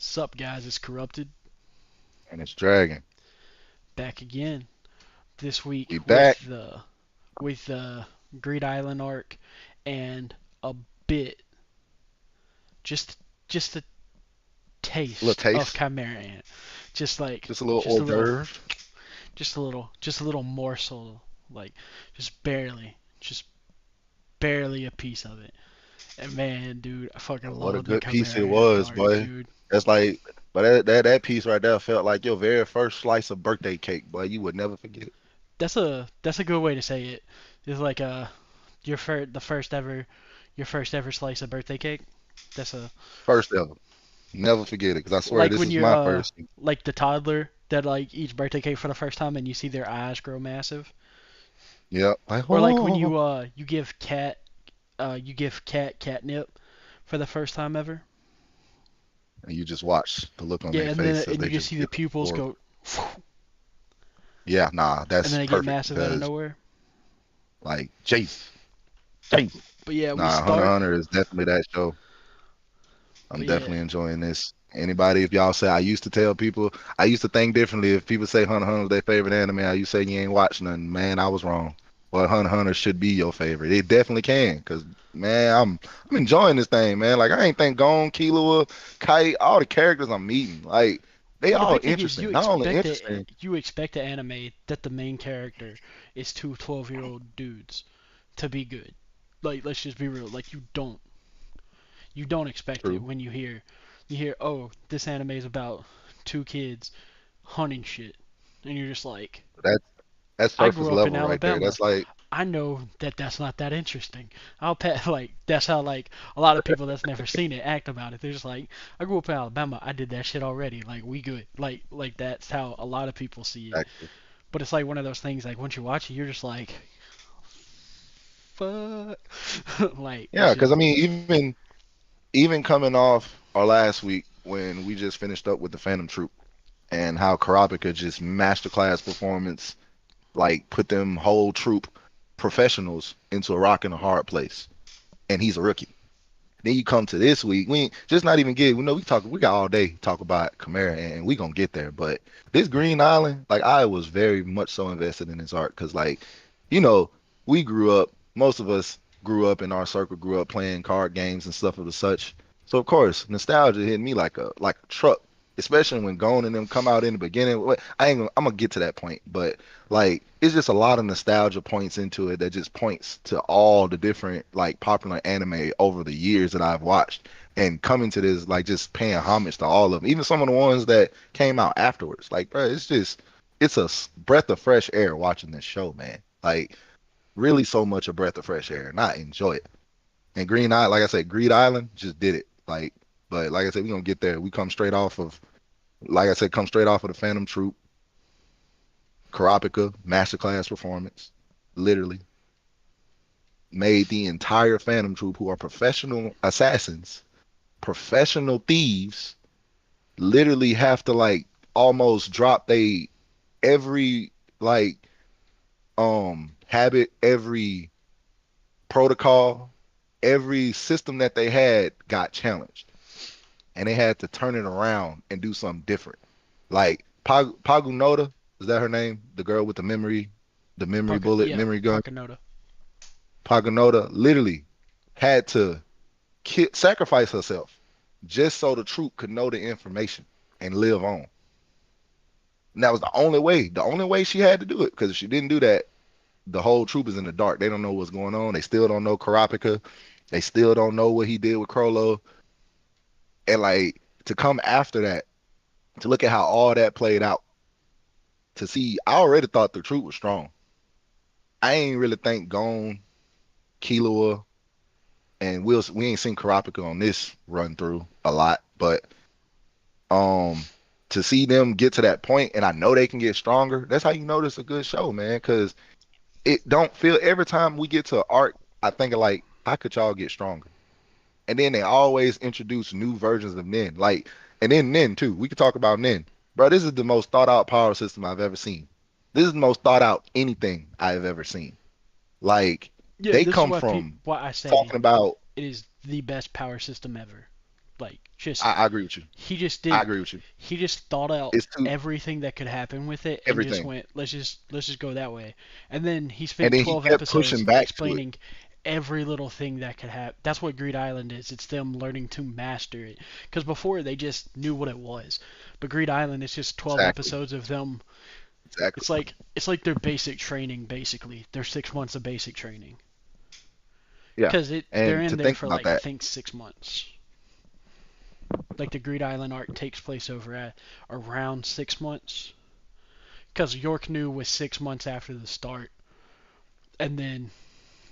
Sup guys, it's Corrupted And it's dragging. back again this week We back. with the Greed Island arc and a bit just just a A little taste of taste. Chimera Ant. Just like Just a little just hors a little d'oeuvre. just a little morsel, like just barely a piece of it. And man, dude, I fucking What a love the good piece Chimera it Ant was, arc, boy. dude. That's like, but that piece right there felt like your very first slice of birthday cake, boy. You would never forget it. That's a good way to say it. It's like the first ever slice of birthday cake. That's a First ever. Never forget it, because I swear like this when is you're my first. like the toddler that like eats birthday cake for the first time and you see their eyes grow massive, Yep. Like, or like when you oh. give cat catnip for the first time ever. And you just watch the look on Yeah, their and then face as and you they just just see the get pupils horrible. go, Yeah, nah, and that's then they get perfect massive out of because, nowhere. like, Jace. But yeah, we Nah, Hunter x start. Hunter is definitely that show. I'm But yeah, definitely enjoying this. Anybody, if y'all say, I used to tell people, I used to think differently. If people say Hunter x Hunter is their favorite anime, I used to say you ain't watched nothing. Man, I was wrong. Well, Hunter x Hunter should be your favorite. It definitely can, cause man, I'm enjoying this thing, man. Like I ain't think Gon, Killua, Kite, all the characters I'm meeting, like they well, the all big thing is interesting. Not only interesting, you expect an anime that the main character is two 12-year-old dudes to be good. Like, let's just be real. Like, you don't expect it true. when you hear, oh, this anime is about two kids hunting shit, and you're just like, That's that's I surface grew up in level right there. Alabama. That's like I know that that's not that interesting. I'll pet like that's how like a lot of people that's never seen it act about it. They're just like, I grew up in Alabama. I did that shit already. Like we good. Like that's how a lot of people see it. actually, But it's like one of those things. Like once you watch it, you're just like, fuck. Like it's yeah, because just I mean, even coming off our last week when we just finished up with the Phantom Troop and how Karapika just masterclass performance, like put them whole troop professionals into a rock and a hard place, and he's a rookie. Then you come to this week, we ain't, just not even get. We know we got all day to talk about Chimera, and we gonna get there. But this Green Island, like I was very much so invested in this art because, like, you know, we grew up. Most of us grew up in our circle, grew up playing card games and stuff of the such. So of course, nostalgia hit me like a truck, especially when Gon and them come out in the beginning. I'm gonna get to that point, but like it's just a lot of nostalgia points into it that just points to all the different like popular anime over the years that I've watched and coming to this like just paying homage to all of them, even some of the ones that came out afterwards. Like, bro, it's a breath of fresh air watching this show, man. Like, really, so much a breath of fresh air, and I enjoy it. And Green Island, like I said, Greed Island just did it. Like, but like I said, we gonna get there. We come straight off of, like I said, come straight off of the Phantom Troop, Karapika masterclass performance, literally made the entire Phantom Troop, who are professional assassins, professional thieves, literally have to like almost drop they every like habit, every protocol, every system that they had got challenged, and they had to turn it around and do something different. Like Pagunoda, is that her name? The girl with the memory bullet, Yeah, memory gun. Pakanoda. Pagunoda literally had to sacrifice herself just so the troop could know the information and live on. And that was the only way. The only way she had to do it. Because if she didn't do that, the whole troop is in the dark. They don't know what's going on. They still don't know Karapika. They still don't know what he did with Krollo. And like to come after that, to look at how all that played out, to see, I already thought the troop was strong. I ain't really think Gon, Killua, and we ain't seen Karapika on this run through a lot, but um to see them get to that point, and I know they can get stronger. That's how you know this a good show, man. Because it don't feel every time we get to an arc, I think of like, how could y'all get stronger? And then they always introduce new versions of Nin, like, and then Nin too. We could talk about Nin, bro. This is the most thought out power system I've ever seen. This is the most thought out anything I've ever seen. Like Yeah, they this is come why from why I say talking about it is the best power system ever. Like just I agree with you. he just I did agree with you. he just thought out It's too everything that could happen with it and just everything. went let's just go that way. And then he And spent then he 12 kept episodes pushing back to it. explaining every little thing that could happen. That's what Greed Island is. It's them learning to master it. Because before they just knew what it was, but Greed Island is just 12 Exactly. episodes of them. Exactly. It's like their basic training basically. Their 6 months of basic training. Yeah. Because they're And to in there think for about like I that, think 6 months. Like the Greed Island arc takes place over at around 6 months. Because York New was 6 months after the start, and then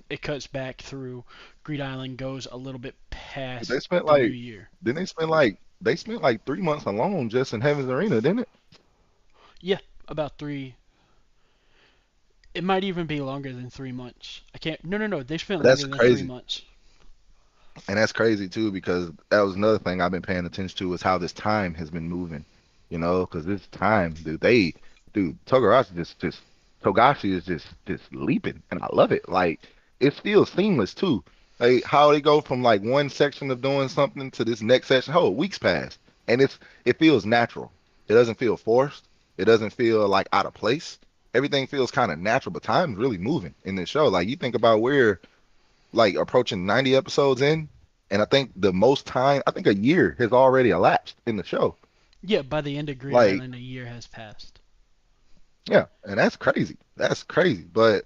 it cuts back through. Greed Island goes a little bit past they spent the new like year. didn't they spent like 3 months alone just in Heaven's Arena, didn't it? Yeah, about three. It might even be longer than 3 months. I can't. No, no, no. They spent That's longer than three crazy. months. And that's crazy too because that was another thing I've been paying attention to is how this time has been moving. Because this time, dude, Togashi is just leaping, and I love it. Like it feels seamless too. Like how they go from like one section of doing something to this next section. Oh, weeks pass, and it feels natural. It doesn't feel forced. It doesn't feel like out of place. Everything feels kind of natural, but time's really moving in this show. Like you think about where like approaching 90 episodes in, and I think the most time, I think a year has already elapsed in the show. Yeah, by the end of Greed Like, Island, a year has passed. yeah, and that's crazy. That's crazy. But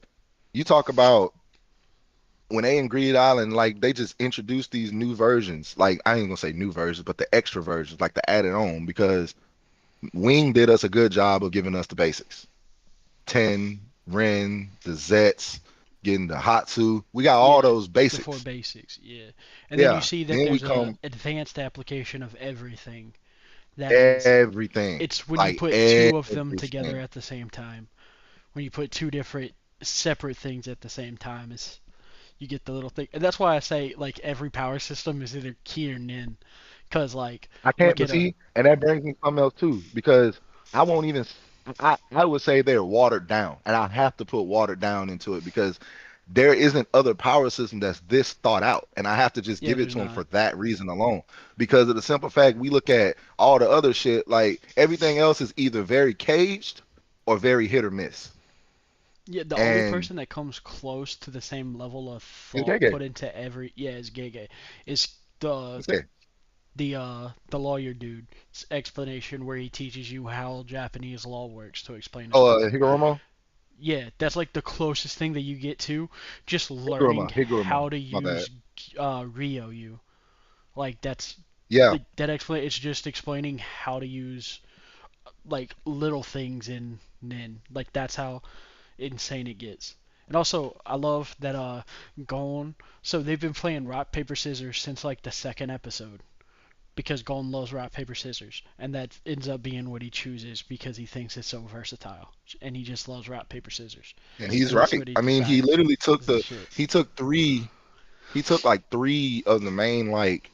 you talk about when they in Greed Island, like they just introduced these new versions. Like I ain't gonna say new versions, but the extra versions, like the added on, because Wing did us a good job of giving us the basics. Ten, Ren, the Zets, getting the Hatsu. We got all Yeah, those the four basics. basics. Yeah, and then you Yeah. see that Then we there's a come advanced application of everything. That is, everything, it's when you like put two of them together everything. at the same time. When you put two different separate things at the same time, is you get the little thing. And that's why I say like every power system is either Ki or Nin. Cause like I can't, look but at a see, and that brings me to something else too, because I won't even. I would say they're watered down, and I have to put watered down into it because there isn't other power system that's this thought out, and I have to just yeah, give it there's to them for not. that reason alone. Because of the simple fact, we look at all the other shit, like everything else is either very caged or very hit or miss. Yeah, the only And person that comes close to the same level of thought okay, put into every is Gege is the let's say, the lawyer dude's explanation where he teaches you how Japanese law works to explain it oh, all. Higoromo, Yeah, that's like the closest thing that you get to just learning Higoromo, how to my bad. use Ryo. Like that's Yeah, like that explain. It's just explaining how to use like little things in Nin. Like that's how insane it gets. And also, I love that Gon. So they've been playing rock paper scissors since like the second episode because Gon loves rock paper scissors, and that ends up being what he chooses because he thinks it's so versatile, and he just loves rock paper scissors, and he's and that's right. what he I mean, he decides literally took is the shit. he took three he took like three of the main like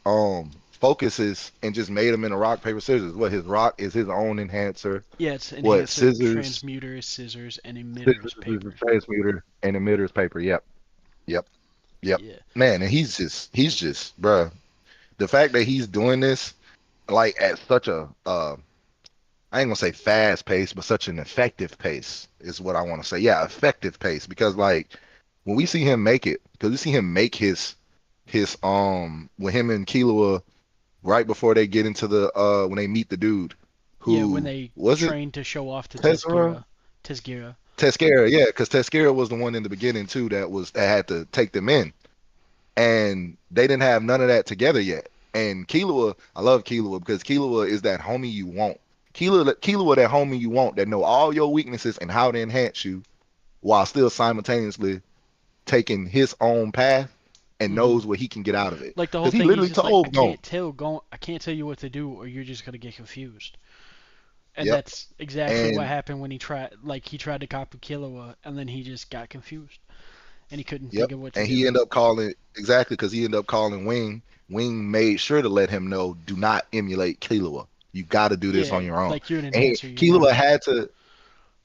focuses and just made them in a rock paper scissors. What his rock is his own enhancer. Yeah, it's What enhancer, scissors? transmuter is scissors, and emitter is Scissors is the paper. transmuter and emitters paper. Yep, yep, yep. Yeah, Man, and he's just bruh. The fact that he's doing this like at such a I ain't gonna say fast pace, but such an effective pace is what I want to say. Yeah, effective pace because like when we see him make it, because we see him make his with him and Killua right before they get into the when they meet the dude yeah. When who they was it train to show off to Tezera Tezgira. Tezcera, yeah, because Tezcera was the one in the beginning too that had to take them in, and they didn't have none of that together yet. And Killua, I love Killua because Killua is that homie you want. Killua, that homie you want that know all your weaknesses and how to enhance you while still simultaneously taking his own path and Hmm. knows what he can get out of it. Like the whole Because he thing, he's literally just like, told Gon, I can't tell you what to do, or you're just gonna get confused. And yep, that's exactly what and happened when he tried to copy Killua, and then he just got confused, and he couldn't think yep, of what to and do. he ended up calling exactly because he ended up calling Wing. Wing made sure to let him know, do not emulate Killua. You got to do this Yeah, on your own. like you're an And enhancer, you're not Killua a. had to,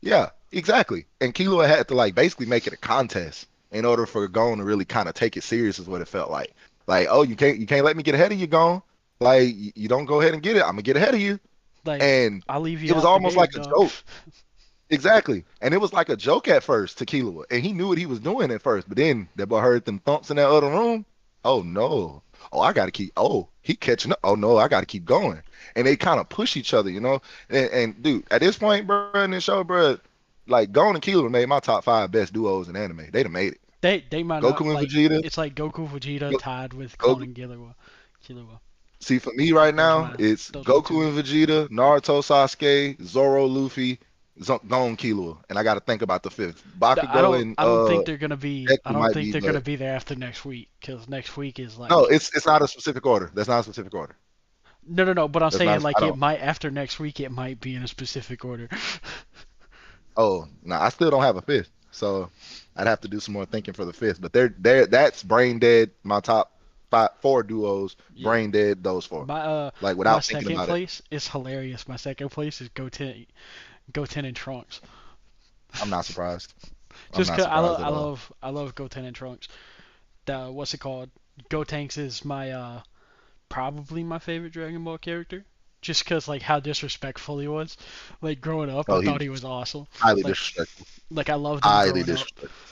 yeah, exactly. And Killua had to like basically make it a contest in order for Gon to really kind of take it serious, is what it felt like. Like, oh, you can't let me get ahead of you, Gon. Like you don't go ahead and get it. I'm gonna get ahead of you. Like, And I'll leave you it was out the almost like game, a dog. joke. Exactly. And it was like a joke at first to Killua. And he knew what he was doing at first. But then that boy heard them thumps in that other room. Oh no. Oh, I gotta keep he catching up. Oh no, I gotta keep going. And they kind of push each other, you know? And dude, at this point, bro, in this show, bro, like Gon and Killua made my top five best duos in anime. They'd have made it. They might not Goku and like. Vegeta. It's like Goku Vegeta Go, tied with Gon Goku. and Killua. Killua. See, for me right Those now, my it's those my two. Goku and Vegeta, Naruto, Sasuke, Zoro, Luffy, Gon, Killua, and I got to think about the fifth. Bakugo and I don't think they're gonna be. I Deku don't might think be, they're gonna but be there after next week. Cause next week is no, like. it's not a specific order. That's not a specific order. No. But I'm That's not. saying I like it don't. might after next week. It might be in a specific order. Oh, no, I still don't have a fifth, so I'd have to do some more thinking for the fifth. But they're that's brain dead. My top five, four duos, Yeah. brain dead. Those four, My like my without thinking second about it. place is hilarious. My second place is Goten and Trunks. I'm not surprised. I'm Just not 'cause surprised at all. I love Goten and Trunks. The what's it called? Gotenks is my probably my favorite Dragon Ball character. Just 'cause like how disrespectful he was. Like growing up, I Oh, he thought was he was awesome. highly Like disrespectful. like I loved him Highly growing up. disrespectful.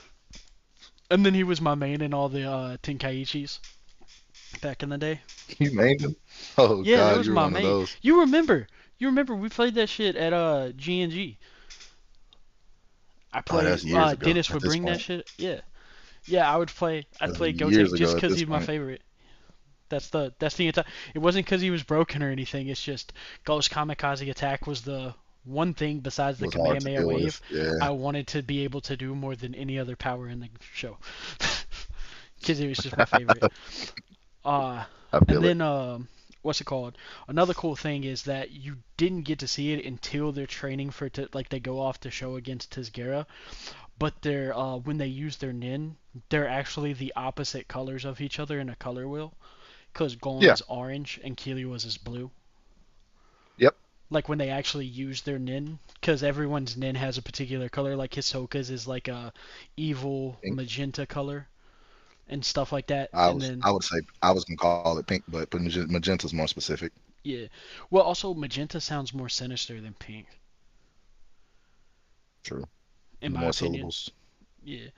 And then he was my main in all the Tenkaichis back in the day. You named him? Oh Yeah, that God, was you're my one of main. those. You remember? You remember we played that shit at G&G. I Oh, played that's years ago Dennis at would this bring that point. shit. Yeah. Yeah, I'd That's play years Gotenks just ago at 'cause this he's my point. favorite. That's the entire. It wasn't 'cause he was broken or anything. It's just Ghost Kamikaze Attack was the one thing besides It the was hard to Kamehameha deal with. Wave Yeah, I wanted to be able to do more than any other power in the show. 'Cause it was just my favorite. Uh, I and feel it. then what's it called? Another cool thing is that you didn't get to see it until they're training for like they go off to show against Tisgera. But they're when they use their nin, they're actually the opposite colors of each other in a color wheel. Cause Gon Yeah. is orange and Killua is blue. Yep. Like when they actually use their nin, cause everyone's nin has a particular color. Like Hisoka's is like a evil Pink. magenta color and stuff like that. I And was then I would say I was gonna call it pink, but magenta's more specific. yeah, well also magenta sounds more sinister than pink, True. in my More opinion. syllables. Yeah.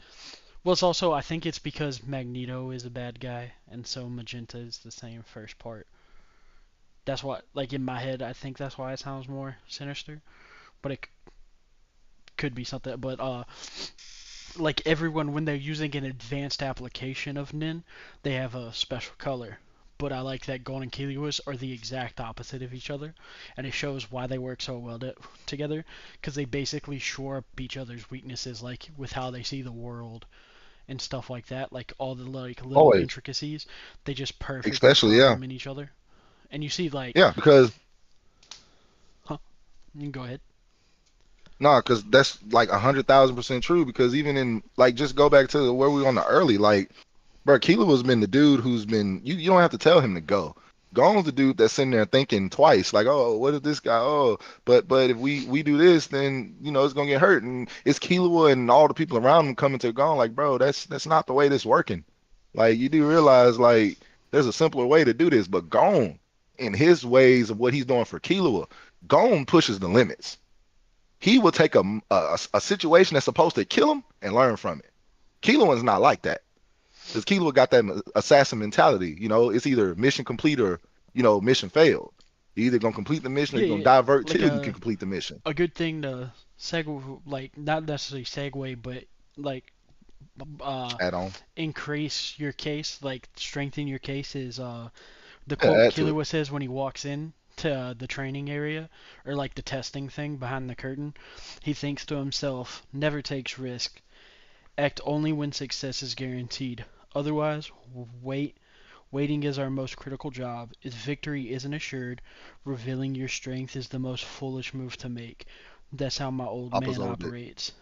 Well, it's also I think it's because Magneto is a bad guy, and so magenta is the same first part. That's why, like in my head, I think that's why it sounds more sinister. But it could be something. But like everyone, when they're using an advanced application of Nin, they have a special color. But I like that Gon and Kilius are the exact opposite of each other, and it shows why they work so well together. Because they basically shore up each other's weaknesses, like with how they see the world and stuff like that. Like all the like little Always. intricacies, they just perfectly Especially, yeah. complement each other. And you see like, Yeah, because huh? You can go ahead. no, because that's like 100,000% true. Because even in like just go back to where we on the early, like bro, Kilo has been the dude who's been you don't have to tell him to go. Gon's the dude that's sitting there thinking twice, like, oh, what if this guy? Oh, but if we do this, then it's gonna get hurt. And it's Killua and all the people around him coming to Gon, like, bro, that's not the way this working. Like you do realize like there's a simpler way to do this, but Gon in his ways of what he's doing for Killua, Gon pushes the limits. He will take a situation that's supposed to kill him and learn from it. Killua's not like that. Because Kilo got that assassin mentality. It's either mission complete or mission failed. You're either gonna complete the mission or Yeah, you're gonna yeah. divert Like till you can complete the mission. a good thing to segue, like not necessarily segue, but like uh Add on. increase your case, like strengthen your case is the Yeah, quote add to it. Killua says when he walks in to the training area or like the testing thing behind the curtain. He thinks to himself, never takes risk. Act only when success is guaranteed. Otherwise, wait. Waiting is our most critical job. If victory isn't assured, revealing your strength is the most foolish move to make. That's how my old Papa's man old it. operates.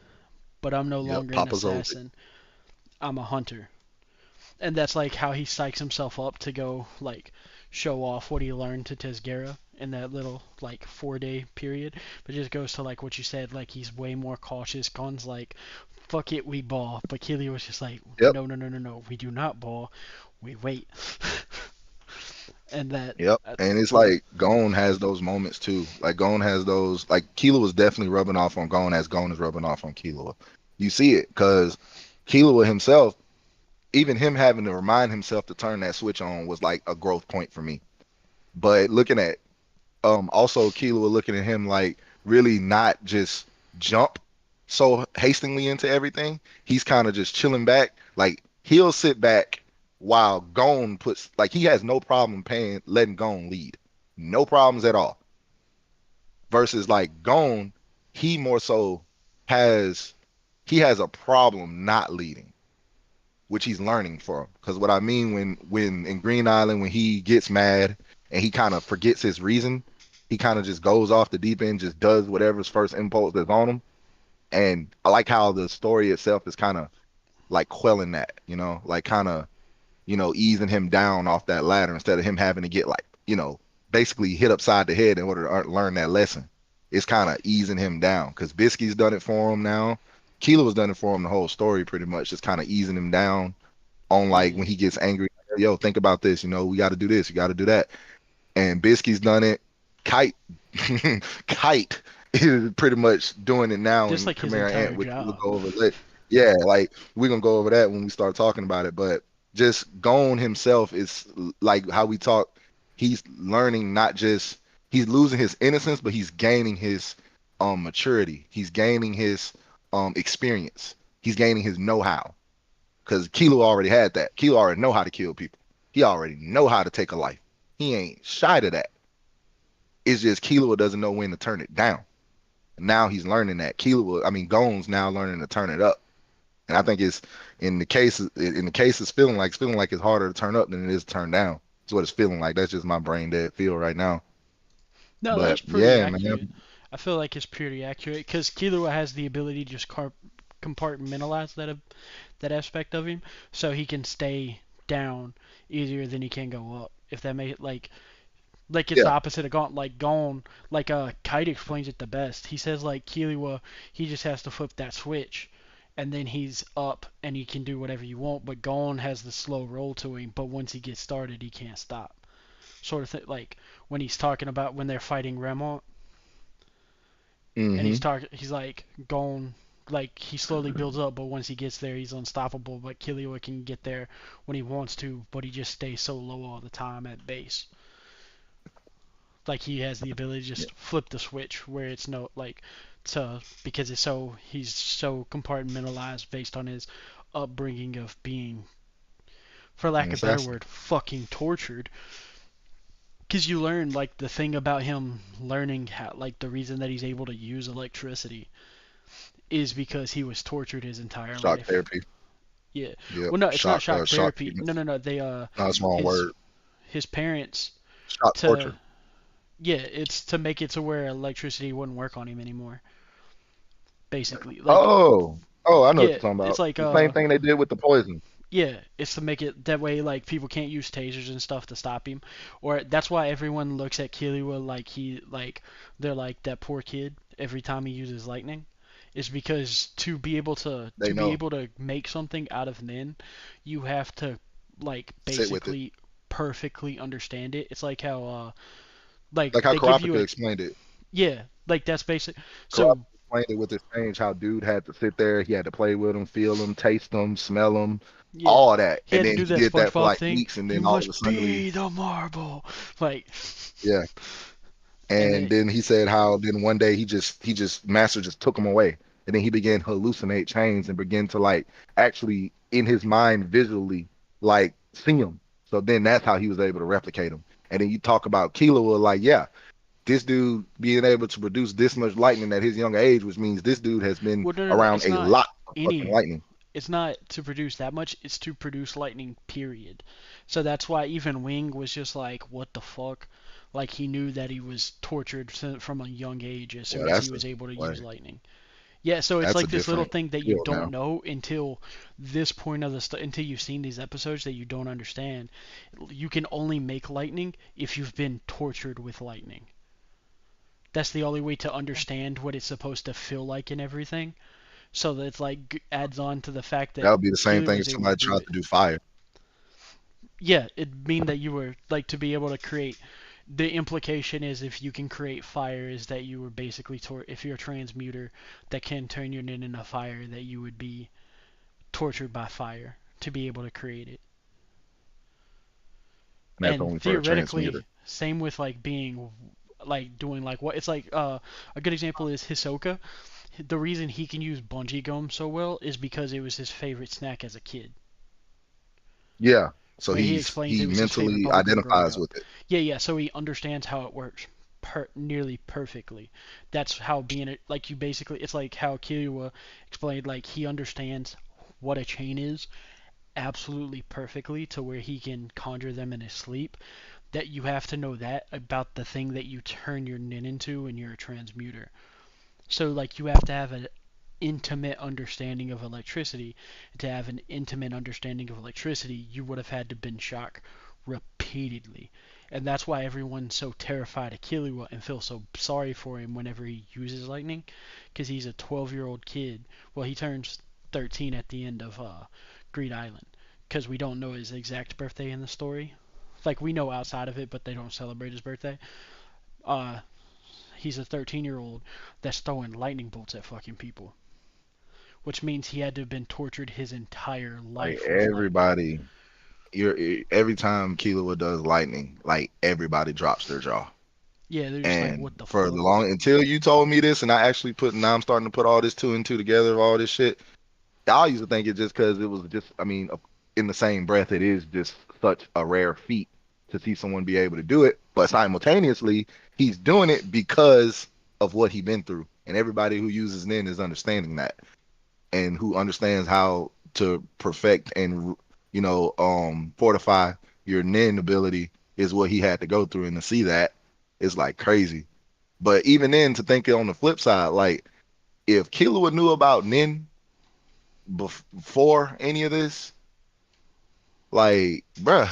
But I'm no Yep, longer an Papa's old it. assassin. I'm a hunter. And that's like how he psychs himself up to go like show off what he learned to Tesgera in that little like 4 day period. But just goes to like what you said, like he's way more cautious. Gon's like, fuck it, we ball. But Keely was just like, Yep. no, we do not ball. We wait. and that Yep. uh, And it's like Gon has those moments too. Like Gon has those like Killua was definitely rubbing off on Gon as Gon is rubbing off on Killua. You see it because Killua himself, even him having to remind himself to turn that switch on was like a growth point for me. But looking at also Killua looking at him like really not just jump so hastily into everything. He's kind of just chilling back. Like he'll sit back while Gon puts like he has no problem paying letting Gon lead. No problems at all. Versus like Gon, he more so has he has a problem not leading, which he's learning from. Because what I mean when in Green Island when he gets mad and he kind of forgets his reason, he kind of just goes off the deep end, just does whatever's first impulse that's on him. And I like how the story itself is kind of like quelling that, like kind of easing him down off that ladder instead of him having to get like basically hit upside the head in order to learn that lesson. It's kind of easing him down because Bisky's done it for him now. Keela was done it for him the whole story pretty much, just kind of easing him down on like yeah. when he gets angry. Yo, think about this. We got to do this. You got to do that. And Bisky's done it. Kite, Kite is pretty much doing it now Just in like his Chimera Ant, entire which we'll job. go over later. Yeah, like we're gonna go over that when we start talking about it. But just Gon himself is like how we talk. He's learning not just he's losing his innocence, but he's gaining his maturity. He's gaining his experience. He's gaining his know-how because Kilo already had that. Kilo already know how to kill people. He already know how to take a life. He ain't shy to that. It's just Kilo doesn't know when to turn it down. Now he's learning that. Kilo, I mean, Gon's now learning to turn it up. And I think it's in the case it's feeling like it's harder to turn up than it is to turn down. That's what it's feeling like. That's just my brain dead feel right now. No, But that's pretty yeah, accurate. man. I feel like it's pretty accurate because Killua has the ability to just compartmentalize that aspect of him, so he can stay down easier than he can go up. If that may like it's the Yeah. opposite of Gaunt. Like Gon, like Kite explains it the best. He says like Killua, he just has to flip that switch, and then he's up and he can do whatever you want. But Gon has the slow roll to him. But once he gets started, he can't stop. Sort of thing. Like when he's talking about when they're fighting Remont, and Mm-hmm. he's like Gon. Like he slowly builds up, but once he gets there, he's unstoppable. But Killua can get there when he wants to, but he just stays so low all the time at base. Like he has the ability to Yeah. just flip the switch where it's no like to because he's so compartmentalized based on his upbringing of being, for An lack of a better assassin. word, fucking tortured. Because you learn like the thing about him learning how like the reason that he's able to use electricity is because he was tortured his entire Shock life. therapy. Yeah. Yep. Well, no, it's not Shock. shock Shock therapy. treatment. No, no, no. They No, that's the wrong his word. his parents Shock to torture. yeah, it's to make it to where electricity wouldn't work on him anymore. Basically, like Oh. Oh, I know what yeah, you're talking it's about. like The same thing they did with the poison. yeah, it's to make it that way like people can't use tasers and stuff to stop him. Or that's why everyone looks at Killua like they're like that poor kid every time he uses lightning. Is because They to be know. able to make something out of Nin, you have to like Sit with it. basically perfectly understand it. It's like how like Like how they give you Karapika a explained it. yeah, like that's basic. Karate So explained it with his change, how dude had to sit there, he had to play with them, feel them, taste them, smell them, yeah, all that. he And had to then do he that did that for SpongeBob like thing. weeks, and You then all of a must sudden, be the marble, like, yeah. and And then then he said how then one day he just master just took him away. And then he began to hallucinate chains and begin to like actually in his mind visually like see him. So then that's how he was able to replicate him. And then you talk about Kilo like, yeah, this dude being able to produce this much lightning at his young age, which means this dude has been well, no, no, no, around it's a not lot of fucking any. lightning. It's not to produce that much. It's to produce lightning. Period. So that's why even Wing was just like, what the fuck? Like he knew that he was tortured from a young age as Well, soon as he was able to use lightning. Yeah, so it's that's a like this little different thing that you field don't now. know until this point of until you've seen these episodes that you don't understand. You can only make lightning if you've been tortured with lightning. That's the only way to understand what it's supposed to feel like and everything. So that it's like adds on to the fact That that would be the same Keely thing if was able to somebody do tried it. to do fire. Yeah, it mean that you were like to be able to create. The implication is if you can create fire, is that you were basically if you're a transmuter that can turn your nin into fire, that you would be tortured by fire to be able to create it. And that's And only for a transmuter. theoretically, same with like being like doing like what it's like. A good example is Hisoka. The reason he can use bungee gum so well is because it was his favorite snack as a kid. Yeah. So Right? He he's explained it he was his favorite mentally bubblegum growing identifies up. with it. Yeah, yeah. So he understands how it works nearly perfectly. That's how being it like you basically. It's like how Killua explained. Like he understands what a chain is absolutely perfectly to where he can conjure them in his sleep. That you have to know that about the thing that you turn your nin into when you're a transmuter. So like you have to have an intimate understanding of electricity. To have an intimate understanding of electricity, you would have had to been shocked repeatedly. And that's why everyone's so terrified of Killua and feel so sorry for him whenever he uses lightning, because he's a 12-year-old kid. Well, he turns 13 at the end of Greed Island, because we don't know his exact birthday in the story. Like we know outside of it, but they don't celebrate his birthday. Uh, he's a 13-year-old that's throwing lightning bolts at fucking people, which means he had to have been tortured his entire Like life with lightning. everybody, every time Killua does lightning, like everybody drops their jaw. Yeah, they're just like, And what the for the fuck? long until you told me this, and I actually put now I'm starting to put all this two and two together of all this shit. I used to think it just because it was just, I mean, in the same breath, it is just such a rare feat to see someone be able to do it. But simultaneously, he's doing it because of what he's been through. And everybody who uses Nin is understanding that and who understands how to perfect and, fortify your Nin ability is what he had to go through. And to see that is like crazy. But even then, to think it on the flip side, like if Killua knew about Nin before any of this, like, bruh,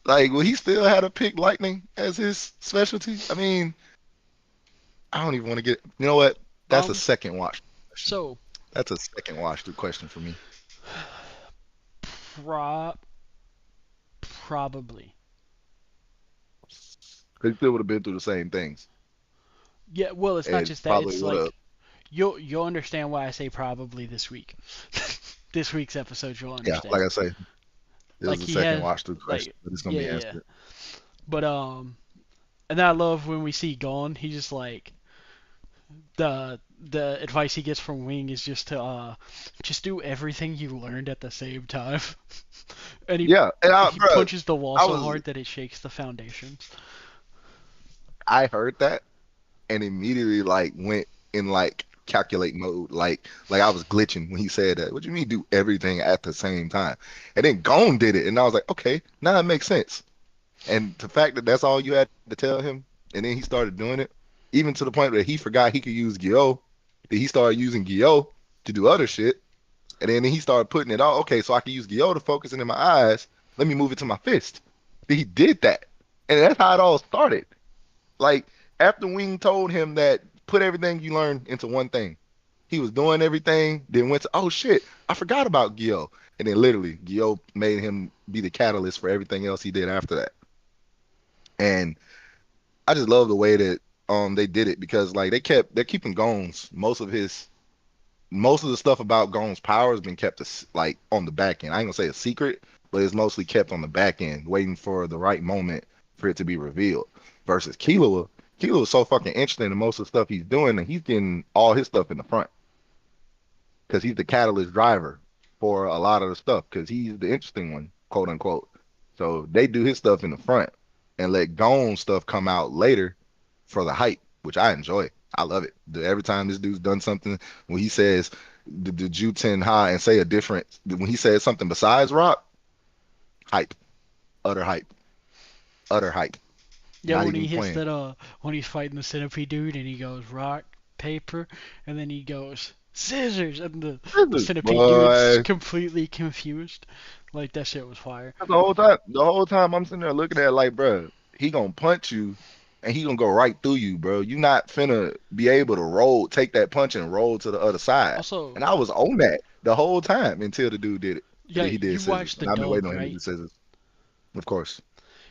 like, will he still had to pick lightning as his specialty? I mean, I don't even want to get. You know what? That's a Um, second watch question. so That's a second watch through question for me. pro- probably. Because he still would have been through the same things, Yeah, well, it's not and just that. probably It's would have. like you'll understand why I say probably this week. This week's episode, you'll Yeah, like understand. I say, it Like was a he second has, watch through question, like, but it's gonna yeah, be yeah. answered. But and I love when we see Gon. He just like the advice he gets from Wing is just do everything you learned at the same time. And Yeah, and he bro, punches the wall I so was, hard that it shakes the foundations. I heard that and immediately like went in like calculate mode. Like I was glitching when he said that. What do you mean do everything at the same time? And then Gone did it, and I was like, okay, now it makes sense. And the fact that that's all you had to tell him, and then he started doing it, even to the point where he forgot he could use Gyo. That he started using Gyo to do other shit, and then he started putting it all. Okay, so I can use Gyo to focus it in my eyes. Let me move it to my fist. He did that, and that's how it all started. Like after Wing told him that put everything you learn into one thing, he was doing everything. Then went to, oh shit, I forgot about Gyo, and then literally Gyo made him be the catalyst for everything else he did after that. And I just love the way that they did it because like they're keeping Gones most of the stuff about Gone's power has been kept like on the back end. I ain't gonna say a secret, but it's mostly kept on the back end, waiting for the right moment for it to be revealed. Versus Killua, Killua is so fucking interesting in most of the stuff he's doing, and he's getting all his stuff in the front because he's the catalyst driver for a lot of the stuff because he's the interesting one, quote unquote. So they do his stuff in the front and let Gone's stuff come out later for the hype, which I enjoy. I love it. Every time this dude's done something, when he says the Juten high and say a different, when he says something besides rock, hype, utter hype, utter hype. Yeah, Not when he even hits playing. that when he's fighting the centipede dude and he goes rock, paper, and then he goes scissors, and the centipede dude's Boy, completely confused. Like that shit was fire. the whole time I'm sitting there looking at it like, bro, he gonna punch you and he gonna go right through you, bro. You not finna be able to roll, take that punch and roll to the other side. Also, And I was on that the whole time until the dude did it. And yeah, then he did you scissors. watch the And I've been waiting dub, on him to right? do scissors. Of course.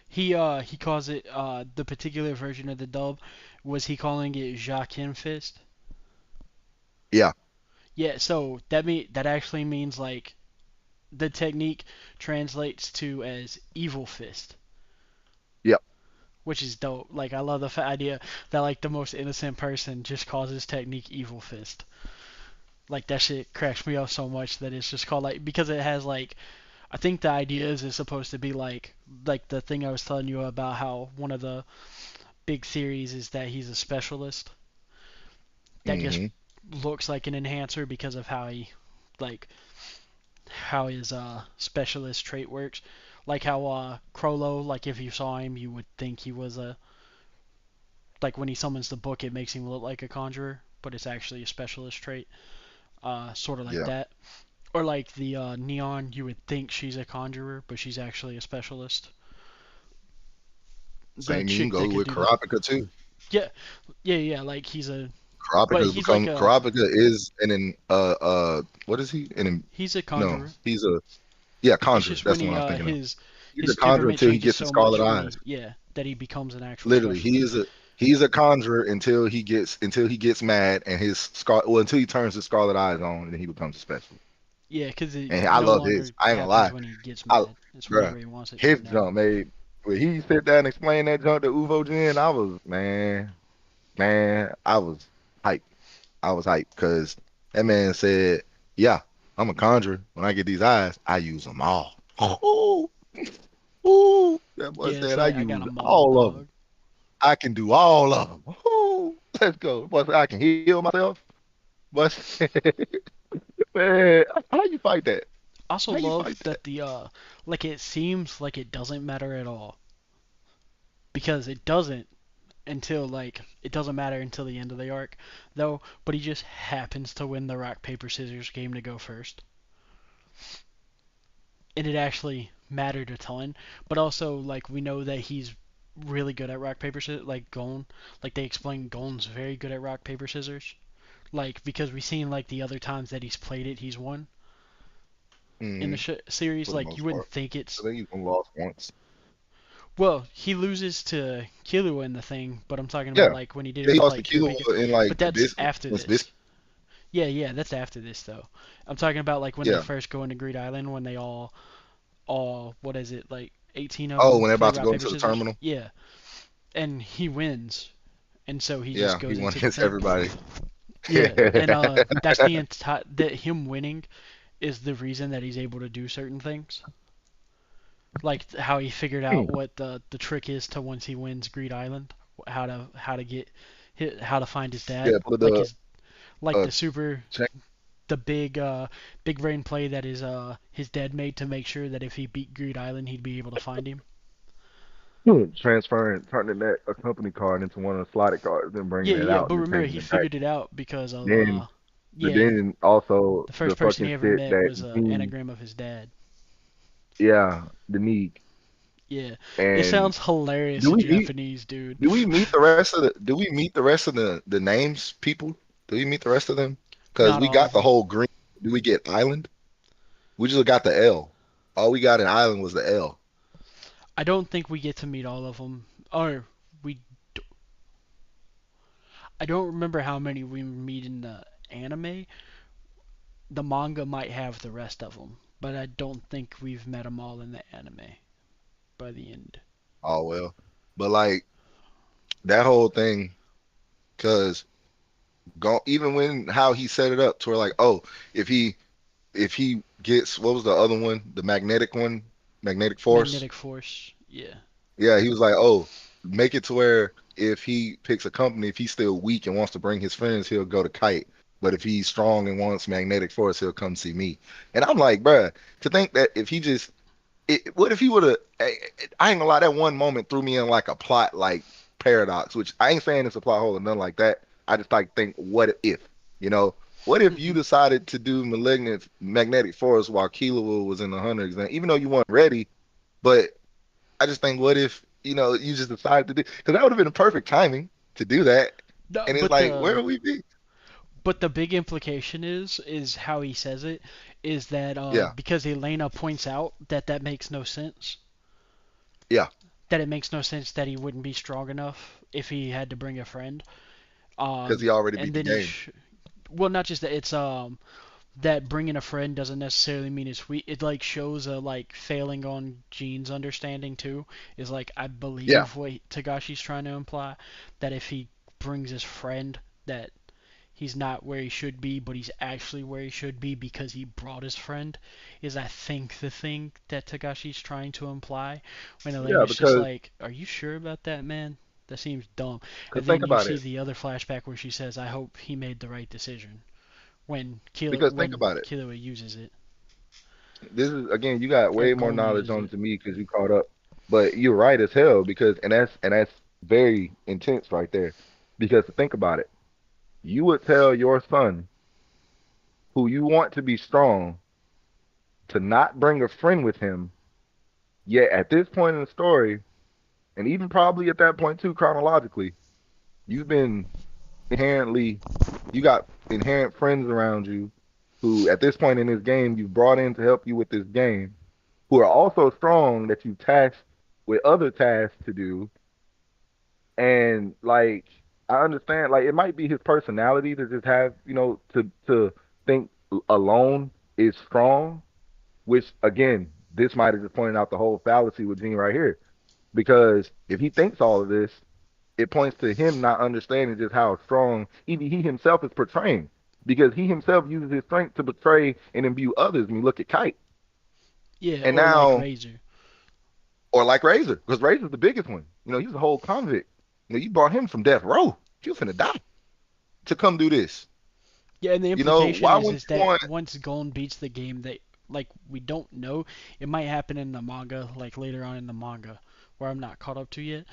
He calls it the particular version of the dub was he calling it Jacquin Fist. Yeah. Yeah, so that actually means like the technique translates to as evil fist, Yep. which is dope. Like I love the idea that like the most innocent person just calls his technique evil fist. Like that shit cracks me up so much that it's just called like because it has like I think the idea is it's supposed to be like the thing I was telling you about how one of the big theories is that he's a specialist that just Hmm. looks like an enhancer because of like how his specialist trait works. Like how Crollo, like if you saw him, you would think he was a like when he summons the book, it makes him look like a conjurer, but it's actually a specialist trait. Sort of like Yeah. that. Or like the Neon, you would think she's a conjurer, but she's actually a specialist. The Same mean chick that goes could with do the Karapika too. yeah, yeah. Like but Karapika's he's like become Karapika is what is he? he's a No, conjurer. he's a yeah, It's conjurer. just when That's the he one I was thinking of. He's his a conjurer temperament until he changes gets the so scarlet much when eyes. he that he becomes an actual Literally, specialist. he's a conjurer until he gets mad and his scar well until he turns his scarlet eyes on and then he becomes a specialist. Yeah, because it And I no love his. longer I ain't gonna happens lie. when he gets I mad. It's bruh, whenever he wants it to his now. jump made when he sit down and explain that jump to Uvo Jen, I was man, I was hyped. I was hyped because that man said, "Yeah, I'm a conjurer. When I get these eyes, I use them all." Ooh, ooh, that boy Yeah, it's said, "I like I got use a mall all of them. dog. I can do all of them. Ooh, let's go." Boy said, "I can heal myself." But man, how you fight that? Also How you love fight that? that the like it seems like it doesn't matter at all because it doesn't until like it doesn't matter until the end of the arc though. But he just happens to win the rock paper scissors game to go first, and it actually mattered a ton. But also like we know that he's really good at rock paper scissors. Like Gon, like they explain Gon's very good at rock paper scissors. Like because we've seen like the other times that he's played it, he's won in the Hmm. series. For the Like you most wouldn't part, think I it's think he's only lost once. well, he loses to Killua in the thing, but I'm talking about Yeah, like when he did it yeah, he with lost to like Kilo Kurapika. in like But that's Abyss after against Abyss. this. Yeah, yeah, that's after this though. I'm talking about like when they Yeah. first go into Greed Island when they all what is it like 18 of Oh, them when they're play about to rock go paper into the scissors. terminal. Yeah, and he wins, and so he just Yeah, he goes won into the against thing. everybody. Yeah, and that's the entire that him winning is the reason that he's able to do certain things. Like how he figured out what the trick is to once he wins Greed Island, how to get how to find his dad, Yeah, put like the his like uh the super check the big brain play that his dad made to make sure that if he beat Greed Island he'd be able to find him. transferring, turning that a company card into one of the slotted cards and bringing Yeah, it yeah, out but and then remember changing he it back. figured it out because of Then, but yeah, then also the the first person fucking he ever shit met that was a he, anagram of his dad. yeah, the need. Yeah, it And sounds hilarious do in we meet? Japanese, dude. Do we meet the rest of the? Do we meet the rest of the names people? Do we meet the rest of them? Because Not we all got of the them. whole green. Do we get island? We just got the L. All we got in island was the L. I don't think we get to meet all of them, or we I don't remember how many we meet in the anime. The manga might have the rest of them, but I don't think we've met them all in the anime by the end. Oh well, but like that whole thing, because go even when how he set it up to where like, oh, if he if he gets what was the other one, the magnetic one, magnetic force. Magnetic Force, yeah. Yeah, he was like, oh, make it to where if he picks a company, if he's still weak and wants to bring his friends, he'll go to Kite. But if he's strong and wants magnetic force, he'll come see me. And I'm like, bruh, to think that if he just what if he would have? I ain't gonna lie, that one moment threw me in like a plot like paradox, which I ain't saying it's a plot hole or nothing like that. I just like think, what if? You know, what if you Hmm. decided to do malignant magnetic force while Killua was in the hunter exam, even though you weren't ready? But I just think, what if you just decided to do? Because that would have been a perfect timing to do that. No, And it's like, where would we be? but the big implication is how he says it is that Yeah. because Elena points out that that makes no sense. Yeah, That it makes no sense that he wouldn't be strong enough if he had to bring a friend. because he already beat And the then he, game. well, not just that, it's that bringing a friend doesn't necessarily mean it's weak. It like shows a like failing on Gene's understanding too. Is like I Yeah, believe what Tagashi's trying to imply that if he brings his friend that he's not where he should be, but he's actually where he should be because he brought his friend, is I think the thing that Tagashi's trying to imply. When yeah, Elena's just because like, "Are you sure about that, man? That seems dumb." And think then you about see it. the other flashback where she says, "I hope he made the right decision." Because think When about it. Killua uses it. This is again, you got Or way more Gon knowledge uses on it. it to me because you caught up. But you're right as hell because and that's very intense right there. Because think about it, you would tell your son who you want to be strong to not bring a friend with him. Yet at this point in the story, and even probably at that point too, chronologically, you've been inherently, you got inherent friends around you who, at this point in this game, you've brought in to help you with this game, who are also strong that you tasked with other tasks to do. And like, I understand, like, it might be his personality to just have, to think alone is strong, which again, this might have just pointed out the whole fallacy with Gene right here. Because if he thinks all of this, it points to him not understanding just how strong even he himself is portraying. Because he himself uses his strength to betray and imbue others. When you look at Kite, Yeah, and or like now, Razor. or like Razor, because Razor's the biggest one. He's a whole convict. You brought him from death row. You finna die to come do this. Yeah, and the implication Why is wouldn't is you that want? once Gon beats the game, that like we don't know. It might happen in the manga, like later on in the manga, where I'm not caught up to yet.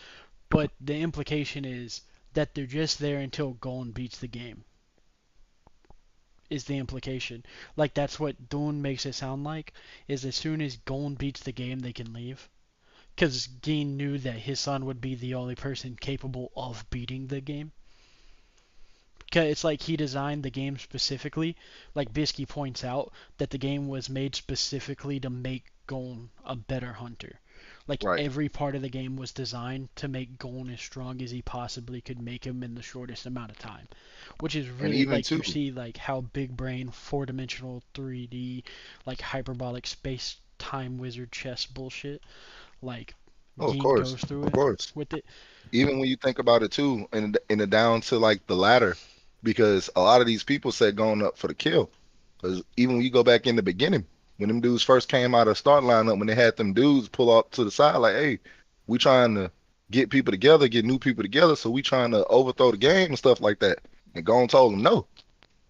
But the implication is that they're just there until Gon beats the game. Is the implication. Like that's what Dune makes it sound like. Is as soon as Gon beats the game, they can leave. Because Geen knew that his son would be the only person capable of beating the game. Because it's like he designed the game specifically. Like Bisky points out, that the game was made specifically to make Gon a better hunter. Like Right. every part of the game was designed to make Gon as strong as he possibly could make him in the shortest amount of time. Which is And really even like you too, see like how big brain, four dimensional 3D, like hyperbolic space time wizard chess bullshit. Like oh, of Geen course, goes through of it course. with it. Even when you think about it too, and the down to like the ladder, because a lot of these people said going up for the kill. Because even when you go back in the beginning, when them dudes first came out of the start lineup, when they had them dudes pull up to the side, like, hey, we trying to get people together, get new people together, so we trying to overthrow the game and stuff like that. And Gon told them no,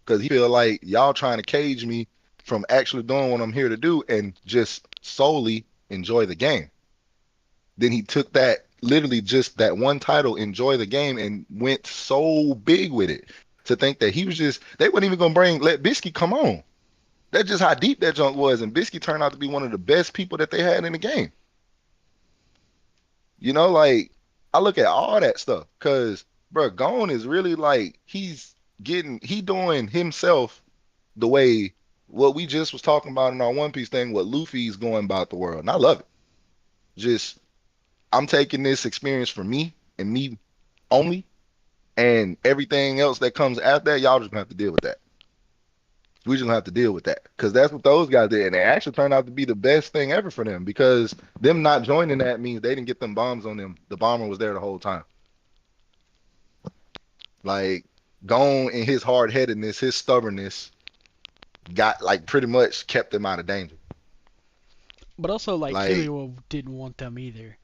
because he feel like y'all trying to cage me from actually doing what I'm here to do and just solely enjoy the game. Then he took that literally just that one title, enjoy the game, and went so big with it to think that he was just they weren't even gonna bring let Bisky come on. That's just how deep that junk was, and Bisky turned out to be one of the best people that they had in the game. Like I look at all that stuff because bro, Gone is really like he doing himself the way what we just was talking about in our One Piece thing, what Luffy's going about the world, and I love it. Just I'm taking this experience for me and me only, and everything else that comes after that, y'all just gonna have to deal with that. We just gonna have to deal with that because that's what those guys did, and it actually turned out to be the best thing ever for them because them not joining that means they didn't get them bombs on them. The bomber was there the whole time. Like Gone in his hard headedness, his stubbornness got like pretty much kept them out of danger. But also like Like Killua didn't want them either.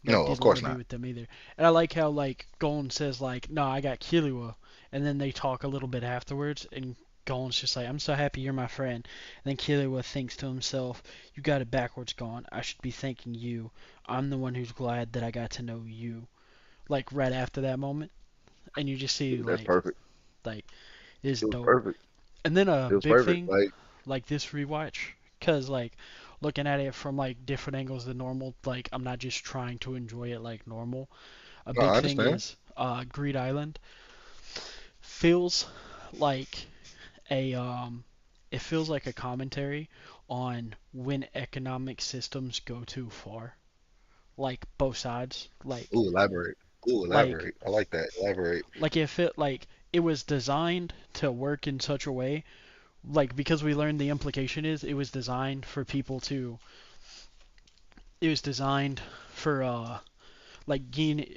Like no, of didn't want course to be not. with them either. And I like how like Gon says like, "No, I got Killua," and then they talk a little bit afterwards, and Gon's just like, "I'm so happy you're my friend." And then Killua thinks to himself, "You got it backwards, Gon. I should be thanking you. I'm the one who's glad that I got to know you." Like right after that moment, and you just see That's perfect. like it's It was dope. perfect. And then a It was big perfect. thing Like like this rewatch, cause like looking at it from like different angles than normal, like I'm not just trying to enjoy it like normal. A no, big I thing understand. is Greed Island feels like a it feels like a commentary on when economic systems go too far. like both sides, Ooh, elaborate. Ooh, like elaborate. I like that. Elaborate. it was designed to work in such a way, like because we learned the implication is it was designed for people to, it was designed for like Geen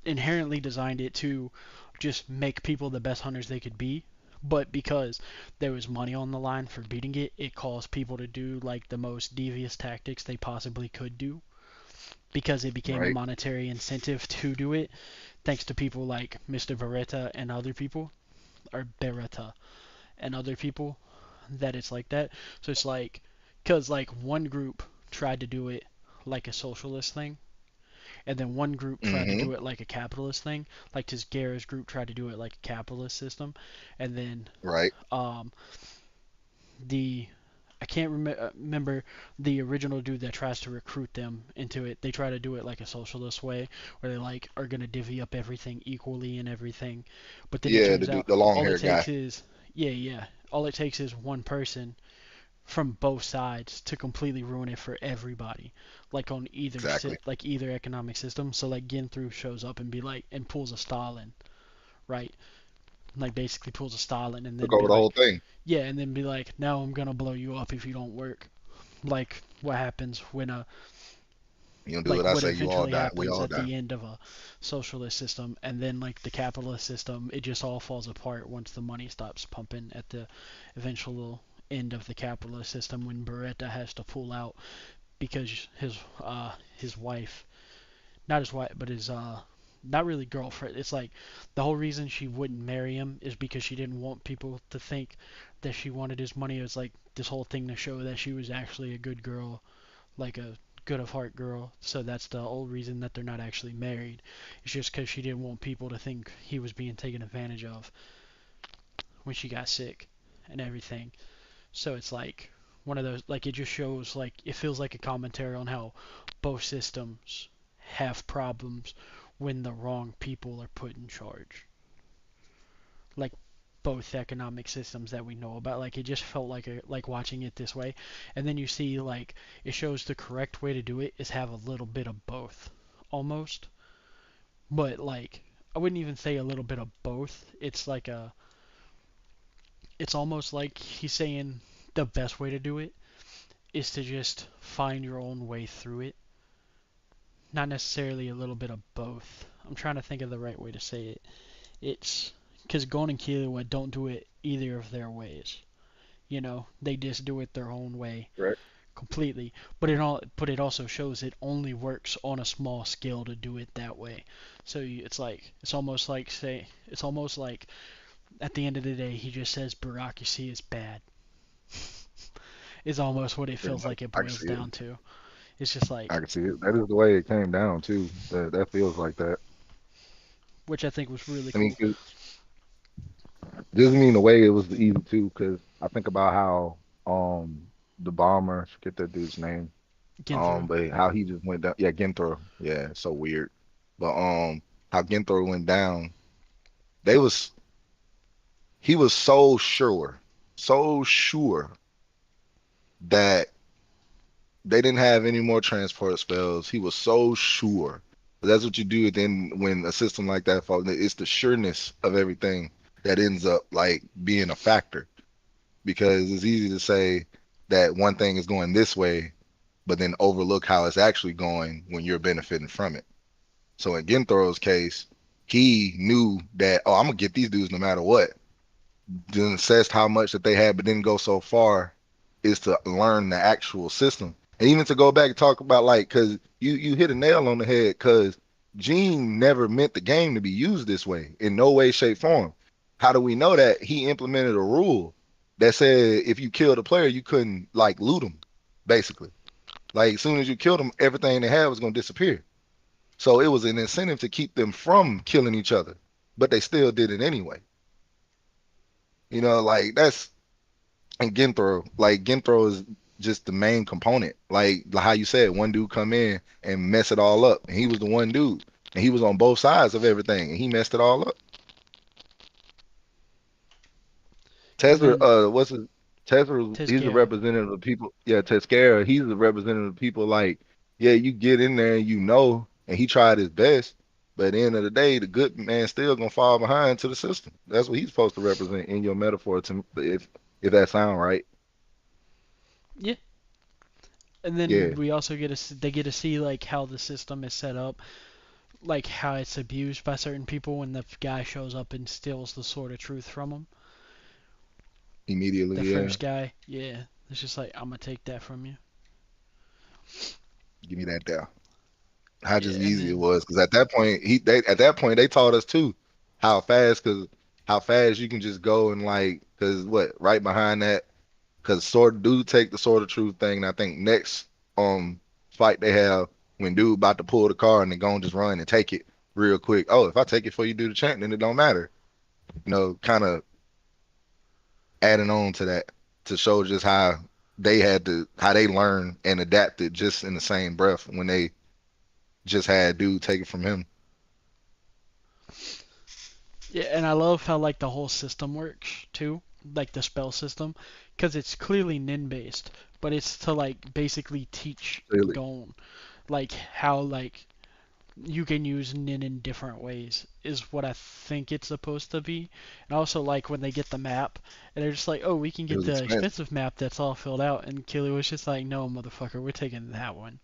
inherently designed it to just make people the best hunters they could be. But because there was money on the line for beating it, it caused people to do like the most devious tactics they possibly could do because it became a Right. monetary incentive to do it, thanks to people like Mr. Beretta and other people, or Beretta and other people, that it's like that. So it's like, because like one group tried to do it like a socialist thing, and then one group tried to Mm-hmm. do it like a capitalist thing. Like Tisgara's group tried to do it like a capitalist system, and then Right. um, the I can't remember the original dude that tries to recruit them into it. They try to do it like a socialist way, where they like are gonna divvy up everything equally and everything. But then it Yeah, turns out the long all it haired guy. takes is yeah, all it takes is one person from both sides to completely ruin it for everybody. Like on either Exactly. like either economic system. So like Ginthru shows up and be like and pulls a Stalin, right? Like basically pulls a Stalin and Took then be over the like, whole thing. yeah, and then be like, now I'm gonna blow you up if you don't work. Like what happens when a You don't do like what I what say, you all eventually die. We happens all at die. the end of a socialist system, and then like the capitalist system, it just all falls apart once the money stops pumping at the eventual end of the capitalist system when Beretta has to pull out because his wife, not his wife, but his not really girlfriend. It's like the whole reason she wouldn't marry him is because she didn't want people to think that she wanted his money. It was like this whole thing to show that she was actually a good girl, like a good of heart girl. So that's the whole reason that they're not actually married. It's just because she didn't want people to think he was being taken advantage of when she got sick and everything. So it's like one of those, like it just shows, like it feels like a commentary on how both systems have problems when the wrong people are put in charge. Like both economic systems that we know about. Like it just felt like like watching it this way. And then you see like it shows the correct way to do it is have a little bit of both almost. But like I wouldn't even say a little bit of both. It's almost like he's saying the best way to do it is to just find your own way through it. Not necessarily a little bit of both. I'm trying to think of the right way to say it. It's because Gon and Killua don't do it either of their ways. You know, they just do it their own way Right. completely. But it also shows it only works on a small scale to do it that way. So it's like it's almost like at the end of the day he just says bureaucracy is bad. Is almost what it Pretty feels much. like it I can boils see it. down to. It's just I like, can see it. That is the way it came down too. That feels like that. which I think was really I mean, cool. 'cause doesn't mean the way it was easy too. Because I think about how the bomber, I forget that dude's name. Ginthro. But how he just went down. Yeah, Ginther. Yeah, it's so weird. But how Ginther went down. They was he was so sure that they didn't have any more transport spells. He was so sure. That's what you do then when a system like that falls. It's the sureness of everything that ends up like being a factor because it's easy to say that one thing is going this way, but then overlook how it's actually going when you're benefiting from it. So in Gintoro's case, he knew that, oh, I'm gonna get these dudes no matter what. Then assessed how much that they had, but didn't go so far is to learn the actual system. And even to go back and talk about like, cause you hit a nail on the head, cause Gene never meant the game to be used this way in no way, shape, form. How do we know that? He implemented a rule that said if you killed a player, you couldn't like loot them, basically. Like as soon as you killed them, everything they had was gonna disappear. So it was an incentive to keep them from killing each other, but they still did it anyway. Like that's and Ginthro. Like Ginthro is just the main component. Like how you said, one dude come in and mess it all up, and he was the one dude, and he was on both sides of everything, and he messed it all up. And Tesla, then what's his Tesla? He's the Tisgara. representative of people. Yeah, Tescara. He's the representative of people like. yeah, you get in there and and he tried his best, but at the end of the day, the good man still gonna fall behind to the system. That's what he's supposed to represent in your metaphor. To if that sound right, Yeah, and then yeah, we also they get to see like how the system is set up, like how it's abused by certain people when the guy shows up and steals the sword of truth from him. immediately, The yeah, first guy, yeah, it's just like I'm gonna take that from you. give me that down. How Yeah, just and easy it then was because at that point at that point they taught us too how fast because how fast you can just go and like because what right behind that because sword dude take the sword of truth thing and I think next fight they have when dude about to pull the car and they go and just run and take it real quick. Oh, if I take it before you do the chant, then it don't matter. Kind of adding on to that to show just how they learn and adapted just in the same breath when they just had dude take it from him. yeah, and I love how like the whole system works too, like the spell system, because it's clearly nin based, but it's to like basically teach Really. Gon like how like you can use nin in different ways is what I think it's supposed to be. And also like when they get the map and they're just like, oh, we can It get was the expensive. expensive map that's all filled out, and Keely was just like, no, motherfucker, we're taking that one.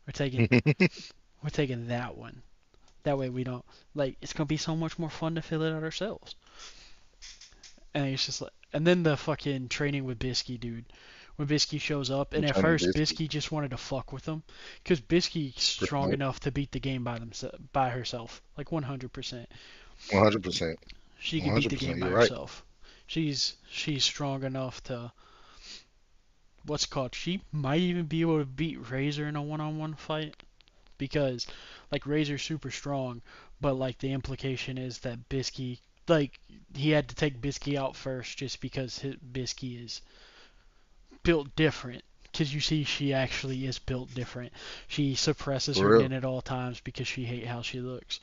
We're taking we're taking that one. That way we don't like it's gonna be so much more fun to fill it out ourselves. And it's just like, and then the fucking training with Bisky, dude. When Bisky shows up, and I'm at trying to first biscuit Bisky just wanted to fuck with him, because Bisky's pretty strong much enough to beat the game by herself, like 100%. 100%. She could beat the game 100%. by You're right. herself. She's strong enough to what's it called. She might even be able to beat Razor in a one-on-one fight because like Razor's super strong, but like the implication is that Bisky like he had to take Bisky out first just because Bisky is built different. Because you see, she actually is built different. She suppresses For her real. nin at all times because she hates how she looks.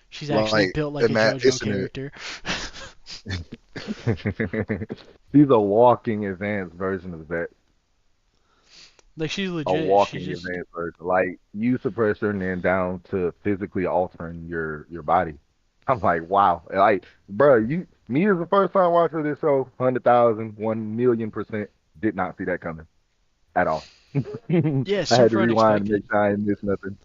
She's actually Like, built like a Matt, JoJo isn't it? character. He's a walking advanced version of that. Like she's A legit. She walking just advanced version. Like you suppress her and then down to physically altering your body. I'm like, wow. Like, bro, me as the first time watcher of this show, 100,000, 1,000,000% did not see that coming at all. yeah, I had to super rewind to unexpected. make sure I didn't miss nothing.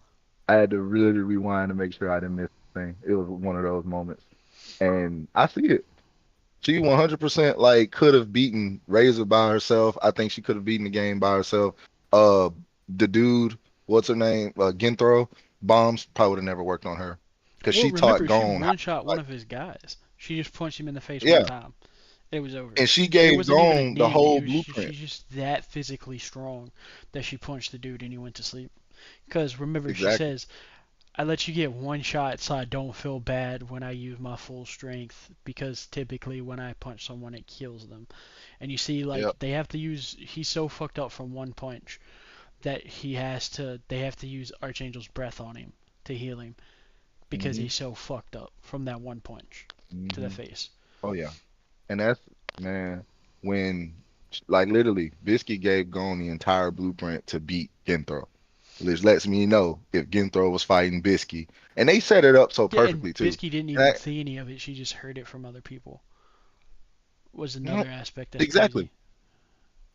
I had to really rewind to make sure I didn't miss a thing. It was one of those moments. And I see it. She 100% like could have beaten Razor by herself. I think she could have beaten the game by herself. Uh, the dude, what's her name? Ginthro bombs probably would have never worked on her because Well, she taught remember she Gon how one to shot one fight. of his guys. She just punched him in the face one Yeah, time. It was over. and she And it gave wasn't even a Gon the nin. whole It was blueprint. she's just that physically strong that she punched the dude and he went to sleep. Because remember, she Exactly. says, "I let you get one shot so I don't feel bad when I use my full strength because typically when I punch someone it kills them." And you see, Yep. like they have to use. He's so fucked up from one punch that they have to use Archangel's breath on him to heal him because Hmm. he's so fucked up from that one punch to the Hmm. face. Oh yeah. And that's man when like literally Biscuit gave Gon the entire blueprint to beat Ginthro. Which lets me know if Ginthro was fighting Bisky. And they set it up so Yeah, and perfectly too. Bisky didn't And even see any of it. She just heard it from other people. Was mhm, another aspect that's exactly. crazy.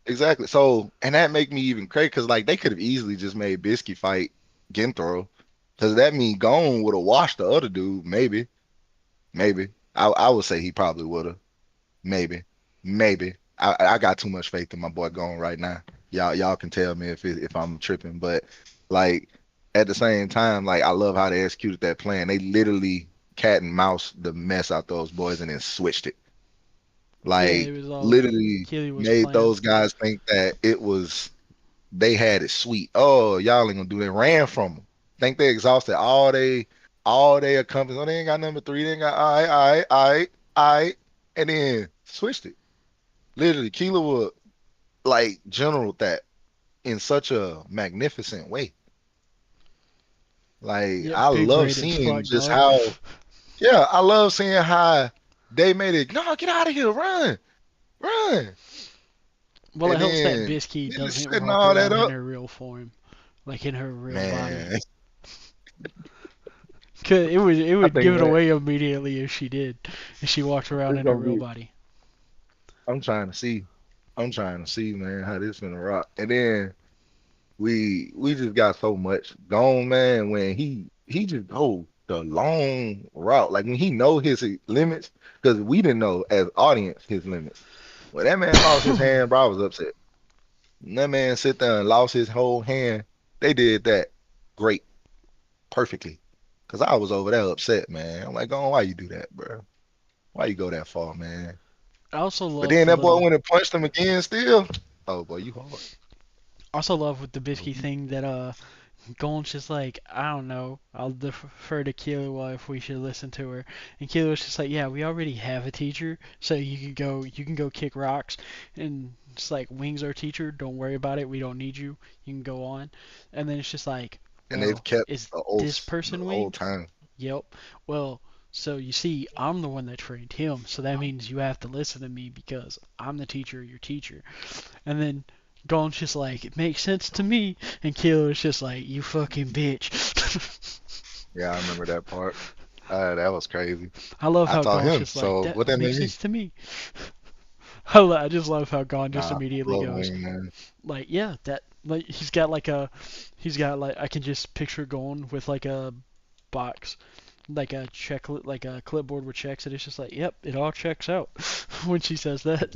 Exactly. So, and that make me even crazy because like they could have easily just made Bisky fight Ginthro. Because that mean Gon would have washed the other dude. Maybe. Maybe. I would say he probably would have. Maybe. Maybe. I got too much faith in my boy Gon right now. Y'all can tell me if I'm tripping, but like at the same time, like I love how they executed that plan. They literally cat and mouse the mess out those boys and then switched it. Yeah, it Like was all literally Keely was made playing. those guys think that it was they had it sweet. Oh, y'all ain't gonna do it. Ran from them. Think they exhausted all they accomplished. Oh, they ain't got number three. They ain't got and then switched it. Literally, Keela would like general that in such a magnificent way. Like Yeah, I big love brain as seeing fuck, just dog. how yeah, I love seeing how they made it. No, get out of here, run, run, Well, it and helps that then Bisky just doesn't setting walk all that around in up. her real form. like in her real body. Man, 'Cause it I would think give it man, away immediately if she did, if she walked around it's in her gonna real be. body. I'm trying to see. I'm trying to see, man, how this gonna rock. And then we just got so much gone, man. When he just go the long route, like when he know his limits, because we didn't know as audience his limits. When that man lost his hand, bro, I was upset. When that man sit there and lost his whole hand. They did that great, perfectly. Cause I was over there upset, man. I'm like, oh, why you do that, bro? Why you go that far, man? I also But love then the that boy little. went and punched him again still. Oh boy, you hard. Also love with the Bisky thing that Golan's just like, I don't know. I'll defer to Killua if we should listen to her. And Killua's just like, yeah, we already have a teacher, so you can go kick rocks. And it's like, Wing's our teacher. Don't worry about it. We don't need you. You can go on. And then it's just like, And they've well, kept is the this oath the person whole Wing? time. Yep. Well, so you see, I'm the one that trained him, so that means you have to listen to me because I'm the teacher, your teacher. And then Golan's just like, it makes sense to me. And Killua's just like, you fucking bitch. Yeah, I remember that part. That was crazy. I love I how taught Golan's him. just like, So that what that made makes me? sense to me. I just love how Gon just Nah, I immediately love goes, Wayne, man. like, yeah, that, like, he's got like, I can just picture Gon with like a box, like a check, like a clipboard with checks, and it's just like, yep, it all checks out when she says that.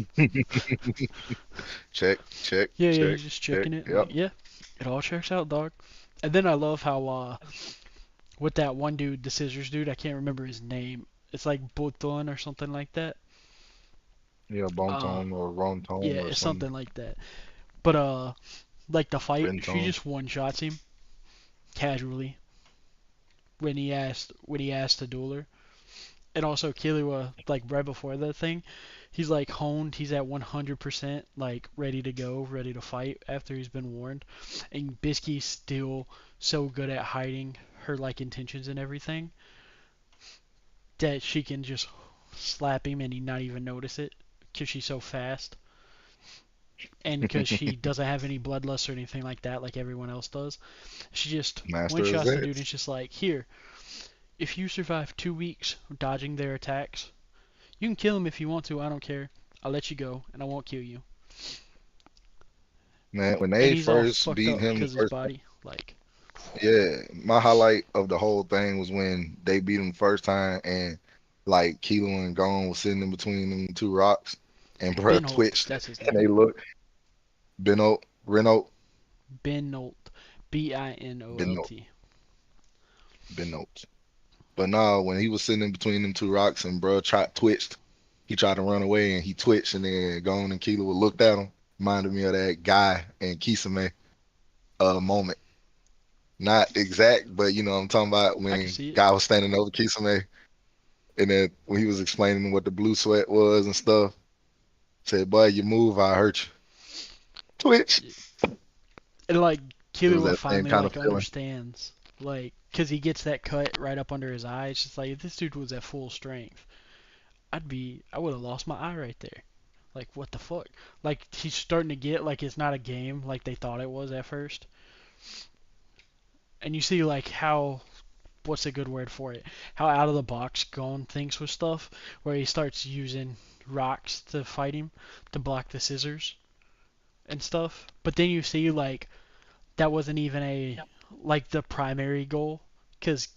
Check, check, Yeah, check, he's just check. checking it, Yep. like, yeah, it all checks out, dog. And then I love how with that one dude, the scissors dude, I can't remember his name. It's like Boton or something like that. Yeah, Bon Uh, Tone or Ron Tone yeah, or it's some something like that. But like the fight, Ben she Tone. just one shots him casually when he asked to duel her. And also Killua, like right before that thing, he's like honed. He's at 100%, like ready to go, ready to fight after he's been warned. And Bisky's still so good at hiding her like intentions and everything that she can just slap him and he not even notice it because she's so fast and because she doesn't have any bloodlust or anything like that like everyone else does. She just one Master of shots the dude and Zeds. it's just like, here, if you survive 2 weeks dodging their attacks, you can kill him if you want to. I don't care. I'll let you go and I won't kill you. Man, when And they he's all first fucked beat up him the because his first body, like, yeah, my highlight of the whole thing was when they beat him the first time and like Kilo and Gon was sitting in between them two rocks and bruh Benholt, twitched that's his and name. they looked Beno Renault Benolt, Binolt. Beno Benolt. But no, when he was sitting in between them two rocks and bruh tried twitched, he tried to run away and he twitched and then Gon and Kilo looked at him. Reminded me of that guy in Kisame moment. Not exact, but you know what I'm talking about I can when see it. guy was standing over Kisame and then when he was explaining what the blue sweat was and stuff, said, "Boy, you move, I hurt you." Twitch. And like It was Killua that same finally kind of like feeling. understands, like, cause he gets that cut right up under his eye. It's just like if this dude was at full strength, I would have lost my eye right there. Like what the fuck? Like he's starting to get like it's not a game like they thought it was at first. And you see like how what's a good word for it? How out of the box Gon thinks with stuff, where he starts using rocks to fight him to block the scissors and stuff. But then you see like that wasn't even a like the primary goal because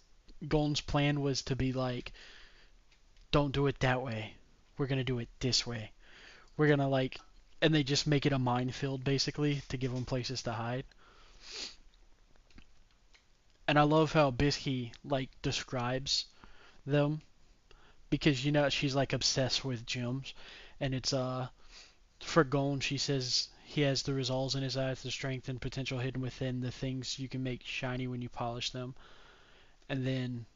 Gon's plan was to be like, don't do it that way. We're gonna do it this way. We're gonna like, and they just make it a minefield basically to give them places to hide. And I love how Bisky like describes them because you know she's like obsessed with gems, and it's for Gon she says he has the resolves in his eyes, the strength and potential hidden within the things you can make shiny when you polish them. And then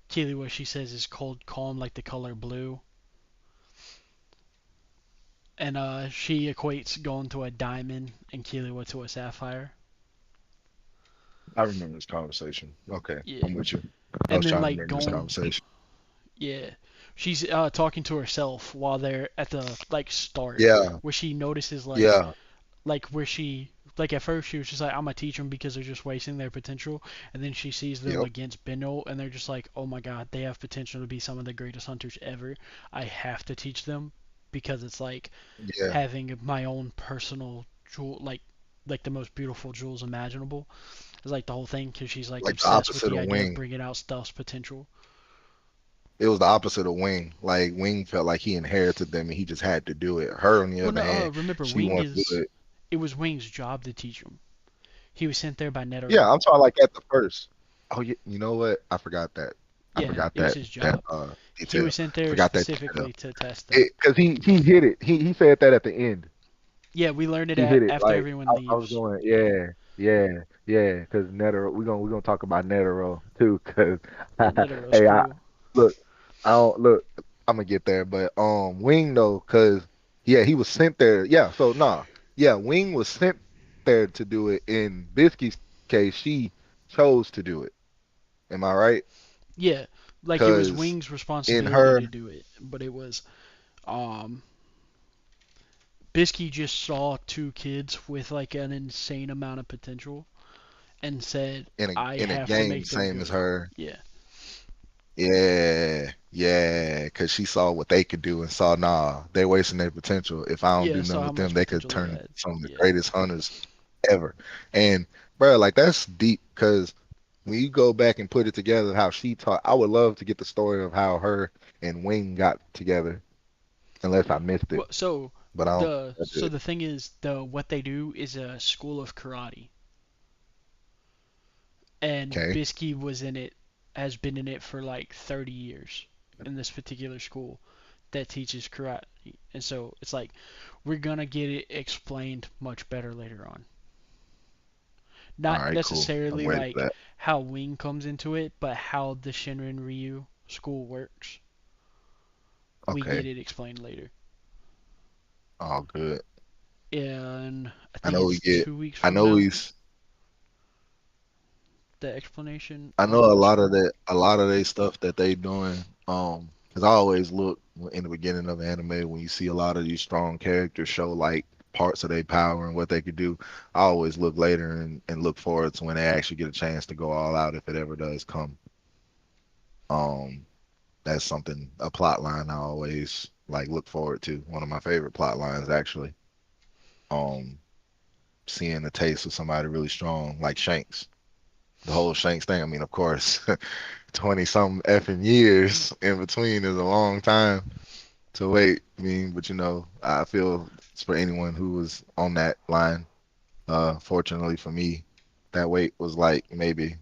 Keely, what she says is cold calm like the color blue. And she equates going to a diamond and Keely to a sapphire. I remember this conversation. Okay, Yeah. I'm with you. I And was then trying to like remember this going, conversation. yeah. She's talking to herself while they're at the like start Yeah, where she notices yeah, like where she like at first she was just like, I'm gonna teach them because they're just wasting their potential, and then she sees them Yep. against Benno, and they're just like, oh my god, they have potential to be some of the greatest hunters ever. I have to teach them because it's like Yeah. having my own personal jewel, like the most beautiful jewels imaginable. It's like the whole thing because she's like Like the obsessed with opposite the of idea of Wing. bringing out Stealth's potential. It was the opposite of Wing. Like Wing felt like he inherited them and he just had to do it. Her, on the Well, other no, hand, remember she Wing wants to do is it. it was Wing's job to teach him. He was sent there by Yeah, Netero. I'm talking like at the first. Oh yeah, you know what? I forgot that. I Yeah, forgot it was that his that job. He detail. was sent I there forgot that detail. specifically to test them. Because he hit it. He said that at the end. Yeah, we learned it He hit it. after Like everyone I was leaves. going, yeah. Because Netero, we gonna talk about Netero too. Because Yeah, Netero's hey, cool. look, I don't look. I'm gonna get there, but Wing though, because yeah, he was sent there. Yeah, so nah, yeah, Wing was sent there to do it. In Biscuit's case, she chose to do it. Am I right? Yeah, like it was Because Wing's in responsibility her, to do it, but it was um Bisky just saw two kids with like an insane amount of potential and said, in I a have to game make them same as good. her. Yeah, Yeah, because she saw what they could do and saw, nah, they're wasting their potential. If I don't yeah, do saw nothing how with them, much they could potential they turn into had. some of the Yeah. greatest hunters ever. And, bro, like that's deep because when you go back and put it together, how she taught, I would love to get the story of how her and Wing got together, unless I missed it, Well, so but I don't. I so did. the thing is, the what they do is a school of karate, and Okay. Bisky was in it, has been in it for like 30 years in this particular school that teaches karate, and so it's like we're gonna get it explained much better later on. All Not right, cool. I'm necessarily waiting for like that. how Wing comes into it, but how the Shinrin Ryu school works. We get Okay. it explained later. All good. And I I think know we it's get, 2 weeks I from know now, he's, the explanation I know of a the lot of school. that, a lot of they stuff that they doing. Because I always look in the beginning of anime when you see a lot of these strong characters show like parts of their power and what they could do. I always look later and look forward to when they actually get a chance to go all out if it ever does come. Um, that's something a plot line I always like look forward to. One of my favorite plot lines actually. Um, seeing a taste of somebody really strong like Shanks. The whole Shanks thing. I mean, of course. 20 something effing years in between is a long time to wait. I mean, but I feel it's for anyone who was on that line. Fortunately for me, that wait was like maybe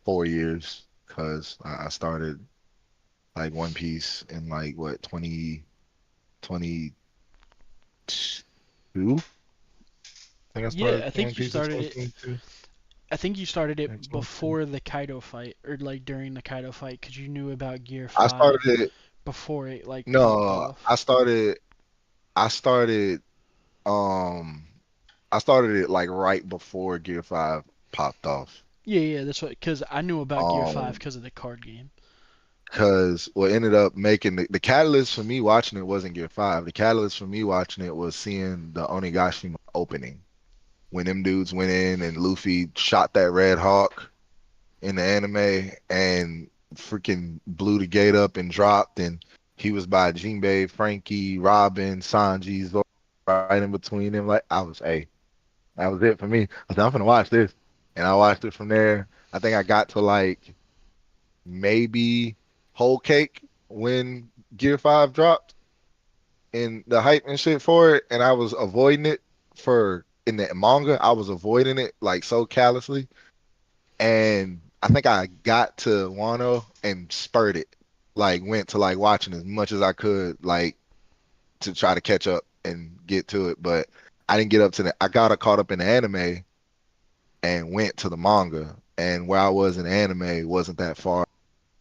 4 years because I started like One Piece in like what 2022. I think I Yeah, started I One think you Piece in started it. 2022. I think you started And it 22. before the Kaido fight, or like during the Kaido fight, because you knew about Gear I started 5 it. before it like popped No, off. I started. Um, I started it like right before Gear 5 popped off. Yeah, yeah, that's what. Because I knew about Gear 5 Um, because of the card game. because what ended up making the catalyst for me watching it wasn't Gear 5. The catalyst for me watching it was seeing the Onigashima opening. When them dudes went in and Luffy shot that Red Hawk in the anime and freaking blew the gate up and dropped and he was by Jinbei, Frankie, Robin, Sanji, Zoro, right in between them. Like I was, hey, that was it for me. I said, I'm gonna watch this. And I watched it from there. I think I got to like maybe Whole Cake when Gear 5 dropped and the hype and shit for it. And I was avoiding it for in the manga. I was avoiding it like so callously. And I think I got to Wano and spurred it. Like went to like watching as much as I could, like to try to catch up and get to it. But I didn't get up to the I got caught up in the anime and went to the manga. And where I was in anime wasn't that far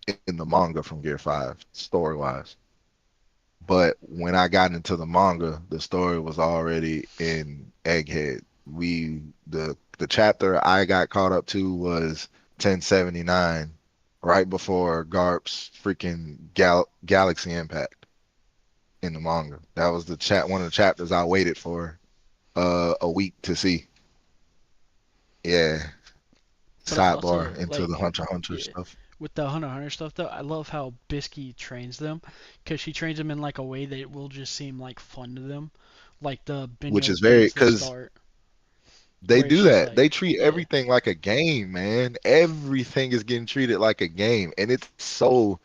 in the manga from Gear 5, story wise. But when I got into the manga, the story was already in Egghead. The chapter I got caught up to was 1079, right before Garp's freaking Galaxy Impact in the manga. That was the one of the chapters I waited for a week to see. Yeah. But Sidebar also, into like, the Hunter x Hunter yeah, stuff, with the Hunter x Hunter stuff though, I love how Bisky trains them, because she trains them in like a way that will just seem like fun to them, like the which Benyo is very beats the because start, they where it's do just that. like, They treat yeah, everything like a game, man. Everything is getting treated like a game, and it's so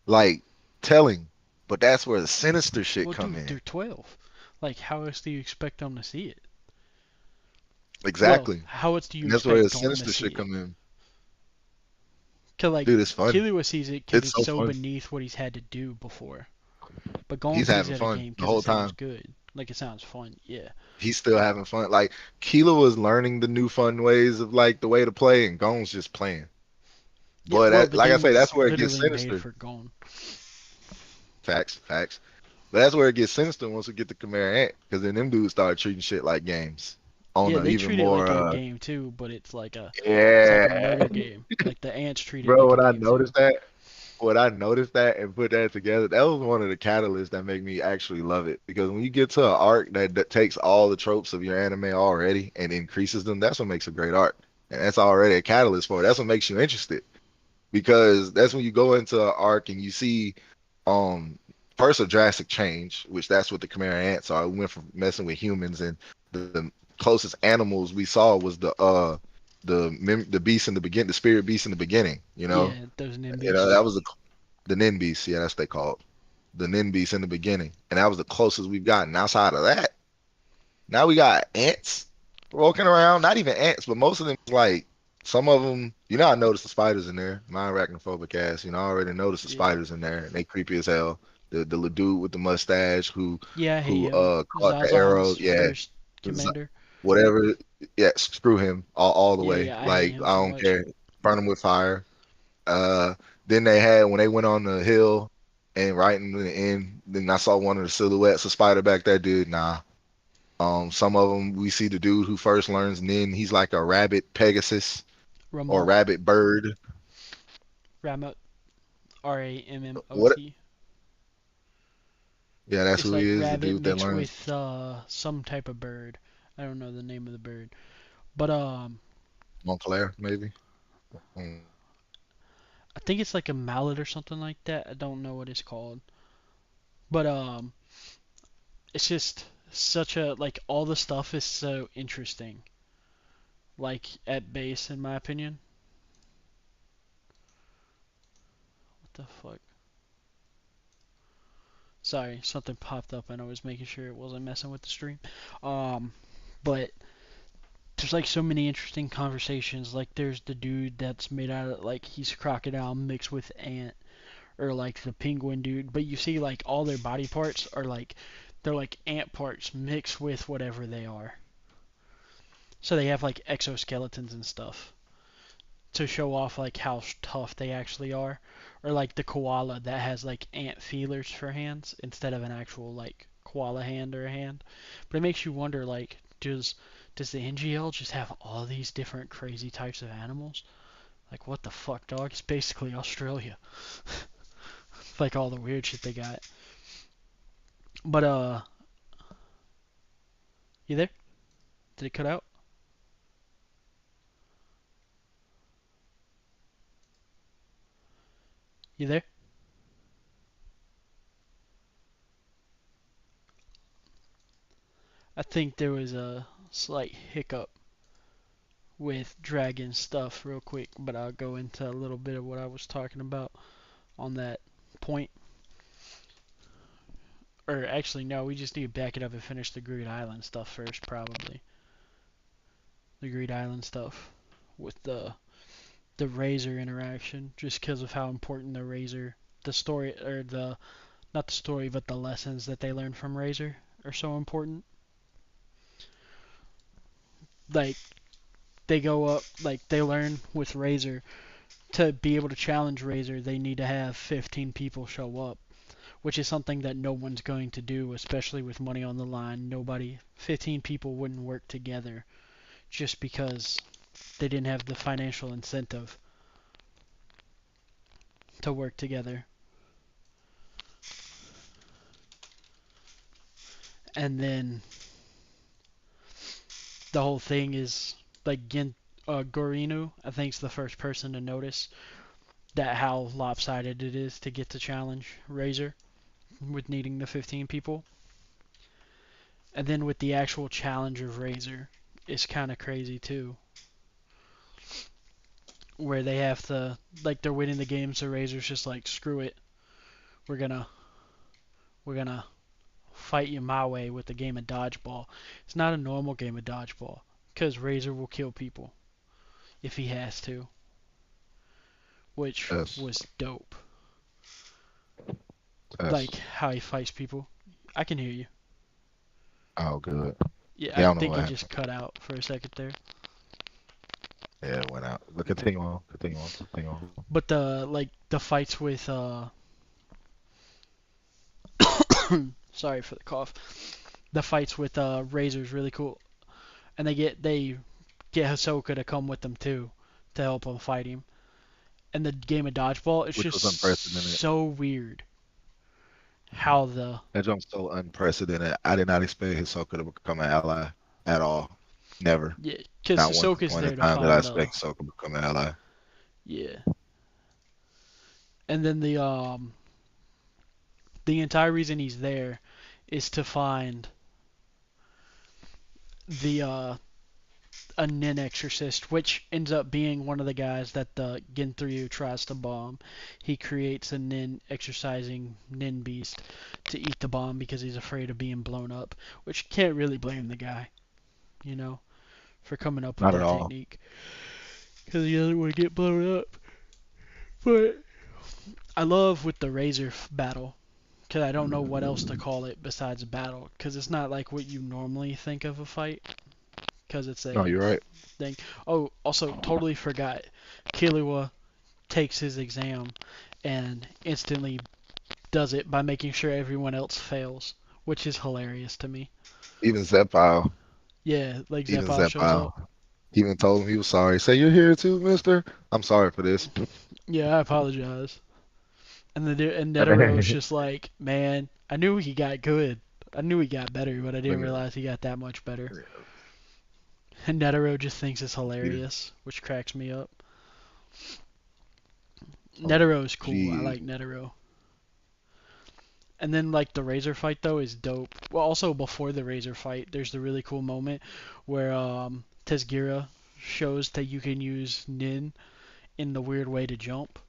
like telling. But that's where the sinister shit well, come dude, in. they're 12. Like, how else do you expect them to see it? Well, Exactly, how else do you and that's where the expect Gon to sinister see shit it? come in. Cause like Dude, it's fun. Killua sees it because It's it's so so fun. beneath what he's had to do before. But Gon He's sees having it a fun game the because it whole sounds time. good. Like it sounds fun. Yeah. He's still having fun. Like Keela was learning the new fun ways of like the way to play, and Gon's just playing. Yeah. But Well, the like I game say, was that's where it gets literally made sinister. for Gon. Facts, facts. But that's where it gets sinister once we get to Chimera Ant, because then them dudes start treating shit like games on Yeah, a they even treat it more. like a game too, but it's like a Yeah, murder game. Like the ants treat it bro. like a game too. When I noticed that and put that together, that was one of the catalysts that make me actually love it. Because when you get to an arc that takes all the tropes of your anime already and increases them, that's what makes a great arc, and that's already a catalyst for it. That's what makes you interested, because that's when you go into an arc and you see um first a drastic change, which that's what the Chimera ants are. We went from messing with humans, and the closest animals we saw was the beast in the beginning, the spirit beast in the beginning. Yeah, those That Nimbies. was the Nin beast. Yeah, that's what they called the Nin beast in the beginning, and that was the closest we've gotten. Outside of that, now we got ants walking around. Not even ants, but most of them like some of them. I noticed the spiders in there. My arachnophobic ass. I already noticed the Yeah. spiders in there, and they creepy as hell. The little dude with the mustache Yeah, I hate who him. caught the arrow. Zaza's Yeah, first commander. whatever. Yeah, screw him all the Yeah, way. yeah, I hate Like him I so don't much. care. Burn him with fire. Uh, then they had when they went on the hill and right in the end, then I saw one of the silhouettes of spider back there. Dude, nah. Some of them we see the dude who first learns Nin. He's like a rabbit Pegasus or Ramot. rabbit bird. Ramot. What? Ramot. Yeah, that's It's who he like is. The rabbit dude that mixed learns with some type of bird. I don't know the name of the bird. But Montclair, maybe. Mm. I think it's like a mallet or something like that. I don't know what it's called. But it's just such a like all the stuff is so interesting. Like at base, in my opinion. What the fuck? Sorry, something popped up and I was making sure it wasn't messing with the stream. Um, but there's like so many interesting conversations. Like there's the dude that's made out of like he's crocodile mixed with ant, or like the penguin dude. But you see like all their body parts are like they're like ant parts mixed with whatever they are. So they have like exoskeletons and stuff to show off like how tough they actually are. Or like the koala that has like ant feelers for hands instead of an actual like koala hand or a hand. But it makes you wonder like does the NGL just have all these different crazy types of animals? Like what the fuck, dog? It's basically Australia. Like all the weird shit they got. But you there? Did it cut out? You there? I think there was a slight hiccup with dragon stuff real quick, but I'll go into a little bit of what I was talking about on that point. Or actually, no, we just need to back it up and finish the Greed Island stuff first, probably. The Greed Island stuff with the Razor interaction, just because of how important the Razor, the story, or the not the story, but the lessons that they learn from Razor are so important. Like they go up, like they learn with Razor to be able to challenge Razor, they need to have 15 people show up, which is something that no one's going to do, especially with money on the line. 15 people wouldn't work together just because they didn't have the financial incentive to work together. And then the whole thing is like Gorinu, I think, is the first person to notice that how lopsided it is to get to challenge Razor with needing the 15 people. And then with the actual challenge of Razor, it's kind of crazy too, where they have to, like, they're winning the game, so Razor's just like, screw it, we're gonna we're gonna fight you my way with the game of dodgeball. It's not a normal game of dodgeball, because Razor will kill people if he has to, which That's was dope. that's Like how he fights people. I can hear you. oh good. Yeah, Yeah, I I don't know think what it just happened. cut out for a second there. Yeah, it went out. But continue on. Continue on. Continue on. But the fights with sorry for the cough. The fights with Razor's really cool, and they get Hisoka to come with them too, to help him fight him. And the game of dodgeball, it's Which just was unprecedented. so weird how the That jump's so unprecedented. I did not expect Hisoka to become an ally at all. Never. yeah, because Not one Hisoka's point in there to time did I find the expect Hisoka to become an ally. yeah, and then the entire reason he's there is to find the a nin exorcist, which ends up being one of the guys that the Ginryu tries to bomb. He creates a nin exorcising nin beast to eat the bomb because he's afraid of being blown up, which can't really blame the guy, you know, for coming up with Not at that all. technique because he doesn't want to get blown up. But I love with the Razor battle because I don't know what else to call it besides a battle because it's not like what you normally think of a fight because it's No, a you're right. thing. Oh, also totally forgot. Killua takes his exam and instantly does it by making sure everyone else fails, which is hilarious to me. Even Zephyr, Yeah, like even Zephyr shows Zephyr, up. he even told him he was sorry. Say you're here too, Mister. I'm sorry for this. Yeah, I apologize. And And Netero's then, just like, man, I knew he got good. I knew he got better, but I didn't look at realize he got that much better. him. And Netero just thinks it's Yeah. hilarious, which cracks me up. Oh, Netero's cool. I geez. like Netero. And then like the Razor fight though is dope. Well, also before the Razor fight, there's the really cool moment where Tesgira shows that you can use Nin in the weird way to jump.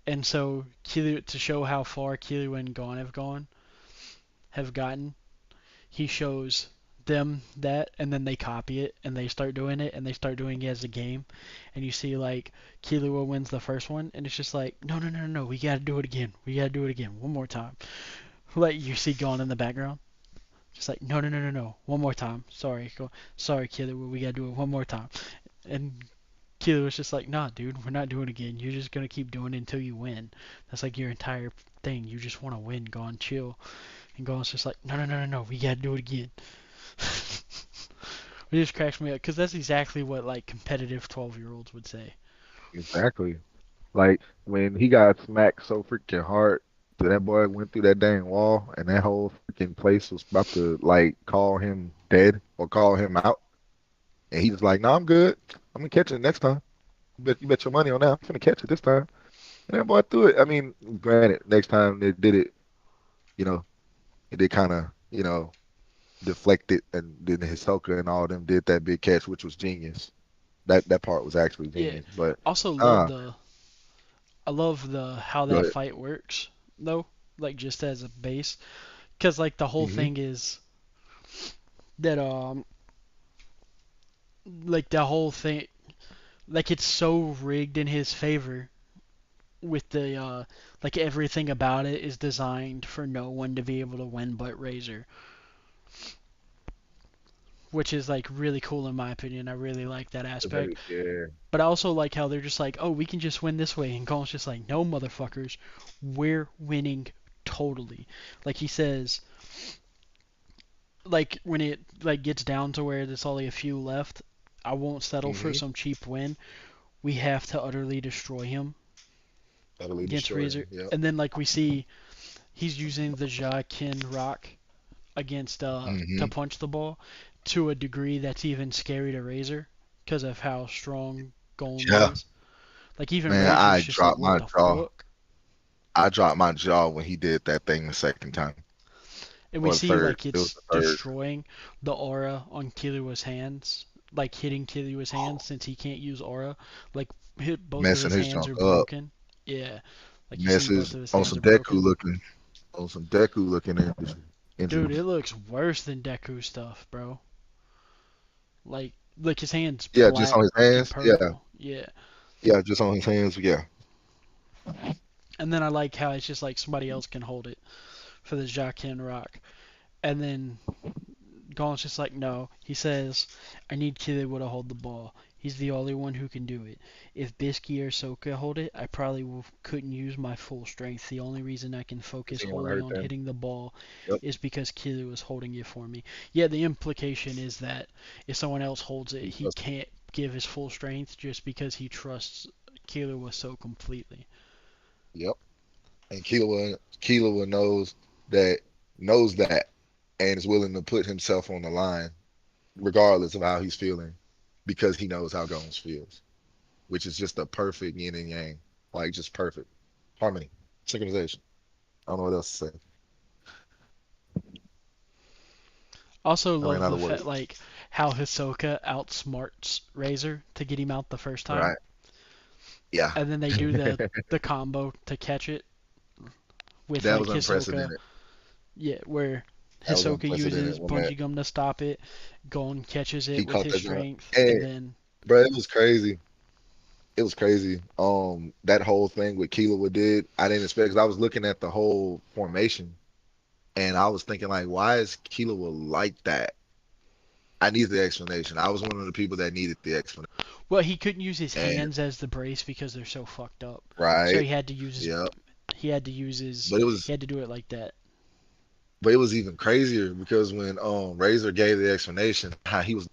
And so Kiryu, to show how far Kiryu and Gon have gotten, he shows them that, and then they copy it and they start doing it and they start doing it as a game. And you see like Killua wins the first one, and it's just like, no, no, no, no, no, we gotta do it again. We gotta do it again. One more time. Like you see Gon in the background. Just like, no, no, no, no, no. One more time. Sorry. Sorry, Killua. We gotta do it one more time. And Killua was just like, nah, dude, we're not doing it again. You're just gonna keep doing it until you win. That's like your entire thing. You just want to win. Gon, chill. And Gon's just like, no, no, no, no, no. We gotta do it again. It just cracks me up because that's exactly what like competitive 12-year-olds would say. Exactly. Like when he got smacked so freaking hard that boy went through that dang wall and that whole freaking place was about to like call him dead or call him out. And he's like, no, I'm good. I'm gonna catch it next time. You bet your money on that. I'm gonna catch it this time. And that boy threw it. I mean, granted, next time they did it, you know, it did kind of, deflected, and then Hisoka and all of them did that big catch, which was genius. That part was actually Yeah. genius. But Also love uh, the I love the how go that ahead. fight works though, like just as a base, because like the whole Hmm. thing is that like the whole thing like it's so rigged in his favor with the like everything about it is designed for no one to be able to win but Razor, which is like really cool in my opinion. I really like that aspect. Yeah. But I also like how they're just like, oh, we can just win this way, and Colin's just like, no, motherfuckers, we're winning totally. Like he says, like when it like gets down to where there's only a few left, I won't settle for Hmm. some cheap win. We have to utterly destroy him Utterly against destroy Razor. him. Yep. And then like we see he's using the Jakin rock against to Hmm. punch the ball to a degree that's even scary to Razor because of how strong Golem Yeah, is. Like even man, Razor's just like, what the fuck? I dropped my jaw when he did that thing the second time And we or the see third. like It was it's the third. destroying the aura on Killua's hands, like hitting Killua's hands since he can't use aura. Like both of Messing his his hands junk are up. broken. Yeah, like you see both Messes of his on hands some are Deku broken. looking on some Deku looking Dude, injuries. it looks worse than Deku stuff, bro. Like his hands Yeah, just black on his and hands. Yeah, purple. Yeah. yeah, just on his hands. Yeah, And then I like how it's just like somebody else can hold it for the Jacqueline Rock. And then Gaun's just like, no. He says, I need Killua to hold the ball. He's the only one who can do it. If Bisky or Soka hold it, I probably couldn't use my full strength. The only reason I can because focus he want to wholly hurt on them. hitting the ball Yep. is because Killua is holding it for me. Yeah, the implication is that if someone else holds it, He he trusts. can't give his full strength just because he trusts Killua so completely. Yep. And Killua that knows that and is willing to put himself on the line regardless of how he's feeling because he knows how Gomes feels, which is just a perfect yin and yang, like just perfect harmony, synchronization. I don't know what else to say. Also I ran love out the of fact words. like how Hisoka outsmarts Razor to get him out the first time, Right? Yeah. and then they do the combo to catch it with That like was Hisoka. unprecedented. Yeah, where That was Hisoka unprecedented uses when that bungee gum to stop it, Gon catches it he with caught his that jump. strength, and And then bro, it was crazy. It was crazy. That whole thing with Killua did, I didn't expect because I was looking at the whole formation and I was thinking like, why is Killua like that? I need the explanation. I was one of the people that needed the explanation. well he couldn't use his And hands as the brace because they're so fucked up, so right, yeah, but it he was had to do it like that. but it was even crazier because when Razor gave the explanation, how he was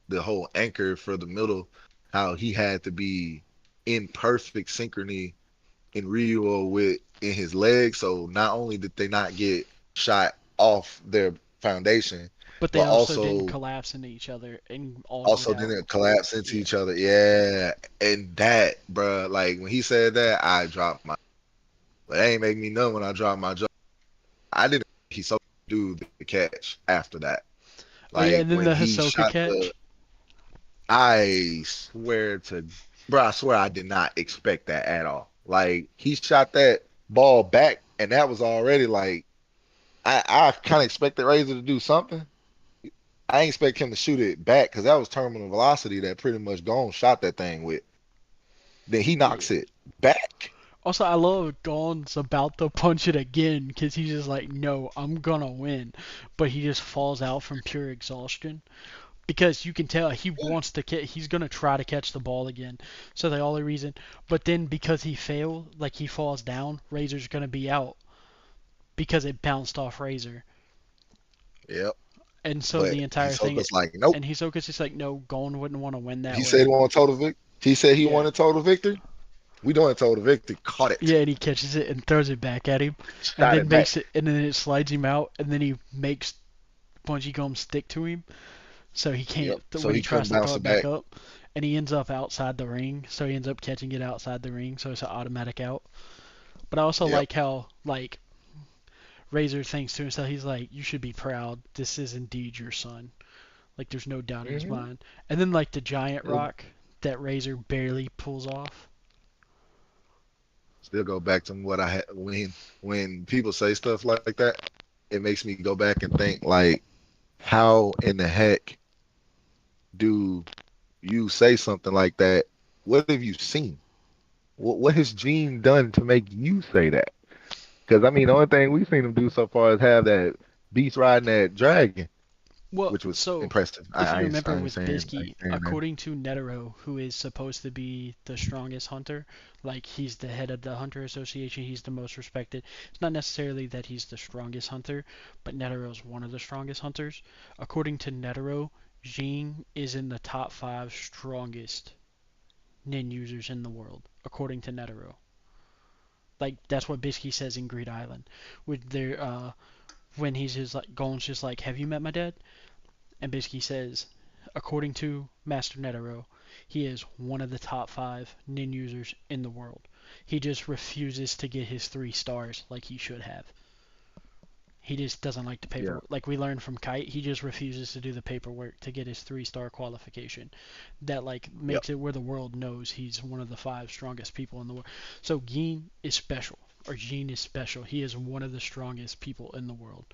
the whole anchor for the middle, how he had to be in perfect synchrony in Ryu with in his legs. So not only did they not get shot off their foundation, But but they also didn't also collapse into each other and auto it also out. didn't collapse into Yeah. each other. Yeah, and that, bruh, like when he said that, I dropped my. But that ain't make me know when I dropped my jaw. I didn't. He so do the catch after that. Oh yeah, Like and then when the he Hisoka shot the. catch. I swear to, bro, I swear I did not expect that at all. Like he shot that ball back, and that was already like I kind of expected Razor to do something. I ain't expect him to shoot it back because that was terminal velocity that pretty much gone shot that thing with. Then he Yeah. knocks it back. Also, I love Gon's about to punch it again because he's just like, no, I'm gonna win, but he just falls out from pure exhaustion because you can tell he wants to he's gonna try to catch the ball again. So the only reason, but then because he failed, like he falls down, Razor's gonna be out because it bounced off Razor, Yep. and so But the he entire told thing, us like, nope. and Hisoka's just like, no, Gon wouldn't want to win that He said he way. wanted total victory. He said he Yeah. wanted total victory. We doing total victory. Caught it. Yeah, and he catches it and throws it back at him, and Shot then it back. makes it, and then it slides him out, and then he makes bungee gum stick to him, so he Yep. can't So when he he tries couldn't to throw bounce it it back back. up, and he ends up outside the ring, so he ends up catching it outside the ring, so it's an automatic out. But I also Yep. like how like Razor thinks to himself, he's like, "You should be proud. This is indeed your son." Like there's no doubt in his Hmm. mind. And then like the giant rock that Razor barely pulls off. Still go back to what I had when people say stuff like that, it makes me go back and think like, how in the heck do you say something like that? What have you seen? What has Gene done to make you say that? Because I mean, the only thing we've seen him do so far is have that beast riding that dragon, Well, which was so impressive. if you remember I ain't with saying I Bisky, ain't saying that. according to Netero, who is supposed to be the strongest hunter, like he's the head of the Hunter Association, he's the most respected. It's not necessarily that he's the strongest hunter, but Netero's one of the strongest hunters. According to Netero, Jing is in the top five strongest nin users in the world, according to Netero. Like that's what Bisky says in Greed Island, with their when he's just like Gon's just like, "Have you met my dad?" And Bisky says, according to Master Netero, he is one of the top 5 nin users in the world. He just refuses to get his 3 stars like he should have. He just doesn't like the Yeah. paperwork. Like we learned from Kite, he just refuses to do the paperwork to get his 3-star qualification. That like Yep. makes it where the world knows he's one of the 5 strongest people in the world. So Gene is special, or Gene is special. He is one of the strongest people in the world.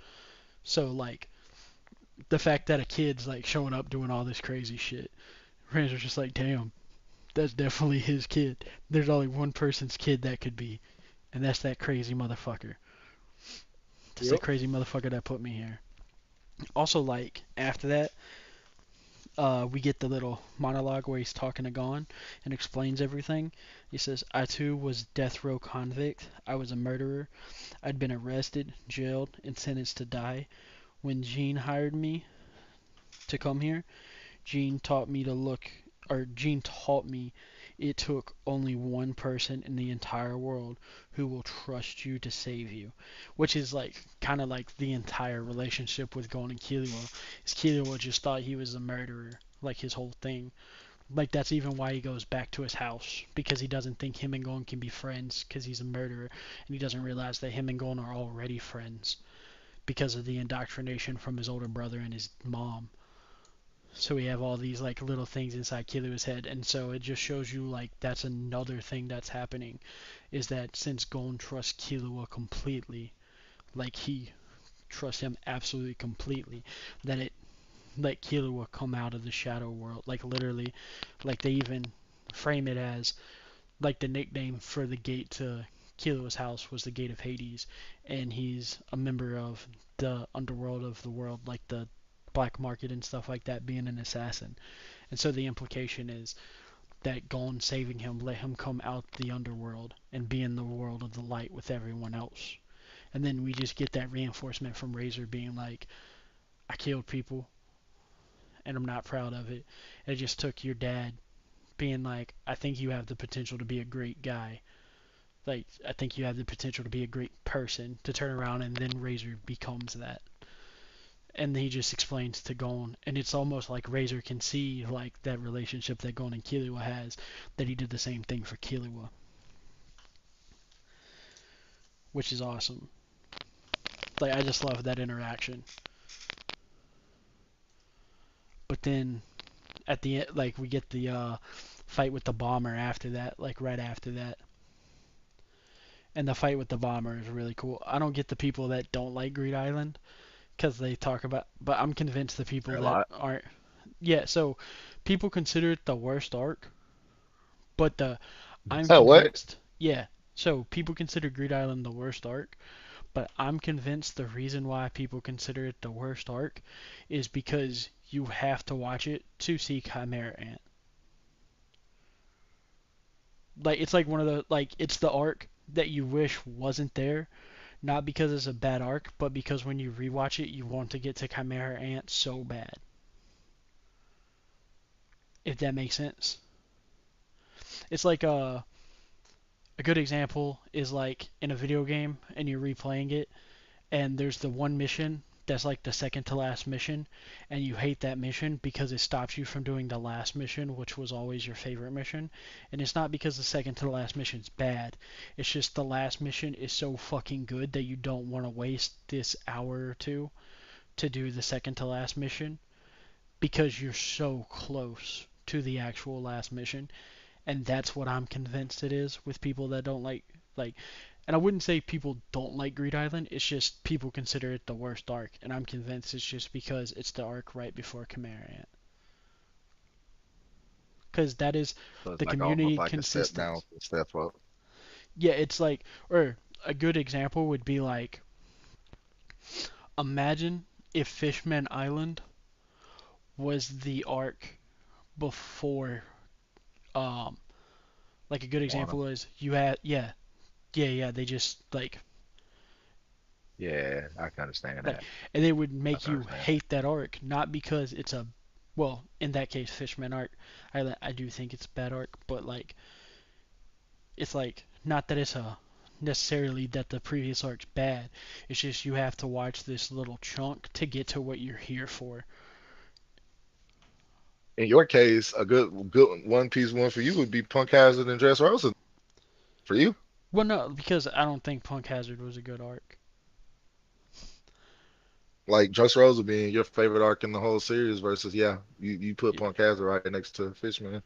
So like the fact that a kid's like showing up doing all this crazy shit, Ranger's just like, damn, that's definitely his kid. There's only one person's kid that could be, and that's that crazy motherfucker. That's the Yep. crazy motherfucker that put me here. Also, like after that, we get the little monologue where he's talking to Gon and explains everything. He says, "I too was death row convict. I was a murderer. I'd been arrested, jailed, and sentenced to die. When Gene hired me to come here, Gene taught me it took only one person in the entire world who will trust you to save you," which is like kind of like the entire relationship with Gon and Killua. Is Killua just thought he was a murderer, like his whole thing. Like that's even why he goes back to his house, because he doesn't think him and Gon can be friends because he's a murderer, and he doesn't realize that him and Gon are already friends because of the indoctrination from his older brother and his mom. So we have all these like little things inside Killua's head, and so it just shows you like that's another thing that's happening, is that since Gon trusts Killua completely, like he trusts him absolutely completely, that it let Killua come out of the shadow world, like literally, like they even frame it as like the nickname for the gate to Killua's house was the Gate of Hades, and he's a member of the underworld of the world, like the black market and stuff like that, being an assassin. And so the implication is that Gon saving him let him come out the underworld and be in the world of the light with everyone else. And then we just get that reinforcement from Razor being like, I killed people and I'm not proud of it. It just took your dad being like, I think you have the potential to be a great guy. Like, I think you have the potential to be a great person, to turn around, and then Razor becomes that. And he just explains to Gon, and it's almost like Razor can see like that relationship that Gon and Killua has, that he did the same thing for Killua, which is awesome. Like I just love that interaction. But then at the end, like we get the fight with the bomber after that, like right after that, and the fight with the bomber is really cool. I don't get the people that don't like Greed Island because they talk about, but I'm convinced the people A that lot. aren't. Yeah, so people consider it the worst arc, but I'm Oh, what? convinced. Yeah, so people consider Greed Island the worst arc, but I'm convinced the reason why people consider it the worst arc is because you have to watch it to see Chimera Ant. Like it's like one of the like it's the arc that you wish wasn't there, not because it's a bad arc, but because when you rewatch it, you want to get to Chimera Ant so bad. If that makes sense. It's like a good example is like in a video game and you're replaying it and there's the one mission that's like the second to last mission, and you hate that mission because it stops you from doing the last mission, which was always your favorite mission. And it's not because the second to the last mission's bad, it's just the last mission is so fucking good that you don't want to waste this hour or two to do the second to last mission because you're so close to the actual last mission. And that's what I'm convinced it is with people that don't like and I wouldn't say people don't like Greed Island, it's just people consider it the worst arc, and I'm convinced it's just because it's the arc right before Chimera Ant. Because that is So it's the like almost community like a step down, consistency. step up. Yeah, it's like, or a good example would be like, imagine if Fishman Island was the arc before, um, like a good Wanna? example is you had, yeah, they just Yeah, I can understand like, that. and they would I make can you understand hate that arc, not because it's a, well, in that case, Fishman arc, I do think it's a bad arc, but like, it's like, not that it's a, necessarily that the previous arc's bad, it's just you have to watch this little chunk to get to what you're here for. in your case, a good One Piece one for you would be Punk Hazard and Dressrosa for you. Well, no, because I don't think Punk Hazard was a good arc. Like Dressrosa being your favorite arc in the whole series versus you put Yeah. Punk Hazard right next to Fishman,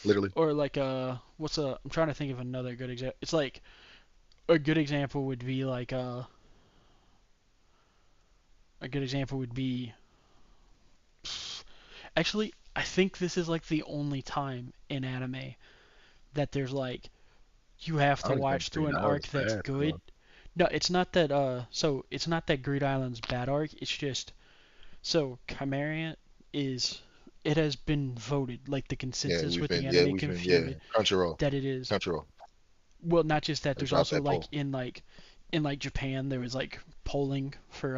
literally. Or like what's a? I'm trying to think of another good example. It's like a good example would be like a good example would be actually I think this is like the only time in anime that there's like you have I to don't watch think through Green an Island's arc that's bad good. though. No, it's not that so it's not that Greed Island's bad arc, it's just so Chimeriant is it has been voted like the consensus with the anime Yeah, community Crunchyroll, that it is Crunchyroll. well not just that They there's dropped also that like poll. in like Japan there was like polling for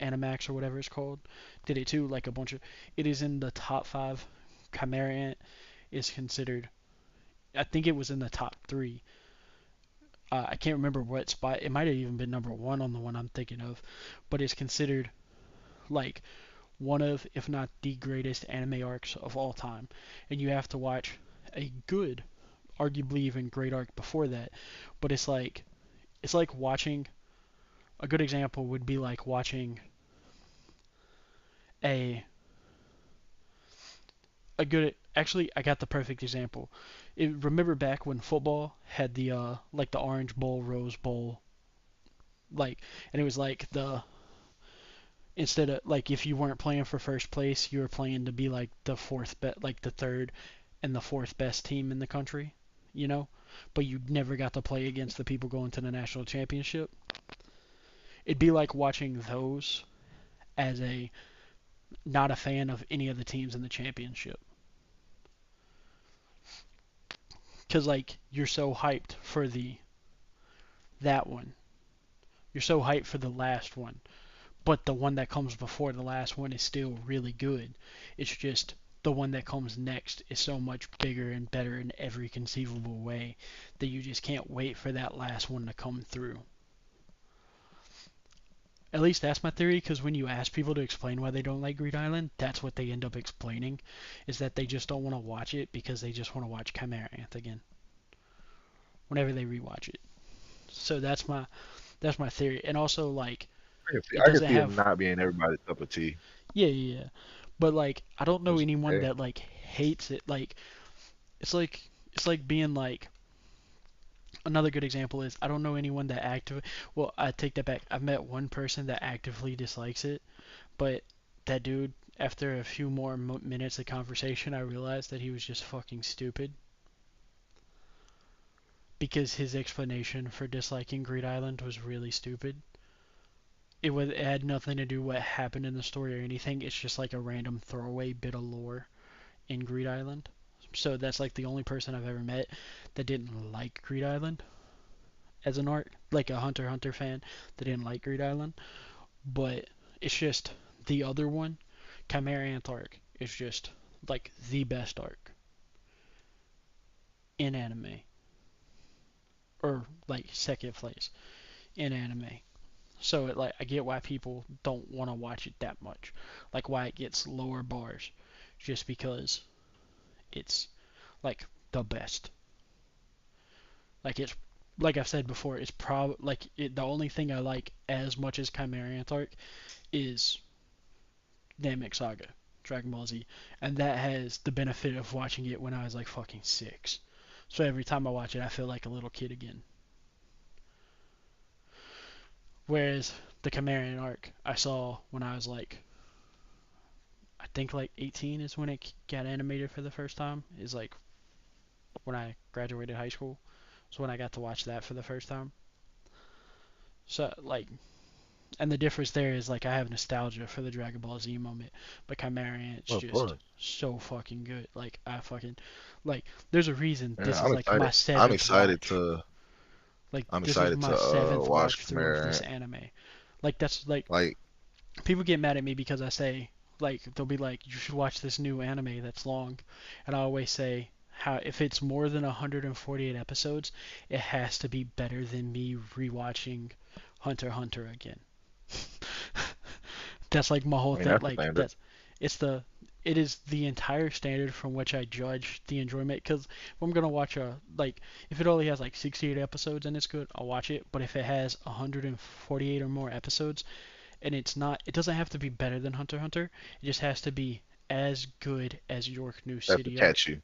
Animax or whatever it's called did it too like a bunch of it is in the top 5. Chimeriant is considered I think it was in the top 3. I can't remember what spot. It might have even been number 1 on the one I'm thinking of, but it's considered like one of, if not the greatest anime arcs of all time. And you have to watch a good, arguably even great arc before that. But it's like watching a good example would be like watching a a good actually I got the perfect example. Remember back when football had the like the Orange Bowl, Rose Bowl, like and it was like the instead of like if you weren't playing for first place, you were playing to be like the fourth bet, like the third and the fourth best team in the country, you know. But you never got to play against the people going to the national championship. It'd be like watching those as a not a fan of any of the teams in the championship, because like you're so hyped for the that one, you're so hyped for the last one, but the one that comes before the last one is still really good. It's just the one that comes next is so much bigger and better in every conceivable way that you just can't wait for that last one to come through. At least that's my theory, because when you ask people to explain why they don't like Greed Island, that's what they end up explaining, is that they just don't want to watch it because they just want to watch Chimera Ant again whenever they rewatch it. So that's my theory. And also like it I can doesn't see it have not being everybody's cup of tea. yeah. But like I don't know Which, anyone hey, that like hates it. Like it's like being like another good example is I don't know anyone that actively well I take that back. I've met one person that actively dislikes it, but that dude after a few more minutes of conversation I realized that he was just fucking stupid because his explanation for disliking Greed Island was really stupid. It had nothing to do with what happened in the story or anything. It's just like a random throwaway bit of lore in Greed Island. So that's like the only person I've ever met that didn't like Greed Island as an art, like a Hunter x Hunter fan that didn't like Greed Island. But it's just the other one, Chimera Ant arc, is just like the best arc in anime, or like second place in anime. So like I get why people don't want to watch it that much, like why it gets lower bars, just because it's like the best. Like it's like I've said before, it's the only thing I like as much as Chimera Ant arc is Namek Saga, Dragon Ball Z, and that has the benefit of watching it when I was like fucking 6. So every time I watch it, I feel like a little kid again. Whereas the Chimera Ant arc I saw when I was like I think like 18 is when it got animated for the first time. Is like when I graduated high school. So when I got to watch that for the first time. So like and the difference there is like I have nostalgia for the Dragon Ball Z moment, but Chimera Ant's well, of just course. so fucking good. Like I fucking like there's a reason Yeah, this is like my I'm seventh excited watch. to. Like I'm this is excited my to seventh watch watch through of this Chimera. anime. Like that's like Like, people get mad at me because I say like they'll be like you should watch this new anime that's long, and I always say how if it's more than 148 episodes, it has to be better than me rewatching Hunter x Hunter again. That's like my whole I mean, thing. that's the Like standard. that's It's the it is the entire standard from which I judge the enjoyment. Because if I'm gonna watch if it only has like 68 episodes and it's good, I'll watch it. But if it has 148 or more episodes and it's not, it doesn't have to be better than Hunter x Hunter. It just has to be as good as York New Have to City arc. catch you.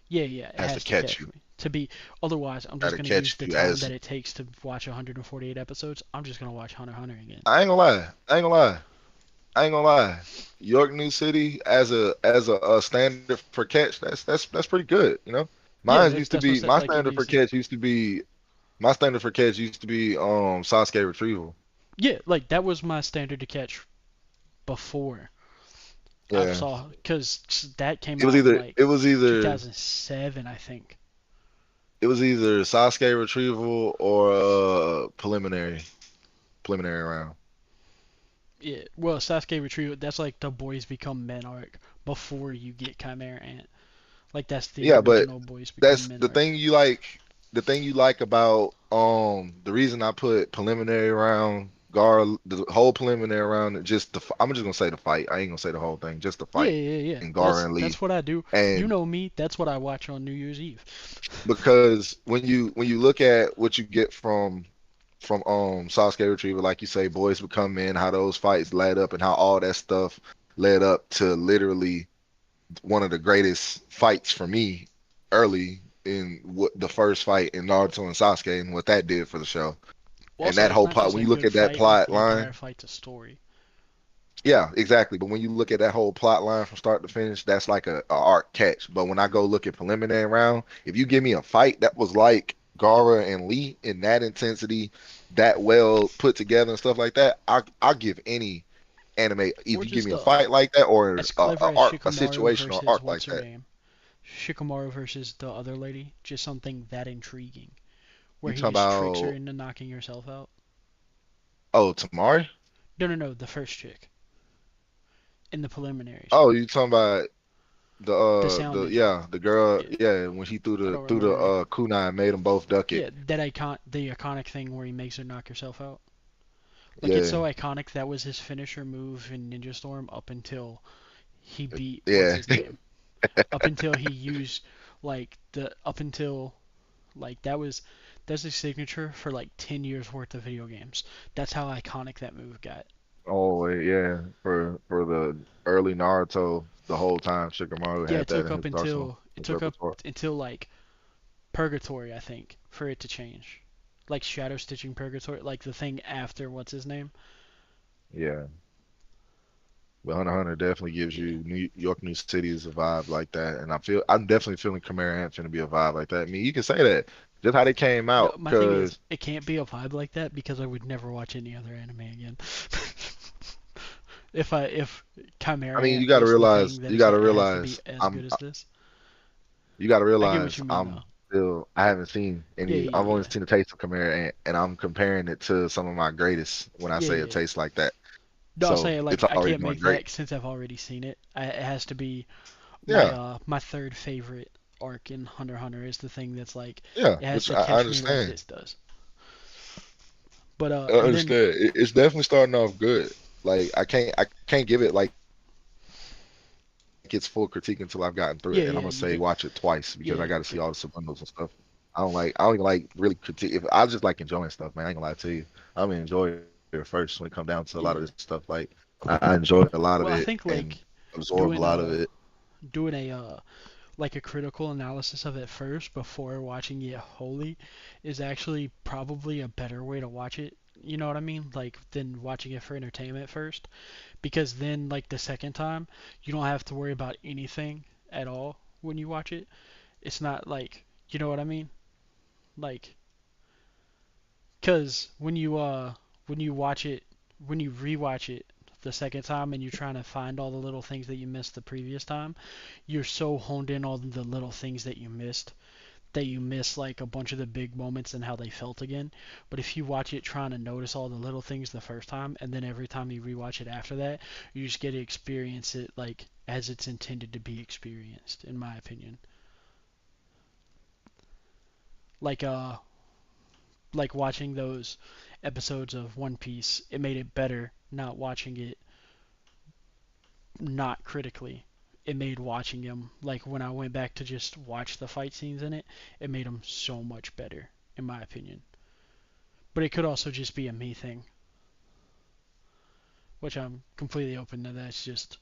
Yeah, yeah, it Has to has to catch catch you. me. To be otherwise, I'm Got just to gonna use catch the you time as that it takes to watch 148 episodes. I'm just gonna watch Hunter x Hunter again. I ain't gonna lie. I ain't gonna lie. I ain't gonna lie. York New City as a standard for catch, that's pretty good, you know? Yeah, Mine used to that's what I be said. my Like it standard for needs to. catch used to be my standard for catch used to be Sasuke retrieval. Yeah, like that was my standard to catch before I Yeah. saw, because that came It was out in either like it was either 2007, I think. it was either Sasuke retrieval or preliminary round. Yeah, well, Sasuke Retrieval, that's like the Boys Become Men arc before you get Chimera Ant. Like that's the Yeah, but original Boys Become that's Men the arc. thing you like. The thing you like about the reason I put preliminary round Gar the whole preliminary round just I'm just gonna say the fight. I ain't gonna say the whole thing, just the Yeah, fight yeah, yeah. in Gar That's and Lee. that's what I do. You And know me. That's what I watch on New Year's Eve. because when you look at what you get from Sasuke Retriever, like you say, boys become men, how those fights led up and how all that stuff led up to literally one of the greatest fights for me early in what the first fight in Naruto and Sasuke and what that did for the show. And Also, that it's whole not plot, just when a you look good at that fight. Like plot the entire line, fight's a story. yeah, exactly. But when you look at that whole plot line from start to finish, that's like a arc catch. But when I go look at preliminary round, if you give me a fight that was like Gara and Lee in that intensity, that well put together and stuff like that, I'll give any anime if Or you give just me a fight like that or as clever as a Shikamaru situation or versus arc what's like her that. name? Shikamaru versus the other lady. Just something that intriguing. Where You he talking just tricks her about into knocking herself out. oh Tamari? No, no, no. The first chick in the preliminaries. Oh, you talking about The sound the ninja. yeah the girl Yeah, yeah when he I don't threw remember the her name. kunai and made them both duck it. Yeah, the iconic thing where he makes her knock herself out. Like it's Yeah, so iconic that was his finisher move in Ninja Storm up until he beat what's yeah. his name. Up until he used up until like that's his signature for like 10 years worth of video games. That's how iconic that move got. Oh yeah, for the early Naruto, the whole time Shikamaru Yeah, had that in his arsenal, it his took up repertoire. until like Purgatory, I think, for it to change. Like shadow stitching Purgatory, like the thing after what's his name. Yeah, but Hunter x Hunter definitely gives Yeah. you New York, New City is a vibe like that, and I'm definitely feeling Chimera Ant to be a vibe like that. I mean, you can say that just how they came No, out, my thing is, because it can't be a vibe like that because I would never watch any other anime again. If I Chimera mean, Ant is the thing that you is gotta like it has to be realize as good as this. you got to I get what realize you mean I'm though. still I haven't seen Yeah, any. yeah, I've only yeah, seen a taste of Chimera Ant, and I'm comparing it to some of my greatest when I yeah, say yeah, it yeah. tastes like that. No, I'm So saying like it's I already can't doing make great. that since I've already seen it. It has to be Yeah, my third favorite arc in Hunter x Hunter is the thing that's like yeah, it has which to I catch me like understand. this does. But I and then understand. It's definitely starting off good. Like I can't give it like its full critique until I've gotten through yeah, it, and I'm yeah, gonna you say get watch it twice yeah, because I yeah, got to see but all the subliminals and stuff. I don't even like really critique. If I just like enjoying stuff, man, I ain't gonna lie to you. I'm gonna enjoy it first when it comes down to a lot of yeah. this stuff. Like I enjoy a lot of Well, I it think and like absorb a doing lot of a it. doing a like a critical analysis of it first before watching it wholly is actually probably a better way to watch it. You know what I mean? Like than watching it for entertainment first, because then like the second time you don't have to worry about anything at all when you watch it. It's not like, you know what I mean? Like, cause when you watch it when you rewatch it the second time and you're trying to find all the little things that you missed the previous time, you're so honed in on the little things that you miss like a bunch of the big moments and how they felt again. But if you watch it trying to notice all the little things the first time and then every time you rewatch it after that, you just get to experience it like as it's intended to be experienced, in my opinion. Like like watching those episodes of One Piece, it made it better not watching it not critically. It made watching him, like when I went back to just watch the fight scenes in it, it made him so much better, in my opinion. But it could also just be a me thing, which I'm completely open to. That's just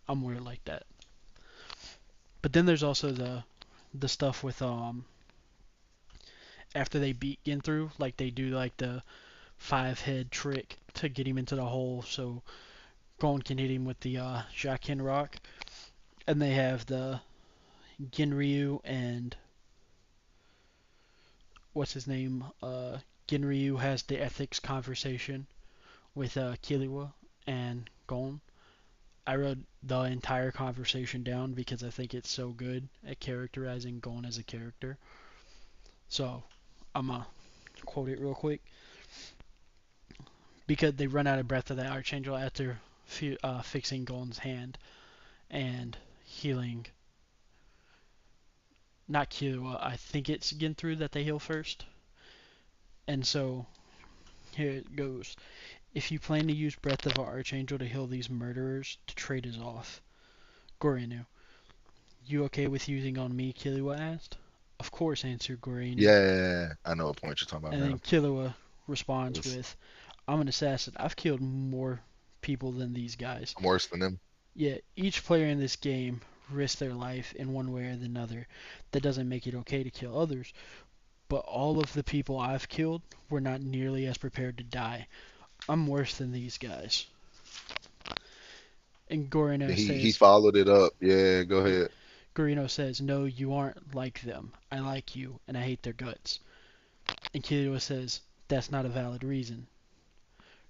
I'm weird like that. But then there's also the stuff with after they beat Ginthru, like they do like the 5 head trick to get him into the hole, so Gon can hit him with the Jackin Rock, and they have the Ginryu and what's his name? Ginryu has the ethics conversation with Killua and Gon. I wrote the entire conversation down because I think it's so good at characterizing Gon as a character. So I'm gonna quote it real quick because they run out of breath of the Archangel after fixing Gon's hand and healing. Not Killua, I think it's Ginthru that they heal first. And so here it goes. If you plan to use Breath of Archangel to heal these murderers, the trade is off. Gorinu, you okay with using on me? Killua asked. Of course, answered Gorinu. Yeah, I know what point you're talking about And then now. Killua responds It's, with, I'm an assassin. I've killed more people than these guys. I'm worse than them. Yet each player in this game risks their life in one way or another. That doesn't make it okay to kill others. But all of the people I've killed were not nearly as prepared to die. I'm worse than these guys. And And Gorino he says, followed it up. Yeah, go yeah, ahead. Gorino says, no, you aren't like them. I like you, and I hate their guts. And Killua says, that's not a valid reason.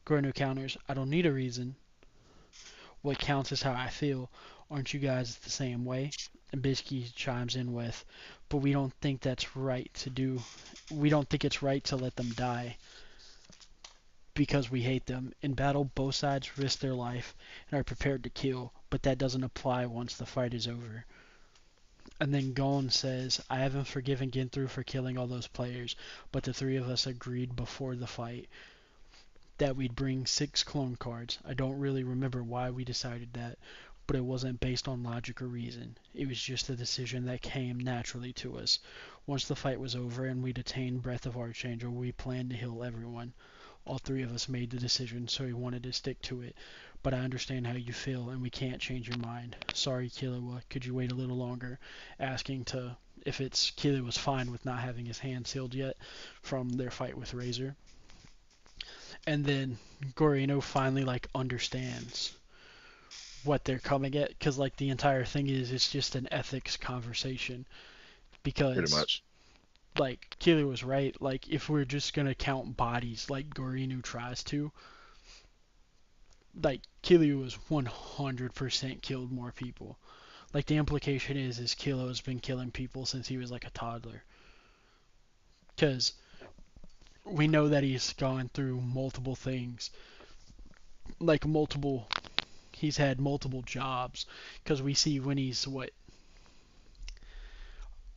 Gorino counters, I don't need a reason. What counts is how I feel. Aren't you guys the same way? And Bisky chimes in with, but we don't think that's right to do. We don't think it's right to let them die because we hate them. In battle, both sides risk their life and are prepared to kill, but that doesn't apply once the fight is over. And then Gon says, I haven't forgiven Ginthru for killing all those players, but the three of us agreed before the fight that we'd bring 6 clone cards. I don't really remember why we decided that, but it wasn't based on logic or reason. It was just a decision that came naturally to us. Once the fight was over and we'd attained Breath of Archangel, we planned to heal everyone. All three of us made the decision, so we wanted to stick to it. But I understand how you feel, and we can't change your mind. Sorry, Killua. Could you wait a little longer? Asking to if it's Killua was fine with not having his hand sealed yet from their fight with Razor. And then Gorino finally like understands what they're coming at because like the entire thing is it's just an ethics conversation Pretty because much. like Killer was right, like if we're just gonna count bodies like Gorino tries to, like Killer was 100% killed more people. Like the implication is Kilo has been killing people since he was like a toddler because we know that he's gone through multiple things, like multiple he's had multiple jobs because we see when he's what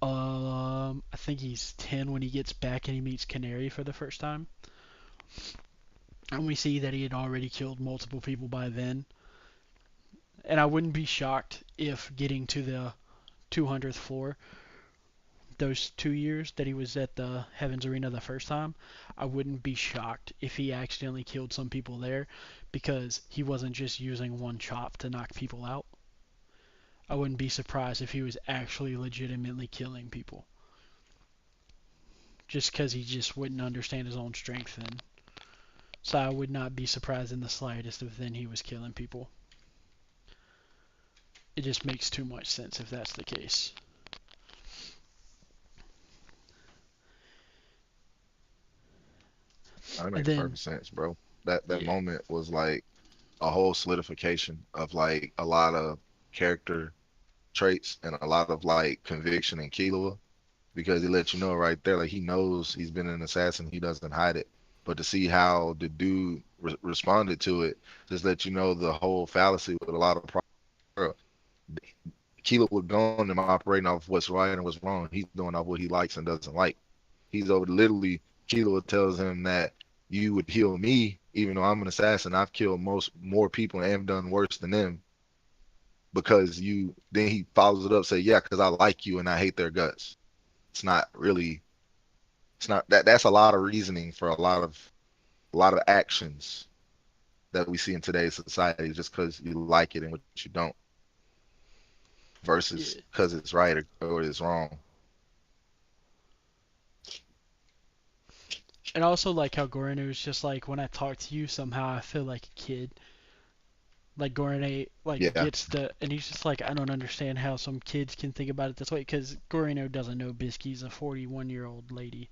I think he's 10 when he gets back and he meets Canary for the first time, and we see that he had already killed multiple people by then. And I wouldn't be shocked if getting to the 200th floor, those 2 years that he was at the Heavens Arena the first time, I wouldn't be shocked if he accidentally killed some people there because he wasn't just using one chop to knock people out. I wouldn't be surprised if he was actually legitimately killing people. Just because he just wouldn't understand his own strength then. So I would not be surprised in the slightest if then he was killing people. It just makes too much sense if that's the case. That And makes then, perfect sense, bro. That yeah, moment was like a whole solidification of like a lot of character traits and a lot of like conviction in Killua because he let you know right there, like he knows he's been an assassin, he doesn't hide it. But to see how the dude responded to it, just let you know the whole fallacy with a lot of pro. Kilo would go on him operating off what's right and what's wrong. He's doing off what he likes and doesn't like. He's over literally Kilo tells him that you would heal me, even though I'm an assassin. I've killed more people and done worse than them. because you then he follows it up, say, yeah, because I like you and I hate their guts. It's not really it's not that's a lot of reasoning for a lot of actions that we see in today's society just because you like it and what you don't versus Yeah. because it's right or it's wrong. And I also like how Goran was just like, when I talk to you, somehow I feel like a kid. Like Goran like Yeah, gets the, and he's just like, I don't understand how some kids can think about it this way, because Gorino doesn't know Bisky's a 41-year-old lady.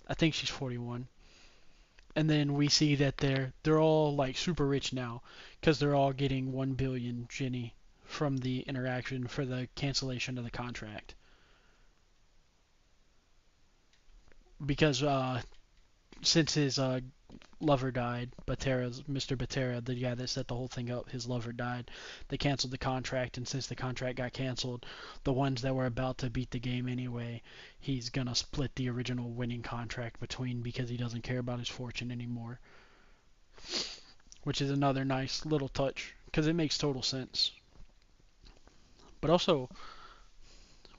I think she's 41. And then we see that they're all like super rich now, because they're all getting 1 billion Ginny from the interaction for the cancellation of the contract. Because since his lover died, Mr. Batera, the guy that set the whole thing up, his lover died. They canceled the contract, and since the contract got canceled, the ones that were about to beat the game anyway, he's gonna split the original winning contract between, because he doesn't care about his fortune anymore. Which is another nice little touch, because it makes total sense. But also,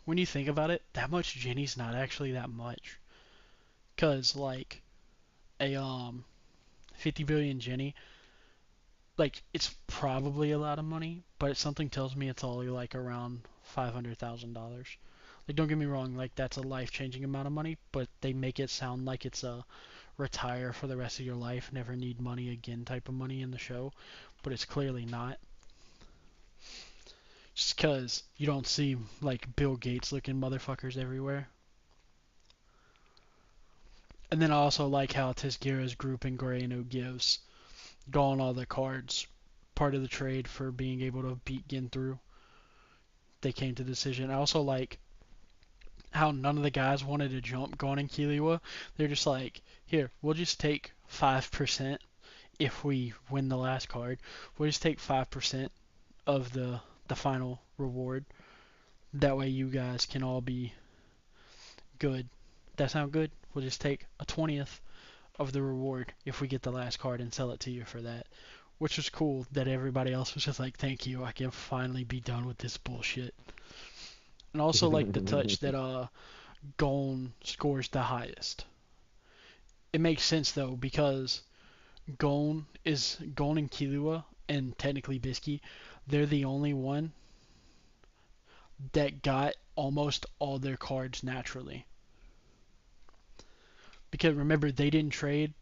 when you think about it, that much Jenny's not actually that much. Cause like a 50 billion Jenny, like it's probably a lot of money, but something tells me it's only like around $500,000. Like, don't get me wrong, like that's a life-changing amount of money, but they make it sound like it's a retire for the rest of your life, never need money again type of money in the show, but it's clearly not. Just because you don't see like Bill Gates looking motherfuckers everywhere. And then I also like how Tesgira's group and Goreno gives Gone all the cards part of the trade for being able to beat Gin through. They came to the decision. I also like how none of the guys wanted to jump Gon and Killua. They're just like, here, we'll just take 5% if we win the last card. We'll just take 5% of the final reward. That way you guys can all be good. That sound good? We'll just take a 20th of the reward if we get the last card and sell it to you for that. Which was cool that everybody else was just like, thank you, I can finally be done with this bullshit. And also like the touch that Gon scores the highest. It makes sense though, because Gon and Killua and technically Bisky, they're the only one that got almost all their cards naturally. Because remember, they didn't trade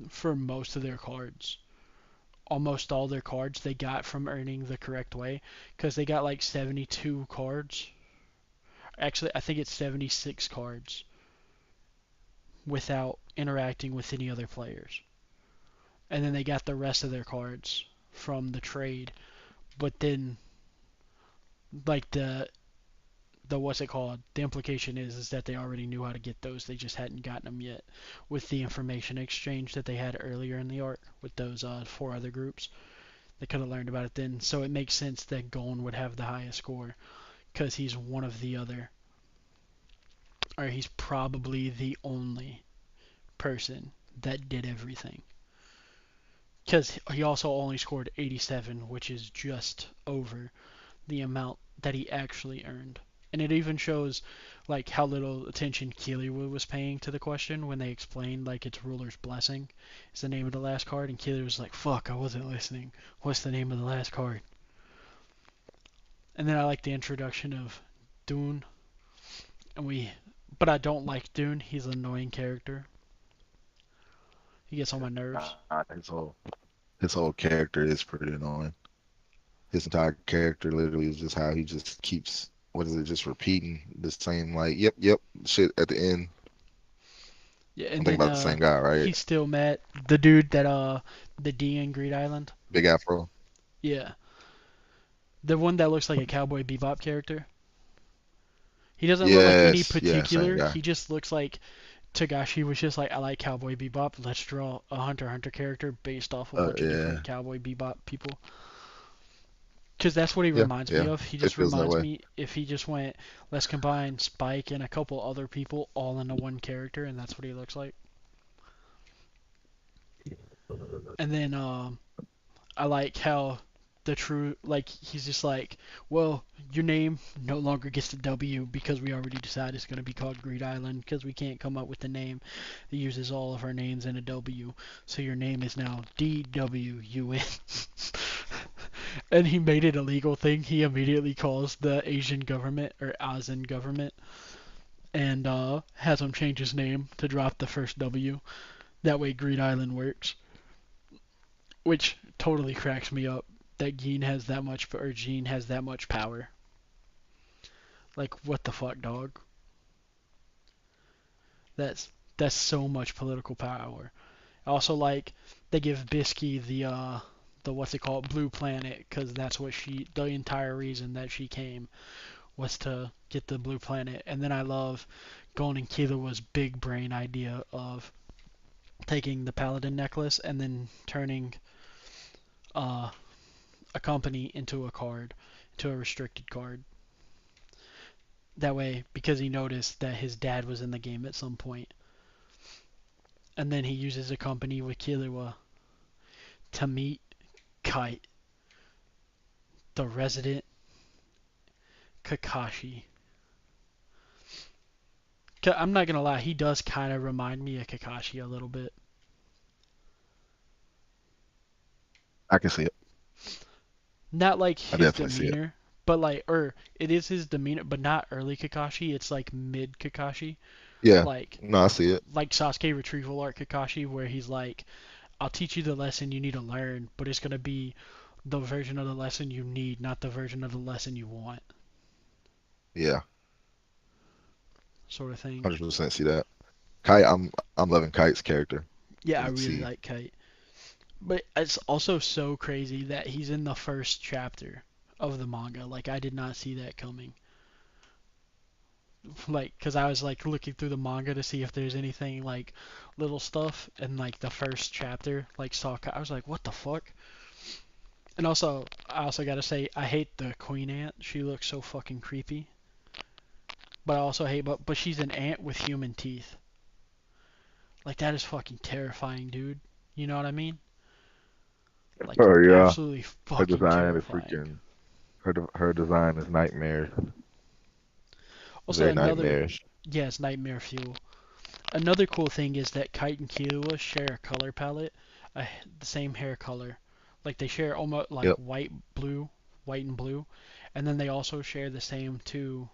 for most of their cards. Almost all their cards they got from earning the correct way, because they got like 72 cards. Actually, I think it's 76 cards without interacting with any other players. And then they got the rest of their cards from the trade. But then, like the what's it called? The implication is that they already knew how to get those. They just hadn't gotten them yet with the information exchange that they had earlier in the arc with those four other groups. They could have learned about it then. So it makes sense that Gon would have the highest score, because he's one of the other, or he's probably the only person that did everything. Because he also only scored 87, which is just over the amount that he actually earned. And it even shows like how little attention Killua was paying to the question when they explained like it's Ruler's Blessing is the name of the last card, and Killua was like, "Fuck, I wasn't listening. What's the name of the last card?" And then I like the introduction of Dune, and but I don't like Dune. He's an annoying character. He gets on my nerves. His whole character is pretty annoying. His entire character literally is just how he just keeps what is it, just repeating the same like yep shit at the end. Yeah, I'm and thinking then about the same guy, right? he's still met the dude that the D in Greed Island. Big Afro. Yeah, the one that looks like a Cowboy Bebop character. He doesn't look like any Yes, yeah, same particular. guy. He just looks like Tagashi was just like, I like Cowboy Bebop. Let's draw a Hunter x Hunter character based off a bunch of Yeah, different Cowboy Bebop people. Because that's what he yeah, reminds me yeah. of. He It just feels that reminds way. me if he just went, let's combine Spike and a couple other people all into one character, and that's what he looks like. And then I like how the true, like he's just like, well, your name no longer gets the W because we already decided it's going to be called Greed Island because we can't come up with a name that uses all of our names in a W. So your name is now DWUN. And he made it a legal thing. He immediately calls the Asian government or ASEAN government and has him change his name to drop the first W. That way Greed Island works. Which totally cracks me up that Gene has that much, or Gene has that much power. Like, what the fuck, dog? That's so much political power. Also, like, they give Bisky the what's it called, Blue Planet, because that's what the entire reason that she came was to get the Blue Planet. And then I love Gon and Killua's big brain idea of taking the Paladin necklace and then turning uh, a company into a card, into a restricted card. That way, because he noticed that his dad was in the game at some point, and then he uses a company with Killua to meet Kite, the resident Kakashi. I'm not gonna lie, he does kind of remind me of Kakashi a little bit. I can see it. Not like I his definitely see it. demeanor, but like, it is his demeanor, but not early Kakashi. It's like mid Kakashi, Yeah. like No, I see it. Sasuke retrieval art Kakashi, where he's like, I'll teach you the lesson you need to learn, but it's gonna be the version of the lesson you need, not the version of the lesson you want, Yeah. sort of thing. 100% see that. Kite, I'm loving Kite's character. Yeah, I You really see, like Kite. But it's also so crazy that he's in the first chapter of the manga. Like, I did not see that coming. Like, because I was, like, looking through the manga to see if there's anything, like, little stuff. And, like, the first chapter, like, I was like, what the fuck? And also, I also gotta say, I hate the queen ant. She looks so fucking creepy. But I also hate, but she's an ant with human teeth. Like, that is fucking terrifying, dude. You know what I mean? Like, oh yeah, absolutely her fucking design is terrifying. freaking. Her design is nightmare. Also, Very another, nightmarish. yeah, it's nightmare fuel. Another cool thing is that Kite and Killua share a color palette, the same hair color. Like, they share almost like Yep. white and blue, and then they also share the same two,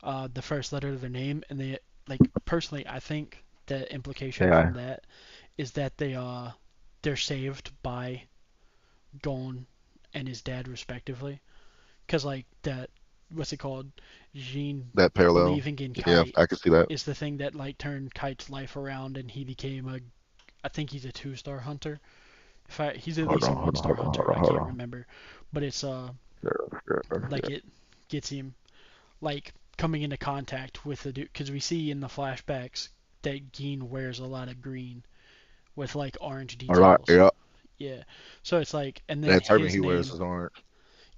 the first letter of their name, and they, like, personally, I think the implication AI. from that is that they're saved by Gon and his dad respectively, because like that, what's it called, Jean That parallel. believing in Yeah, Kite I can see that. is the thing that like turned Kite's life around, and he became I think he's a 2-star hunter. He's at Hold least a on, hold on, 1-star hold on, hold hunter. on, I hold can't on. remember, but it's Sure, sure, like sure. it gets him like coming into contact with the dude, because we see in the flashbacks that Geen wears a lot of green with like orange All right, details. yeah. Yeah. So it's like, and then That turban his he wears name, is orange.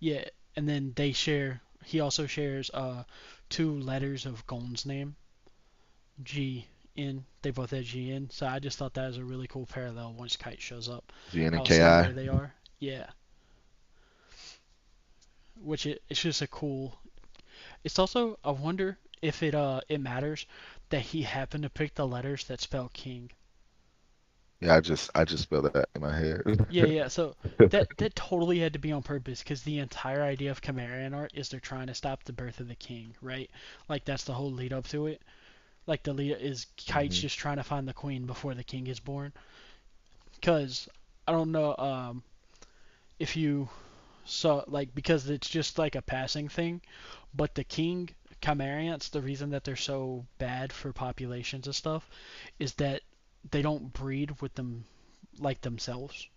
yeah, and then he also shares two letters of Gon's name, G in. They both have G in. So I just thought that was a really cool parallel once Kite shows up, GN and how KI. similar they are. Yeah. It's just a cool. It's also, I wonder if it matters that he happened to pick the letters that spell king. Yeah, I just spelled that in my head. Yeah, yeah. So that totally had to be on purpose, because the entire idea of Chimerian art is they're trying to stop the birth of the king, right? Like, that's the whole lead up to it. Like, the lead is Kite's hmm just trying to find the queen before the king is born. Cause I don't know if you saw, like, because it's just like a passing thing, but the king Chimerians, the reason that they're so bad for populations and stuff is that they don't breed with them like themselves.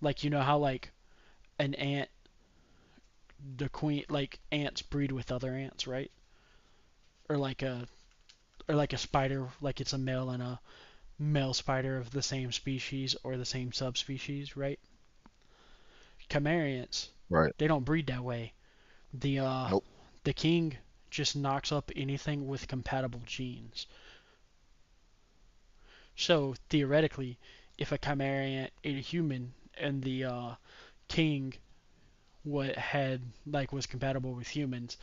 Like, you know how like an ant, the queen, like ants breed with other ants, right? Or like a spider, like it's a male and a male spider of the same species or the same subspecies, right? Chimerians, Right. they don't breed that way. The uh Nope. the king just knocks up anything with compatible genes. So theoretically, if a chimerian ate a human and the king what had like was compatible with humans,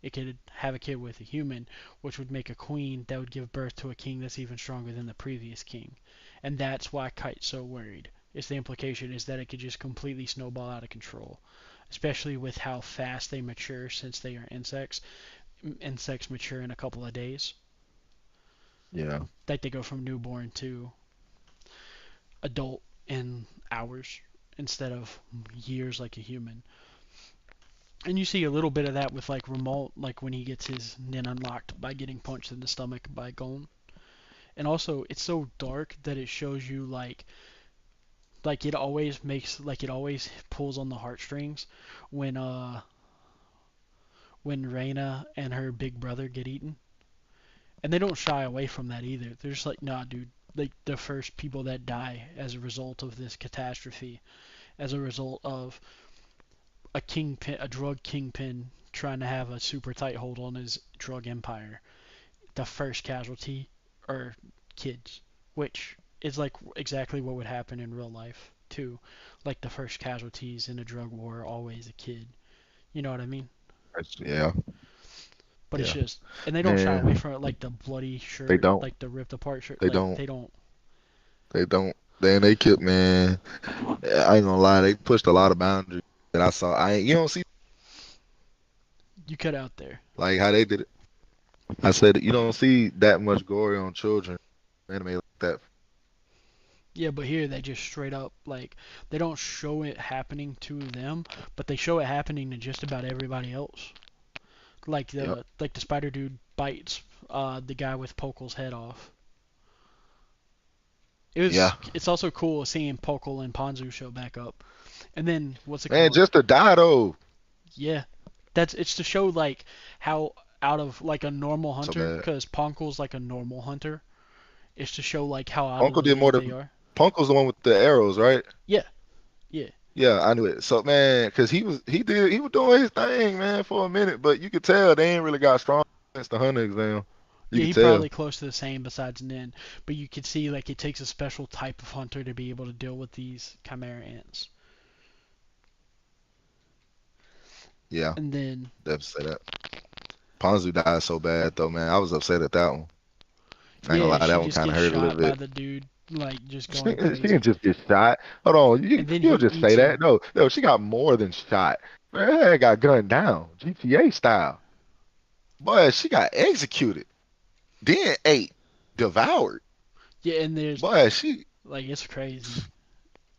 it could have a kid with a human, which would make a queen that would give birth to a king that's even stronger than the previous king. And that's why Kite's so worried. Is the implication is that it could just completely snowball out of control, especially with how fast they mature since they are insects. Insects mature in a couple of days. Yeah. Like they go from newborn to adult in hours instead of years like a human. And you see a little bit of that with like Remote, like when he gets his Nin unlocked by getting punched in the stomach by Gon. And also, it's so dark that it shows you like it always makes like it always pulls on the heartstrings when Reyna and her big brother get eaten. And they don't shy away from that either. They're just like, nah, dude. Like the first people that die as a result of this catastrophe, as a result of a drug kingpin trying to have a super tight hold on his drug empire. The first casualty are kids, which is like exactly what would happen in real life too. Like the first casualties in a drug war are always a kid. You know what I mean? Yeah. But it's Yeah. just, and they don't shy away Man, from it. Like the bloody they shirt, don't. like the ripped apart shirt. They Like don't. they don't. They don't. Then they killed, man. I ain't gonna lie, they pushed a lot of boundaries that I saw. You don't see You cut out there. like how they did it. I said you don't see that much gory on children anime like that. Yeah, but here they just straight up like they don't show it happening to them, but they show it happening to just about everybody else. Yep. Like the spider dude bites the guy with Pokel's head off. Yeah. It's also cool seeing Pokel and Ponzu show back up. And then what's it Man, called? just to die though. Yeah, that's it's to show like how out of like a normal So hunter, bad. because Ponkel's like a normal hunter. It's to show like how out of Uncle the did more league than they are. Punkle's the one with the arrows, right? Yeah, yeah, Yeah, I knew it. So man, cause he was doing his thing, man, for a minute, but you could tell they ain't really got strong since the hunter exam. You yeah. could He probably tell. close to the same besides Nin, but you could see like it takes a special type of hunter to be able to deal with these chimera ants. Yeah, And then definitely say that. Ponzu died so bad though, man. I was upset at that one. I ain't gonna yeah, lie, that she one just kind of gets hurt a little shot by bit. the dude like just She, going she didn't crazy, just get shot. Hold on, and then you don't he just say eats her. that. No, no, she got more than shot. Man, her head got gunned down, GTA style. Boy, she got executed, then ate, devoured. Yeah, and there's Boy, she, like it's crazy.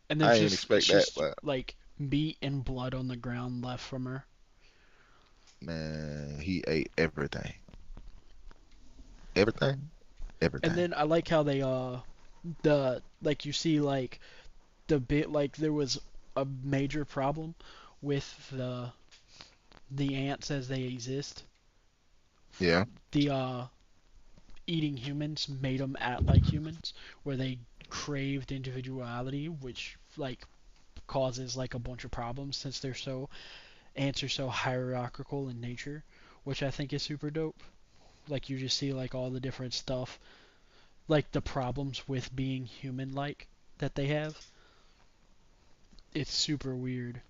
And there's I ain't just it's expect that, just but like meat and blood on the ground left from her. man, he ate everything, everything, And everything. then I like how they the like you see like the bit like there was a major problem with the ants as they exist. Yeah, The eating humans made them act like humans, where they craved individuality, which like causes like a bunch of problems since they're so ants are so hierarchical in nature, which I think is super dope. Like you just see like all the different stuff, like the problems with being human-like that they have. It's super weird.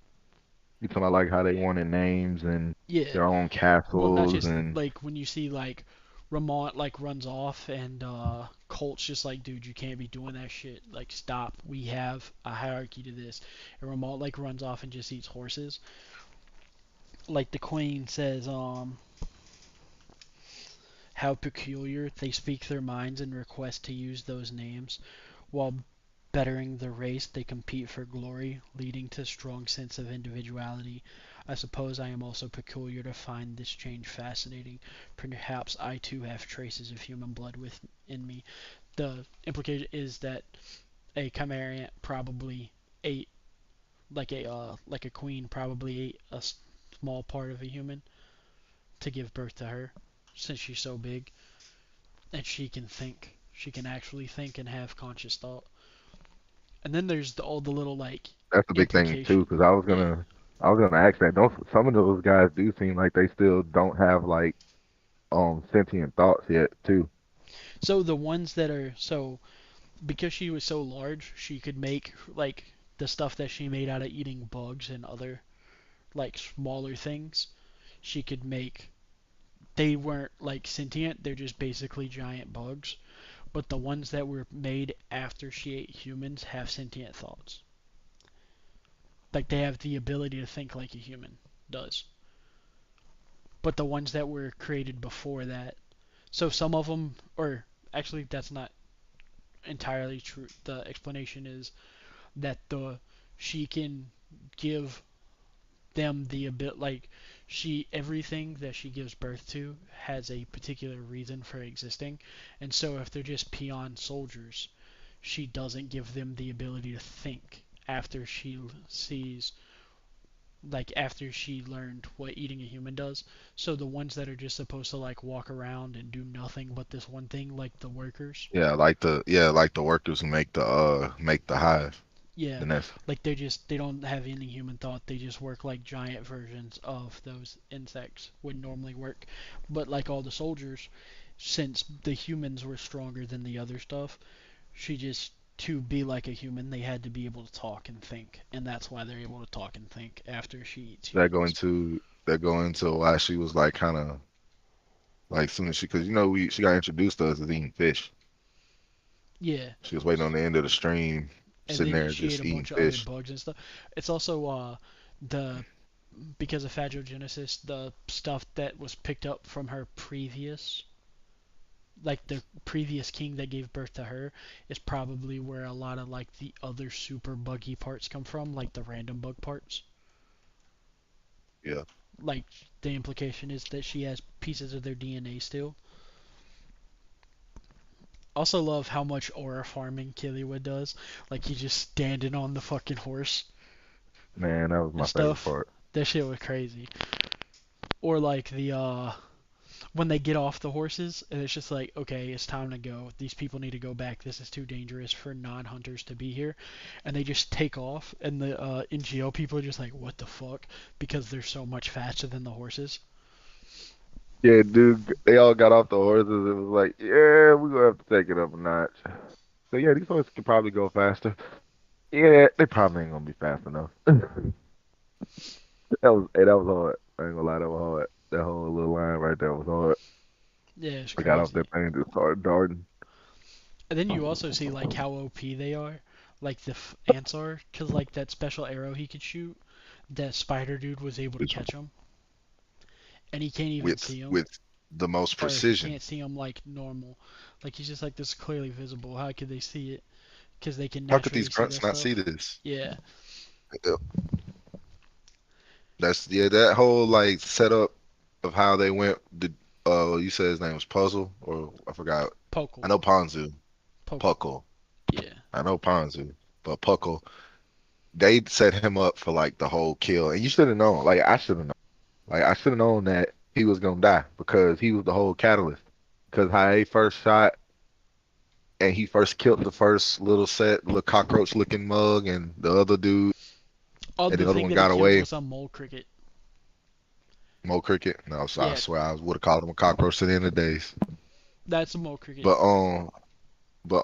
you talking about like how they wanted names and Yeah, their own well, not castles just and like when you see like Ramont like runs off and Colt's just like, dude, you can't be doing that shit. Like, stop. We have a hierarchy to this. And Ramont like runs off and just eats horses. Like the Queen says, how peculiar they speak their minds and request to use those names. While bettering the race, they compete for glory, leading to a strong sense of individuality. I suppose I am also peculiar to find this change fascinating. Perhaps I too have traces of human blood within me. The implication is that a chimera probably ate like a queen probably ate a small part of a human to give birth to her, since she's so big and she can think. She can actually think and have conscious thought. And then there's all the little like that's a big thing too. implication. Because Yeah. I was gonna ask that. Don't some of those guys do seem like they still don't have like sentient thoughts yet too. So the ones that are because she was so large, she could make like the stuff that she made out of eating bugs and other like smaller things, she could make. They weren't like sentient, they're just basically giant bugs. But the ones that were made after she ate humans have sentient thoughts. Like they have the ability to think like a human does. But the ones that were created before that, so some of them, or actually that's not entirely true. The explanation is that the she can give them the ability, like she everything that she gives birth to has a particular reason for existing, and so if they're just peon soldiers, she doesn't give them the ability to think after she sees, like after she learned what eating a human does. So the ones that are just supposed to like walk around and do nothing but this one thing, like the workers, Yeah, like the workers who make the hive, yeah, the nest. like they don't have any human thought. They just work like giant versions of those insects would normally work. But like all the soldiers, since the humans were stronger than the other stuff, she just to be like a human, they had to be able to talk and think, and that's why they're able to talk and think after she eats That go humans. into that go into why she was like kind of like soon as she, because we she got introduced to us as eating fish. Yeah, She was waiting on the end of the stream, and sitting then there she ate just a eating bunch of other fish. bugs and stuff. It's also the because of phagogenesis, the stuff that was picked up from her previous, like the previous king that gave birth to her, is probably where a lot of like the other super buggy parts come from, like the random bug parts. Yeah, Like the implication is that she has pieces of their DNA still. Also love how much aura farming Killiwa does. Like he's just standing on the fucking horse man, that was and my favorite stuff. part. That shit was crazy. Or like the when they get off the horses and it's just like, okay, it's time to go. These people need to go back. This is too dangerous for non-hunters to be here, and they just take off. And the NGO people are just like, what the fuck? Because they're so much faster than the horses. Yeah, dude, they all got off the horses. It was like, yeah, we're gonna have to take it up a notch. So yeah, these horses could probably go faster. Yeah, they probably ain't gonna be fast enough. That was hard. I ain't gonna lie, that was hard. That whole little line right there was hard. Yeah, it's I got off crazy. that thing and just started darting. And then you also see like how OP they are, like the ants are, cause like that special arrow he could shoot, that spider dude was able to Which catch him, and he can't even with see him, with the most or he precision. can't see him like normal. Like he's just like this is clearly visible. How could they see it? Because they can How could these naturally see grunts that not see stuff. this? Yeah. Uh, That's yeah, that whole like setup of how they went. The you said his name was Puzzle, or I forgot. I Pokel. know Ponzu, Pokel. Puckle. Yeah. I know Ponzu, but Puckle. They set him up for like the whole kill, and you should have known. Like I should have known. Like I should have known that he was gonna die because he was the whole catalyst. Because how he first shot and he first killed the first little cockroach looking mug and the other dude, Oh, and the the other thing one that he got killed away. was a mole cricket. Mo Cricket. No, so I Yeah, swear I would have called him a cockroach to the end of days. that's a mole cricket. But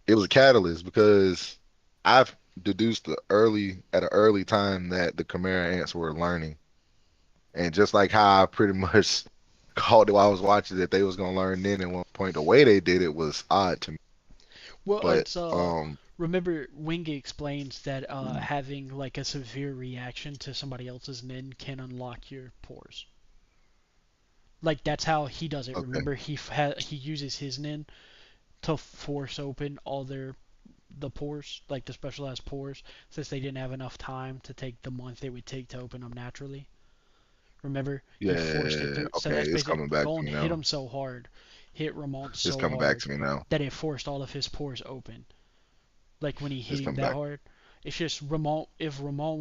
it was a catalyst because I've deduced at an early time that the Chimera ants were learning, and just like how I pretty much called it while I was watching that they was gonna learn then at one point, the way they did it was odd to me. Well, But it's remember Wing explains that having like a severe reaction to somebody else's nin can unlock your pores. Like that's how he does it. okay, Remember he uses his nin to force open all the pores, like the specialized pores, since they didn't have enough time to take the month it would take to open them naturally. Remember, he forced it yeah, through. So okay, that's it's basically coming back to Gon me hit now. him so hard, hit Ramon It's so coming back hard to me now. that it forced all of his pores open. Like when he hit It's him coming that back hard, it's just Ramon. If Ramon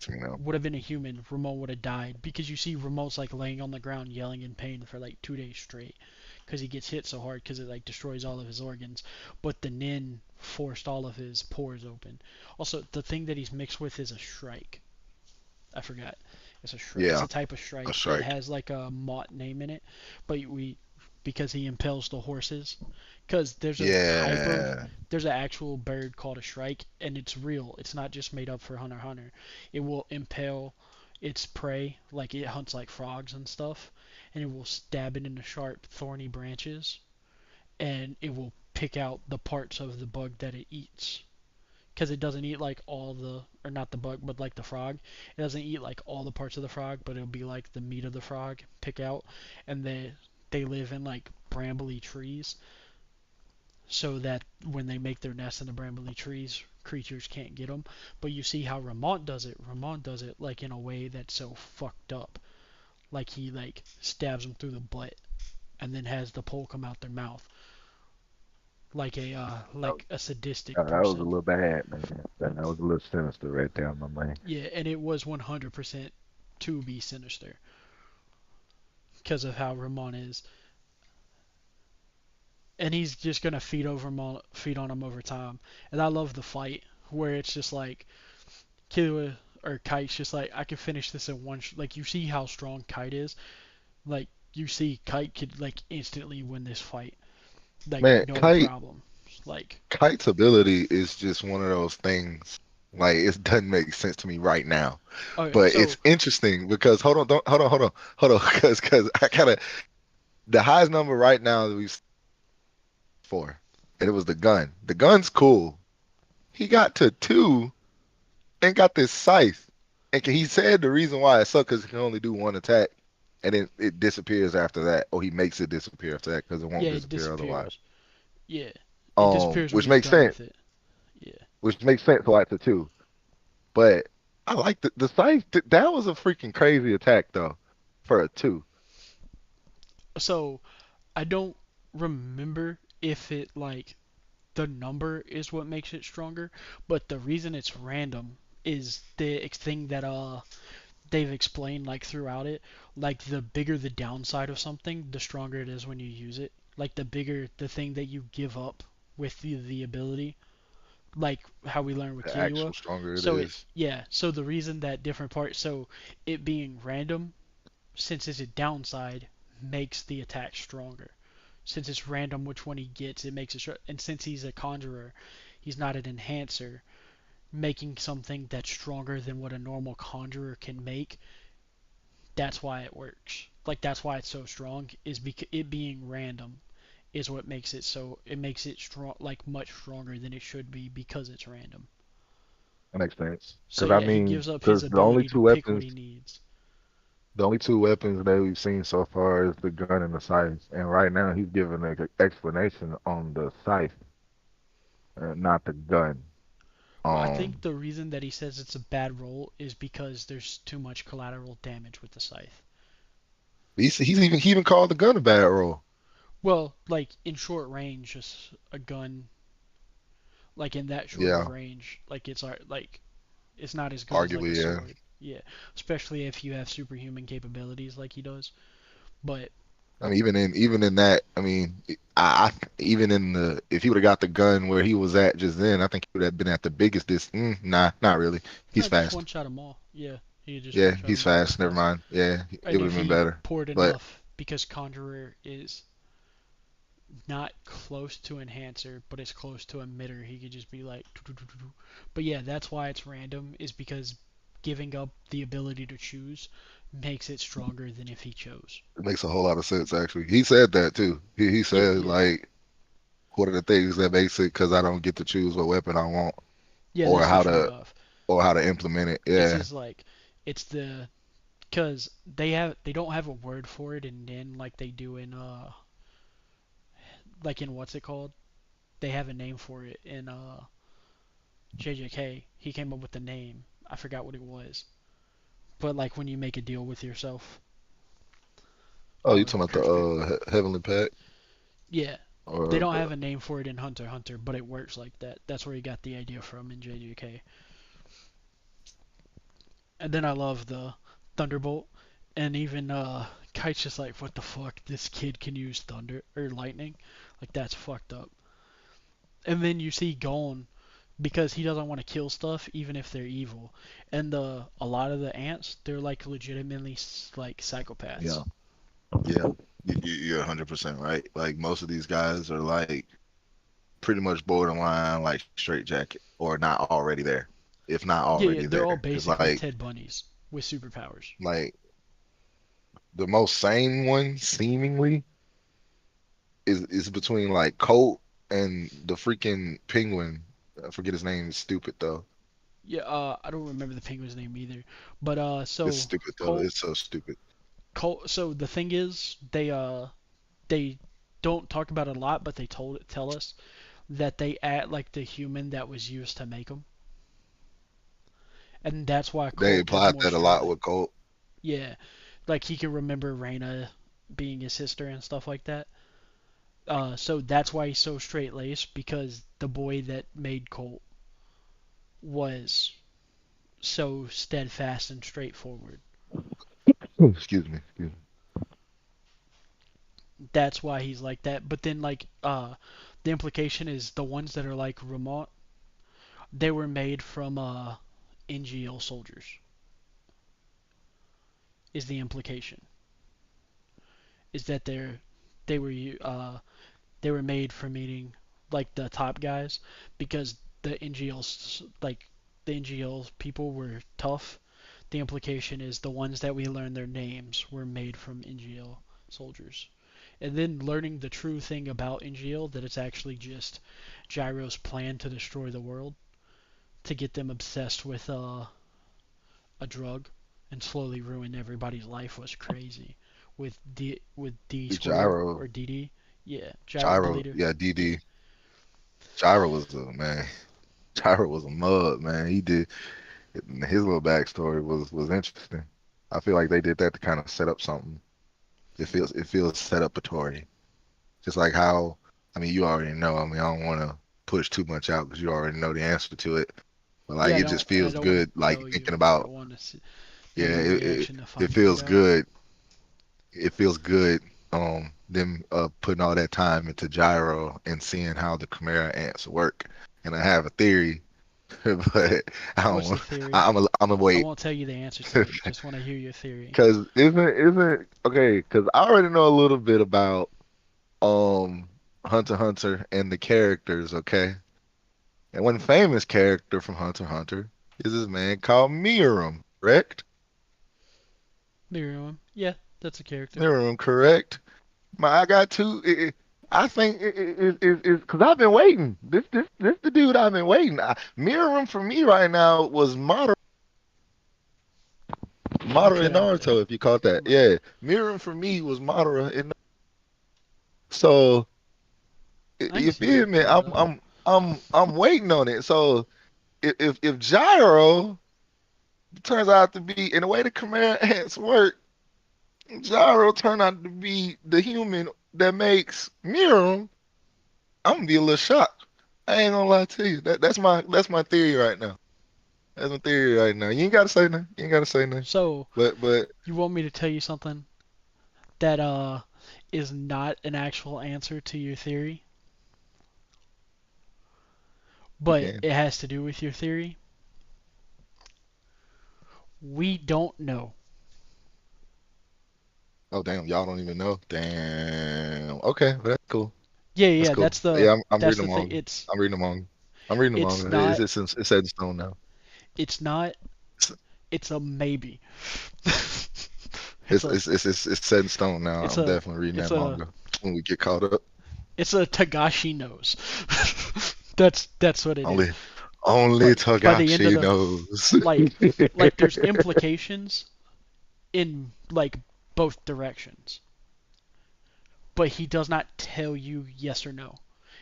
to me now. would have been a human, Ramon would have died because you see Ramon's like laying on the ground yelling in pain for like 2 days straight because he gets hit so hard because it like destroys all of his organs. But the Nin forced all of his pores open. Also, the thing that he's mixed with is a shrike. I forgot. It's a Yeah, type of a shrike. It strike. has like a mott name in it, but we because he impels the horses. Because Yeah. there's an actual bird called a shrike, and it's real. It's not just made up for Hunter x Hunter. It will impale its prey, like it hunts like frogs and stuff, and it will stab it in the sharp, thorny branches, and it will pick out the parts of the bug that it eats. Because it doesn't eat like all the, or not the bug, but like the frog. It doesn't eat like all the parts of the frog, but it'll be like the meat of the frog, pick out, and they live in like brambly trees, so that when they make their nest in the brambly trees, creatures can't get them. But you see how Ramont does it. Ramont does it like in a way that's so fucked up. Like he like stabs them through the butt and then has the pole come out their mouth That, like a sadistic that was a person. little bad, man. That was a little sinister right there, my man. Yeah, and it was 100% to be sinister because of how Ramon is, and he's just gonna feed on him over time. And I love the fight where it's just like Killua or Kite's just like, I can finish this in one. Like you see how strong Kite is. Like you see Kite could like instantly win this fight, like Man, no problem. Like Kite's ability is just one of those things. Like it doesn't make sense to me right now, okay, but it's so interesting because hold on, because I gotta the highest number right now that we've for, and it was the gun. The gun's cool. He got to two and got this scythe, and he said the reason why it sucked because he can only do one attack, and then it disappears after that, or he makes it disappear after that because it won't yeah, it disappear otherwise. disappears. Yeah, it disappears when Which he's makes done sense. with it. Yeah. Which makes sense why it's a two. But I like the scythe. That was a freaking crazy attack though, for a two. So I don't remember if it like the number is what makes it stronger, but the reason it's random is the thing that they've explained like throughout it. Like the bigger the downside of something, the stronger it is when you use it. Like the bigger the thing that you give up with the ability, like how we learned with The Killua. actual stronger it So it is. yeah, so the reason that different parts, so it being random, since it's a downside, makes the attack stronger. Since it's random which one he gets, it makes it. And since he's a conjurer, he's not an enhancer, making something that's stronger than what a normal conjurer can make. That's why it works. Like that's why it's so strong. Is because it being random is what makes it so. It makes it strong, like much stronger than it should be because it's random. That makes sense. So Because I yeah, he mean, gives up his because ability to pick what he needs. the only two weapons that we've seen so far is the gun and the scythe. And right now he's giving an explanation on the scythe, not the gun. Well, I think Um, the reason that he says it's a bad roll is because there's too much collateral damage with the scythe. he even called the gun a bad roll. Well, like in short range, just a gun, like in that short of Yeah, range, like like it's not as good as like a arguably, yeah. sword. Yeah, especially if you have superhuman capabilities like he does. But I mean, even in that, I mean, even in the if he would have got the gun where he was at just then, I think he would have been at the biggest distance. Nah, not really. He's no, just fast. one shot them all. Yeah, he just Yeah, one shot he's them all real fast. Never fast. mind. Yeah, it And would if have been he better. poured But enough, because Conjurer is not close to Enhancer, but it's close to Emitter, he could just be like. But yeah, that's why it's random, is because giving up the ability to choose makes it stronger than if he chose. it makes a whole lot of sense actually. He said that too. He Yeah, said yeah. like what are the things that makes it because I don't get to choose what weapon I want Yeah, or that's the how trade to off. implement it. It's Yeah, just like, it's the. Because they don't have a word for it in Nin like they do in, like in what's it called? They have a name for it in, JJK. He came up with the name. I forgot what it was. But like when you make a deal with yourself, oh, you talking about the curse me. Heavenly Pact Yeah, they or don't the have a name for it in Hunter x Hunter, but it works like that. That's where he got the idea from in JJK. And then I love the Thunderbolt, and even Kite's just like, what the fuck? This kid can use thunder or lightning, like that's fucked up. And then you see Gon because he doesn't want to kill stuff even if they're evil. And a lot of the ants, they're like legitimately like psychopaths. yeah, yeah. You're 100% right. Like most of these guys are like pretty much borderline like straight jacket or not already there, if not Yeah, yeah, already they're all there. Because basically Ted Bunnies with superpowers. like the most sane one seemingly is between like Colt and the freaking penguin. I forget his name. It's stupid though. Yeah, I don't remember the penguin's name either. But It's so stupid though. Colt, It's so stupid. Colt. So the thing is, they don't talk about it a lot, but they tell us that they act like the human that was used to make them, and that's why They Colt is applied more that a straight. lot with Colt. Yeah, like he can remember Raina being his sister and stuff like that. So that's why he's so straight laced because the boy that made Colt was so steadfast and straightforward. Excuse me. Excuse me. That's why he's like that. But then the implication is the ones that are like remote, they were made from NGL soldiers. Is the implication is that they were uh they were made for meeting like the top guys because the NGL people were tough. The implication is the ones that we learn their names were made from NGL soldiers. And then learning the true thing about NGL that it's actually just Gyro's plan to destroy the world to get them obsessed with a drug and slowly ruin everybody's life was crazy. With D squared Gyro, or DD, yeah, Gyro the Gyro, leader, yeah, yeah, DD. Gyro was a man. Gyro was a mud man. He did his little backstory was interesting. I feel like they did that to kind of set up something. It feels set upatory. Just like how I mean you already know. I mean I don't want to push too much out because you already know the answer to it. But like yeah. it just I feels don't want good. to Like tell you. thinking I about want to know yeah, your it it, reaction to it finding it feels out. good. It feels good. Them putting all that time into gyro and seeing how the Chimera ants work. And I have a theory, but I What's the don't. theory? I'm gonna I wait. won't tell you the answer to it. Just want to hear your theory. Cause isn't okay? Cause I already know a little bit about um Hunter x Hunter and the characters. Okay, and one famous character from Hunter x Hunter is this man called Miram. Correct? Miriam, yeah, that's a character. Miram, correct? I got two. I think is because I've been waiting. This the dude I've been waiting. Miram for me right now was You Madara cut in out there. Naruto. If you caught that, yeah. Miram for me was Madara in. So I can you see feel that. me? Hold up. I'm waiting on it. So if Gyro turns out to be in the way the command ants work, Gyro turned out to be the human that makes Miram. I'm gonna be a little shocked. I ain't gonna lie to you. That's my theory right now. That's my theory right now. You ain't gotta say nothing. You ain't gotta say nothing. So But you want me to tell you something that is not an actual answer to your theory, you but can. it has to do with your theory? We don't know. Oh damn, y'all don't even know. Damn. Okay, well, that's cool. Yeah, That's yeah, cool. Yeah, I'm that's reading the the thing. manga. I'm reading the manga. I'm reading the It's manga. not It's set in stone now. it's not It's it's a maybe. it's it's a it's it's, it's, it's set in stone now. it's I'm a definitely reading it's that a manga when we get caught up. it's a Tagashi knows. That's what it is. Only only But by the end of Togashi the knows. like there's implications in like both directions, but he does not tell you yes or no.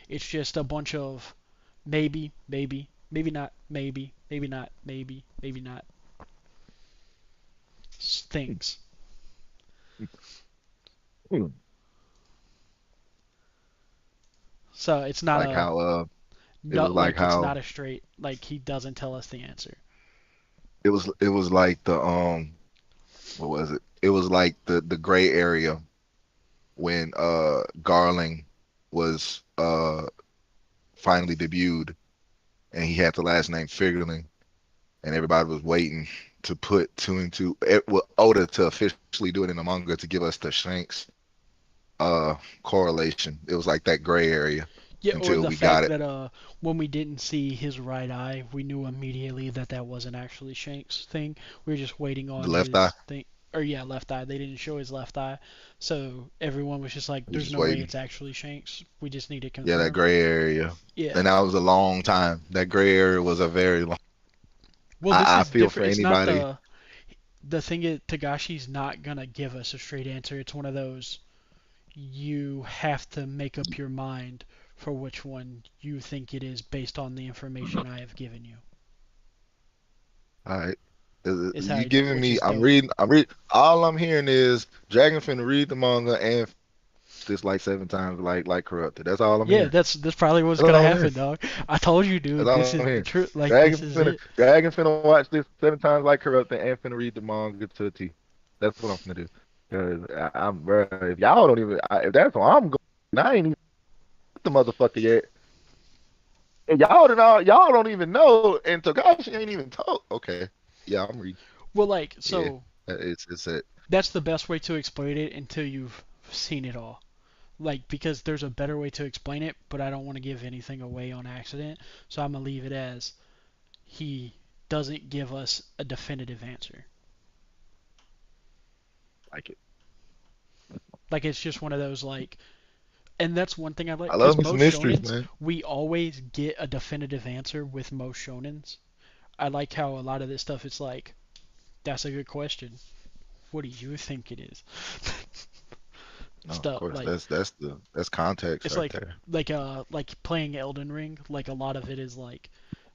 It's just a bunch of maybe, maybe, maybe not, maybe, maybe not, maybe, maybe not things. So it's not Like a how it no was like like it's how not a straight like he doesn't tell us the answer. it was like the what was it? It was like the gray area when Garling was finally debuted and he had the last name Figurling and everybody was waiting to put two and two well, Oda to officially do it in the manga to give us the Shanks uh correlation. It was like that gray area Yeah, or until the we got fact it. that when we didn't see his right eye, we knew immediately that that wasn't actually Shank's thing. We were just waiting The on left eye, his thing. Or yeah, left eye. They didn't show his left eye, so everyone was just like, we "There's just no way waiting. it's actually Shank's. We just need to Yeah, that confirm." gray area. Yeah. And that was a long time. That gray area was a very long. Well, this I is feel for different. It's not anybody. the thing is Tagashi's not gonna give us a straight answer. It's one of those you have to make up your mind for which one you think it is based on the information I have given you. All right. Is how You giving which me? is dope. I'm reading. All I'm hearing is Dragon finna read the manga and this like 7 times, like corrupted. That's all I'm Yeah, hearing. that's probably what's That's gonna all I'm hearing. happen, dog. I told you, That's dude. all This I'm is the hearing. truth. Like this is it. Dragon finna watch this 7 times like corrupted and finna read the manga to the T. That's what I'm finna do. Cause I'm, bro. If y'all don't even, if that's what I'm going, I ain't even the motherfucker yet. And y'all don't even know, and Togashi ain't even told. Okay, yeah, I'm reading. Well, like Yeah, so it's it. that's the best way to explain it until you've seen it all. Like because there's a better way to explain it, but I don't want to give anything away on accident, so I'm gonna leave it as he doesn't give us a definitive answer. Like it. Like it's just one of those like, and that's one thing I like I because love me some most mysteries, shonens man. we always get a definitive answer with most shonens. I like how a lot of this stuff is like, that's a good question. What do you think it is? No, of Stuff course, like that's context it's right there. like playing Elden Ring. Like a lot of it is like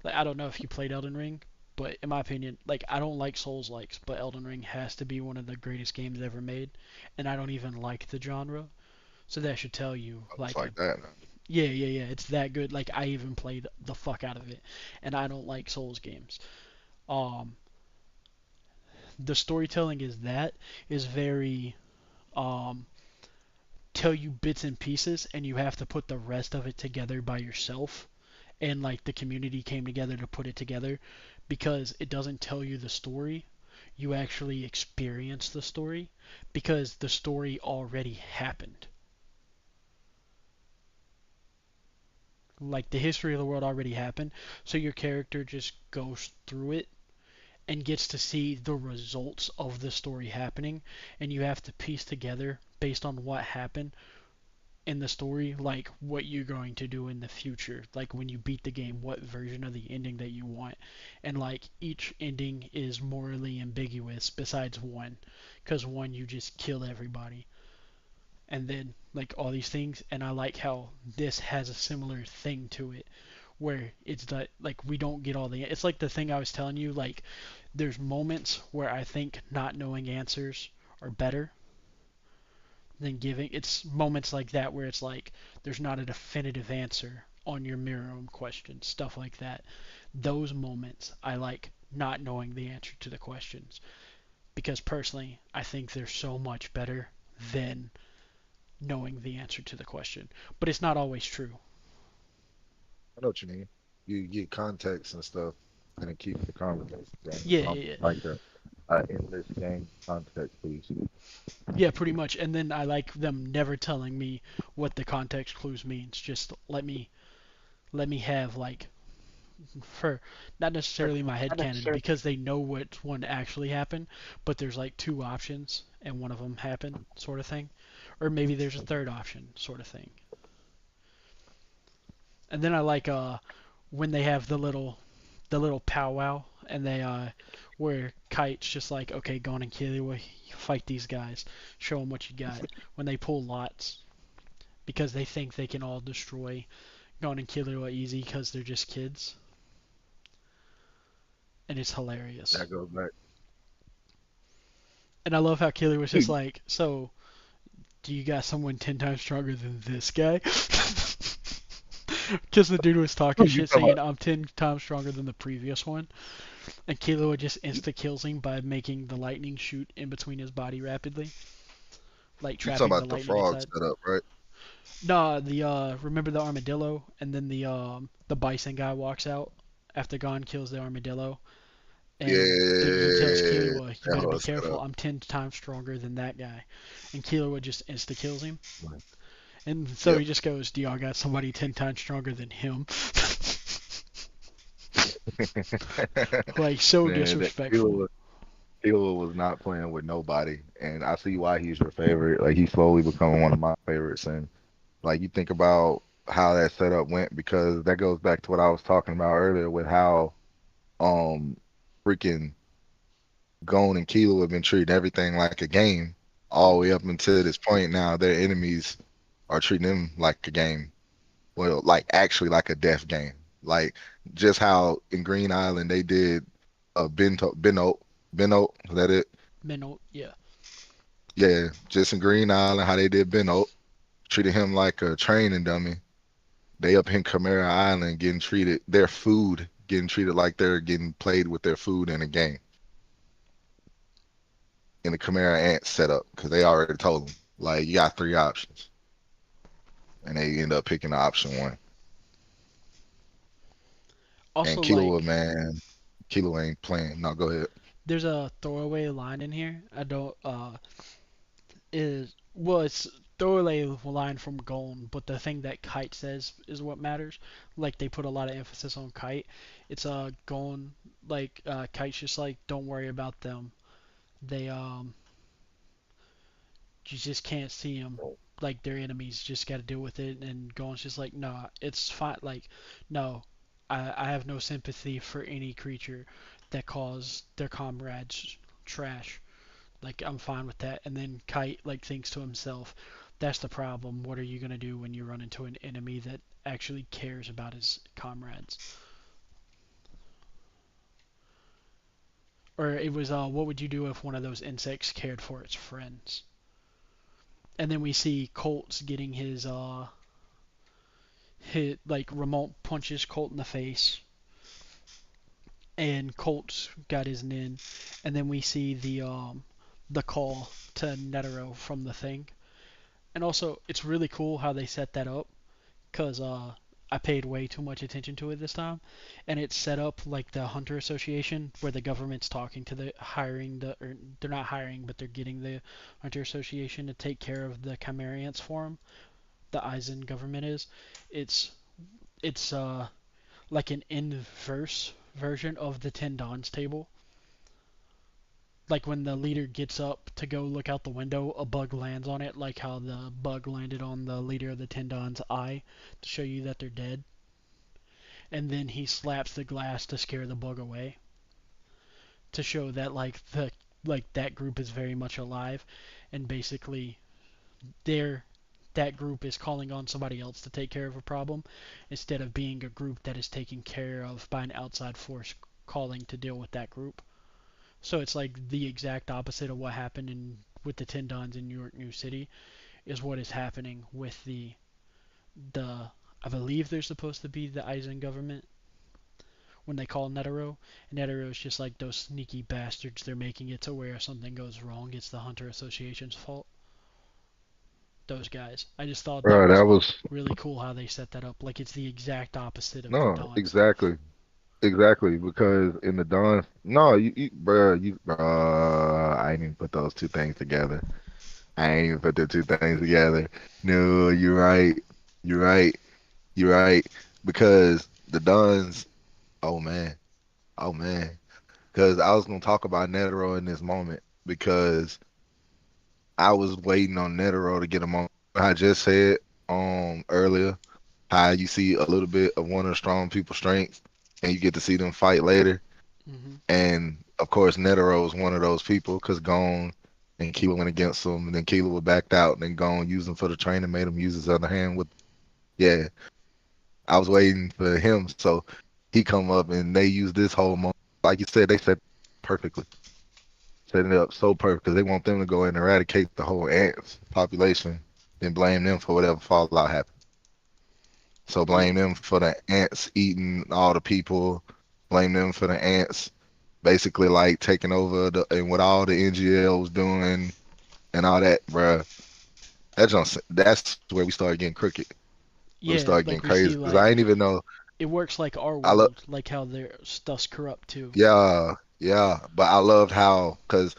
I don't know if you played Elden Ring, but in my opinion, like I don't like Souls likes, but Elden Ring has to be one of the greatest games ever made, and I don't even like the genre. So that should tell you It's like like that. Man. yeah, yeah, yeah, it's that good. Like I even played the fuck out of it, and I don't like Souls games. Um, the storytelling is very um tell you bits and pieces, and you have to put the rest of it together by yourself. And like the community came together to put it together because it doesn't tell you the story. You actually experience the story because the story already happened. Like the history of the world already happened, so your character just goes through it and gets to see the results of the story happening, and you have to piece together based on what happened in the story, like what you're going to do in the future, like when you beat the game, what version of the ending that you want. And like each ending is morally ambiguous besides one, because one you just kill everybody. And then like all these things, and I like how this has a similar thing to it where it's that like we don't get all the it's like the thing I was telling you, like there's moments where I think not knowing answers are better than giving. It's moments like that where it's like there's not a definitive answer on your mirror room question, stuff like that. Those moments I like not knowing the answer to the questions because personally I think they're so much better than knowing the answer to the question. But it's not always true. I know what you mean. You get context and stuff, and it keeps the conversation going. Yeah, So I'm yeah, yeah. like a endless game context, please. Yeah, pretty much. And then I like them never telling me what the context clues means. Just let me have like for not necessarily my head canon because they know what one actually happened, but there's like two options and one of them happened, sort of thing, or maybe there's a third option, sort of thing. And then I like when they have the little powwow and they where Kite's just like, okay, go on and kill you, fight these guys, show them what you got. When they pull lots because they think they can all destroy Gon and Killua easy because they're just kids, and it's hilarious. That goes back. And I love how Killua was just like, so do you got someone 10 times stronger than this guy? Because the dude was talking You shit talking saying about? I'm 10 times stronger than the previous one, and Killua just insta kills him by making the lightning shoot in between his body rapidly, like You talking trapping the about the lightning frog inside. setup, right? Nah, the remember the armadillo, and then the bison guy walks out after Gon kills the armadillo, And he tells Yeah, Killua, "You that better be whole careful. setup. I'm 10 times stronger than that guy." And Killua just insta kills him. And so Yep. he just goes, "Do y'all got somebody 10 times stronger than him?" Like so Man, that disrespectful. Killua was not playing with nobody, and I see why he's your favorite. Like he's slowly becoming one of my favorites, and like you think about how that setup went because that goes back to what I was talking about earlier with how um freaking Gon and Kilo have been treating everything like a game all the way up until this point. Now their enemies are treating them like a game. Well, like actually like a death game. Like just how in Green Island they did Bento, is that it? Minnow, yeah. Yeah, just in Green Island how they did Bento, treated him like a training dummy. They up in Chimera Island getting treated their food getting treated like they're getting played with their food in a game in the Chimera Ant setup because they already told them like you got three options and they end up picking the option one. Also, And Killua, like, man, Killua ain't playing. No, go ahead. there's a throwaway line in here. I don't is well, it's throwaway line from Gon, but the thing that Kite says is what matters. Like they put a lot of emphasis on Kite. It's Gon, like Kite's just like, don't worry about them. They you just can't see them like they're enemies. Just got to deal with it. And Gon's just like, no, it's fine. Like, no, I have no sympathy for any creature that calls their comrades trash. Like, I'm fine with that. And then Kite like thinks to himself, that's the problem. What are you gonna do when you run into an enemy that actually cares about his comrades? Or it was, what would you do if one of those insects cared for its friends? And then we see Colt's getting hit, like Remote punches Colt in the face, and Colt's got his nin, and then we see the call to Netero from the thing. And also, it's really cool how they set that up, cause I paid way too much attention to it this time, and it's set up like the Hunter Association, where the government's talking to the hiring the, or they're not hiring, but they're getting the Hunter Association to take care of the Chimerians for them. The Eisen government is. It's it's like an inverse version of the Ten Dons table. Like when the leader gets up to go look out the window, a bug lands on it, like how the bug landed on the leader of the Ten Dons' eye to show you that they're dead. And then he slaps the glass to scare the bug away to show that like that group is very much alive, and basically they're that group is calling on somebody else to take care of a problem instead of being a group that is taken care of by an outside force calling to deal with that group. So it's like the exact opposite of what happened in with the Ten Dons in New York New City is what is happening with the I believe they're supposed to be the Eisen government when they call Netero. Netero is just like those sneaky bastards. They're making it to where if something goes wrong, it's the Hunter Association's fault. Those guys. I just thought that Bro, was that was really cool how they set that up. Like it's the exact opposite of the no, Dons. exactly, because in the Dawn, no, bro, I ain't even put those two things together. I ain't even put the two things together. No, you're right, you're right, you're right, because the Dons, oh man, oh man, because I was gonna talk about Netero in this moment because I was waiting on Netero to get him on. I just said earlier how you see a little bit of one of the strong people's strengths and you get to see them fight later. Hmm. And of course, Netero was one of those people because Gon and Keela went against him, and then Keela was backed out, and then Gon used him for the training, made him use his other hand with. Yeah, I was waiting for him, so he come up and they use this whole moment. Like you said, they set perfectly, setting it up so perfect because they want them to go and eradicate the whole ants population, then blame them for whatever fallout happened. So Yeah. blame them for the ants eating all the people. Blame them for the ants basically like taking over and what all the NGL was doing and all that, bruh. That's where we started getting crooked. We Yeah, started getting like we crazy see because I like ain't even know. It works like our I love, world, like how their stuff's corrupt too. yeah, yeah. But I loved how, cause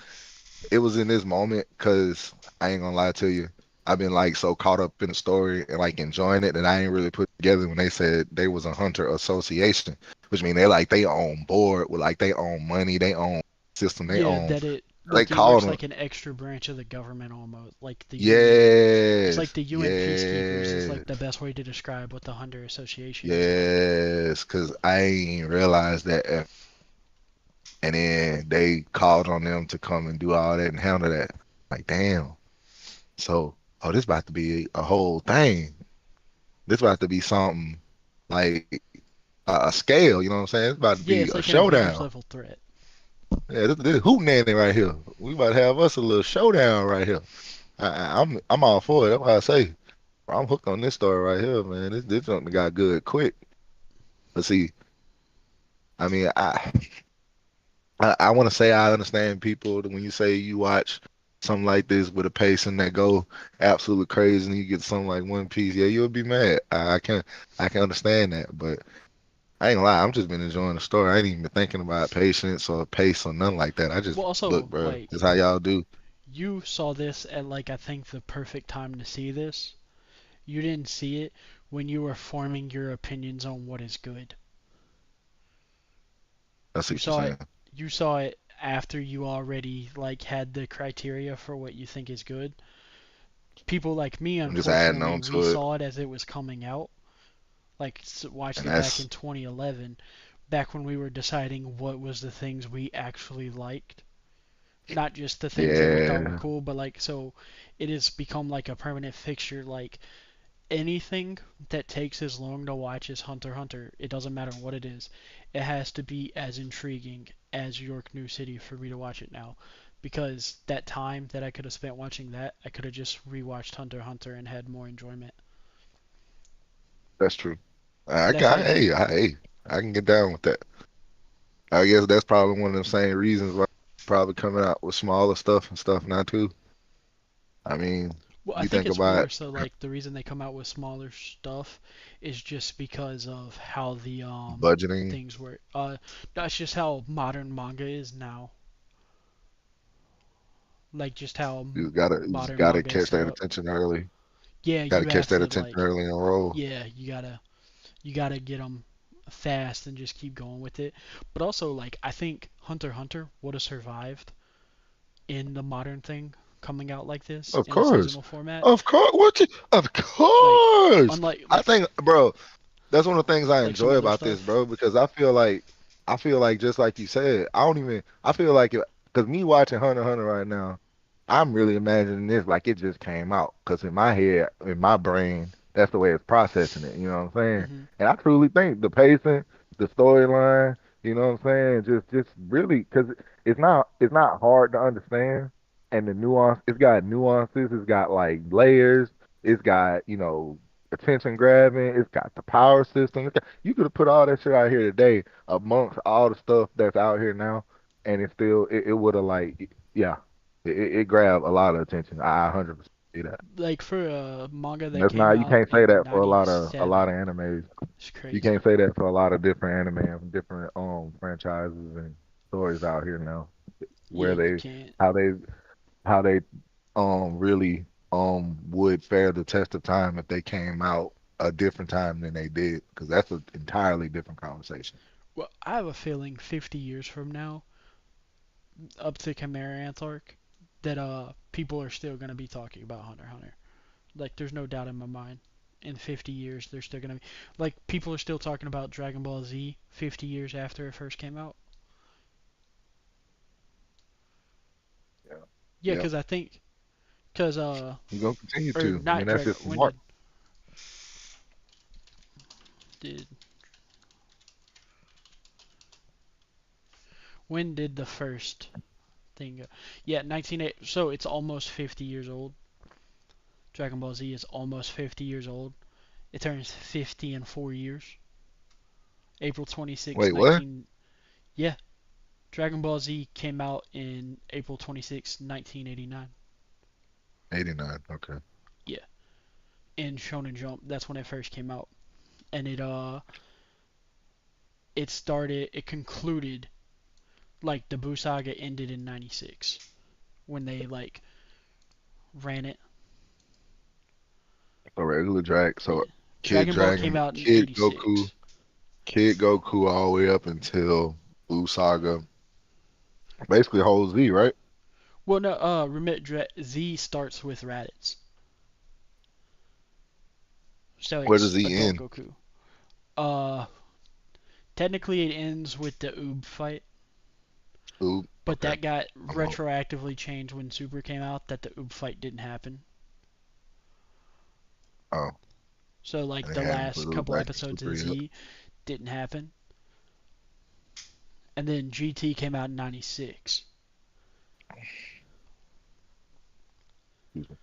it was in this moment, cause I ain't gonna lie to you. I've been like so caught up in the story and like enjoying it that I ain't really put together when they said they was a hunter association, which mean they like they own board with like they own money, they own system, they Yeah, own. that it They like it called works them. like an extra branch of the government almost, like the UN. It's like Yes, the UN peacekeepers is yes, like the best way to describe what the Hunter Association is like. yes. Cause I ain't realized that, and then they called on them to come and do all that and handle that. Like, damn. So, oh, this about to be a whole thing. This about to be something like a scale. You know what I'm saying? It's about to Yeah, be it's a like an Avengers showdown. level threat. Yeah, this hootenanny right here. We about to have us a little showdown right here. I'm all for it. That's why I say I'm hooked on this story right here, man. This something got good quick. But see, I mean, I want to say I understand people that when you say you watch something like this with a pacing that go absolutely crazy and you get something like One Piece, yeah, you'll be mad. I can understand that, but I ain't gonna lie, I'm just been enjoying the story. I ain't even been thinking about patience or pace or nothing like that. I just Well, look, also bro, this like how y'all do. you saw this at like I think the perfect time to see this. You didn't see it when you were forming your opinions on what is good. I see You what you're saw it. saying. You saw it after you already like had the criteria for what you think is good. People like me, I'm just adding unfortunately, on we to it, saw it as it was coming out. Like watched and it back that's in 2011, back when we were deciding what was the things we actually liked, not just the things that we thought were yeah, cool, but like so it has become like a permanent fixture. Like anything that takes as long to watch as Hunter x Hunter, it doesn't matter what it is, it has to be as intriguing as York New City for me to watch it now. Because that time that I could have spent watching that, I could have just rewatched Hunter x Hunter and had more enjoyment. that's true. I That's got like, hey, I can get down with that. I guess that's probably one of the same reasons why probably coming out with smaller stuff and stuff now too. I mean, well, I you think think it's about more so like the reason they come out with smaller stuff is just because of how the budgeting. things work. That's just how modern manga is now. Like just how You just modern gotta manga is catch set that up. attention early. Yeah, Gotta you catch have that to attention like, early and roll. yeah, you gotta get them fast and just keep going with it. But also like I think Hunter x Hunter would have survived in the modern thing coming out like this Of in a course, seasonal format. of course. Of Like course. unlike I think, bro. That's one of the things I like some enjoy other about this, stuff. bro, because I feel like just like you said, I don't even I feel like because me watching Hunter x Hunter right now, I'm really imagining this like it just came out. Because in my head, in my brain, that's the way it's processing it. You know what I'm saying? Hmm. And I truly think the pacing, the storyline, you know what I'm saying, just really because it's not hard to understand, and the nuance, it's got nuances, it's got like layers, it's got attention grabbing. It's got the power system. You could have put all that shit out here today amongst all the stuff that's out here now, and it would have like yeah, it grabbed a lot of attention. I 100% see that. Like for a manga And that that's came not you out can't say in that for a lot of 97, animes. it's You crazy. can't say that for a lot of different anime and different franchises and stories out here now Yeah, where you they can't. how they how they really would fare the test of time if they came out a different time than they did, because that's an entirely different conversation. Well, I have a feeling 50 years from now, up to Chimera arc, that people are still gonna be talking about Hunter x Hunter. Like, there's no doubt in my mind. In 50 years, they're still gonna be like people are still talking about Dragon Ball Z 50 years after it first came out. Yeah. Yeah, Yep. because I think because You're gonna continue or to. I not mean, that's Dragon. just When smart. did when did the first thing go? Yeah, 1980. So it's almost 50 years old. Dragon Ball Z is almost 50 years old. It turns 50 in 4 years. April 26, Wait, what? 19. Yeah, Dragon Ball Z came out in April 26, 1989. 89. Okay. Yeah, in Shonen Jump. That's when it first came out, and it it concluded, like the Buu saga ended in 96 when they like ran it. A regular drag. So Yeah. Kid Dragon Ball came Dragon, out in 86. Kid Goku, all the way up until Blue Saga. Basically, whole Z, right? Well, no, remit Z starts with Raditz. So Where does it's he adult end? Goku. Uh, Technically it ends with the Oob fight, Ooh, but okay. that got I'm on. retroactively changed when Super came out that the Oob fight didn't happen. Oh, So like and they the had him last put couple back in episodes Super of yet. Z didn't happen. And then GT came out in 96. Excuse me.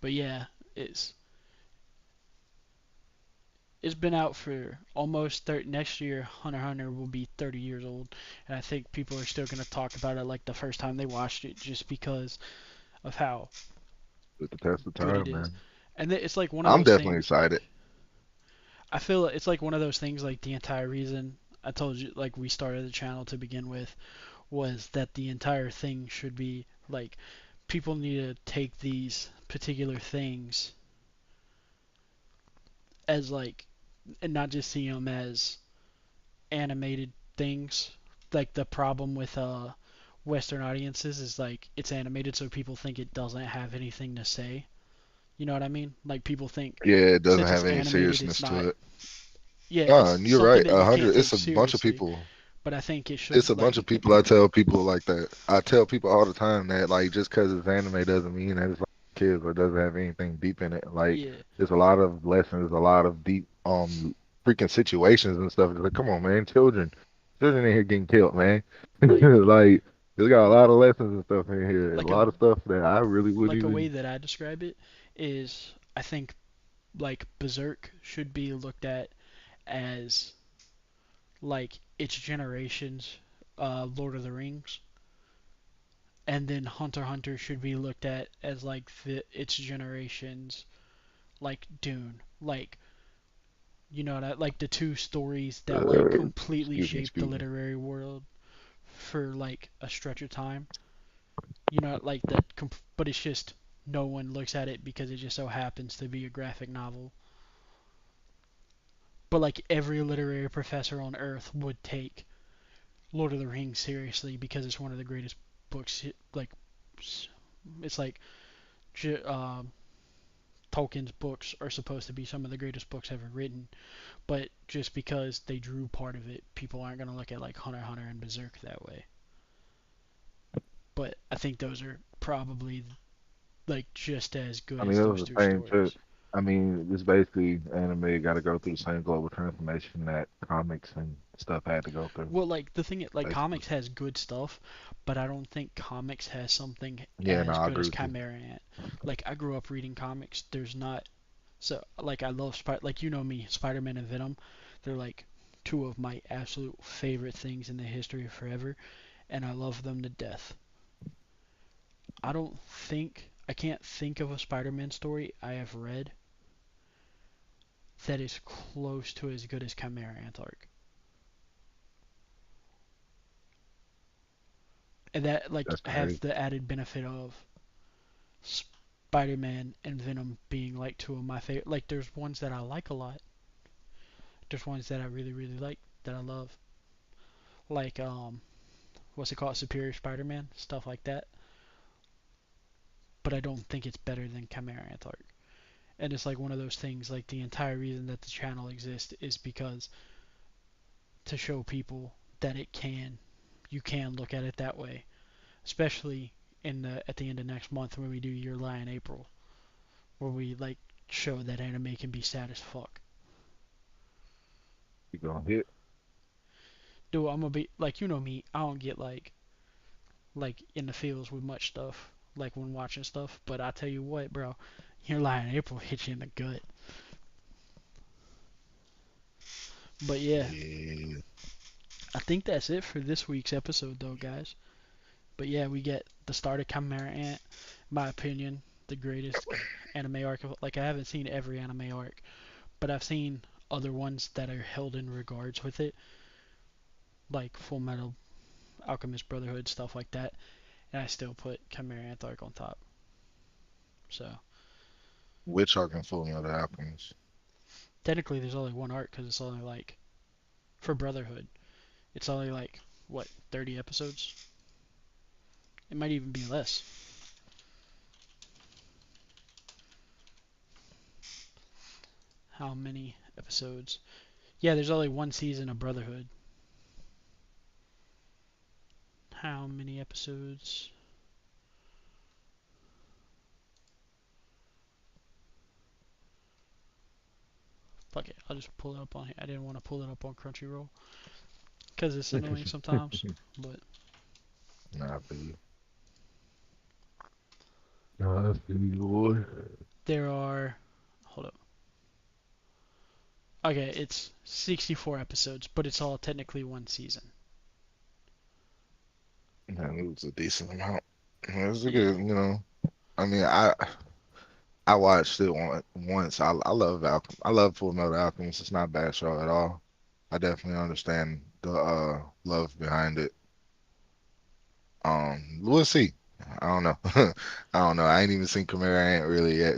But yeah, it's it's been out for almost 30. Next year Hunter x Hunter will be 30 years old, and I think people are still going to talk about it like the first time they watched it just because of how With the test of good it time, is. man. And it's like one of I'm those definitely things excited. like I feel it's like one of those things like the entire reason I told you like we started the channel to begin with was that the entire thing should be like people need to take these particular things as like and not just see them as animated things. Like the problem with Western audiences is like it's animated so people think it doesn't have anything to say. You know what I mean? Like people think Yeah, it doesn't since it's have any animated it's seriousness not, to it. yeah, No, it's you're something right. that A you can't hundred. It's take a bunch of seriously, people. but I think it It's should a bunch like of people. I tell people like that. I tell people all the time that like just because it's anime doesn't mean that it's like kids or doesn't have anything deep in it. Like yeah, there's a lot of lessons, a lot of deep freaking situations and stuff. It's like, come on, man, children in here getting killed, man. like Like there's got a lot of lessons and stuff in here, and a like lot of stuff that I really wouldn't a way even. that I describe it is I think like Berserk should be looked at as like its generations Lord of the Rings, and then Hunter x Hunter should be looked at as like its generations like Dune, like you know like the two stories that like completely shaped the Excuse me. literary world for like a stretch of time. You know like that, but it's just no one looks at it because it just so happens to be a graphic novel. But like every literary professor on Earth would take Lord of the Rings seriously because it's one of the greatest books. Like it's like Tolkien's books are supposed to be some of the greatest books ever written, but just because they drew part of it, people aren't gonna look at like Hunter x Hunter and Berserk that way. But I think those are probably like just as good I mean, as it those was two the same too. stories. I mean, it's basically anime got to go through the same global transformation that comics and stuff had to go through, Well, like the thing, like basically. comics has good stuff, but I don't think comics has something Yeah, no, as I good agree as with you. Chimera Ant. Like I grew up reading comics. There's not so like I love like you know me, Spider-Man and Venom. They're like two of my absolute favorite things in the history of forever, and I love them to death. I can't think of a Spider-Man story I have read that is close to as good as Chimera Ant arc. And that like That's have crazy. the added benefit of Spider-Man and Venom being like two of my favorite. Like there's ones that I like a lot. There's ones that I really really like that I love. Like what's it called? Superior Spider-Man, stuff like that. But I don't think it's better than Chimera Ant arc. And it's like one of those things. Like the entire reason that the channel exists is because to show people that you can look at it that way, especially in the at the end of next month when we do Your Lie in April, where we like show that anime can be sad as fuck. You gonna hit? Dude, I'm gonna be like you know me. I don't get like in the fields with much stuff like when watching stuff. But I tell you what, bro, Your Lie in April hits you in the gut. But yeah, Yeah. I think that's it for this week's episode, though, guys. But yeah, we get the start of Chimera Ant. In my opinion, the greatest anime arc. Like I haven't seen every anime arc, but I've seen other ones that are held in regards with it, like Full Metal Alchemist Brotherhood, stuff like that, and I still put Chimera Ant arc on top. So Which arc in Full Metal Alchemist? technically, there's only one arc because it's only like for Brotherhood, it's only like what 30 episodes. It might even be less. How many episodes? Yeah, there's only one season of Brotherhood. How many episodes? Fuck it, I'll just pull it up on here. I didn't want to pull it up on Crunchyroll because it's annoying sometimes. But Nah, I feel you. Nah, I feel you, boy. there are. Hold up. Okay, it's 64 episodes, but it's all technically one season. Man, it was a decent amount. It was a Yeah. good, I mean, I watched it once. I love I love Full Metal Alchemist. It's not a bad show at all. I definitely understand the love behind it. We'll see. I don't know. I don't know. I ain't even seen Chimera Ant really yet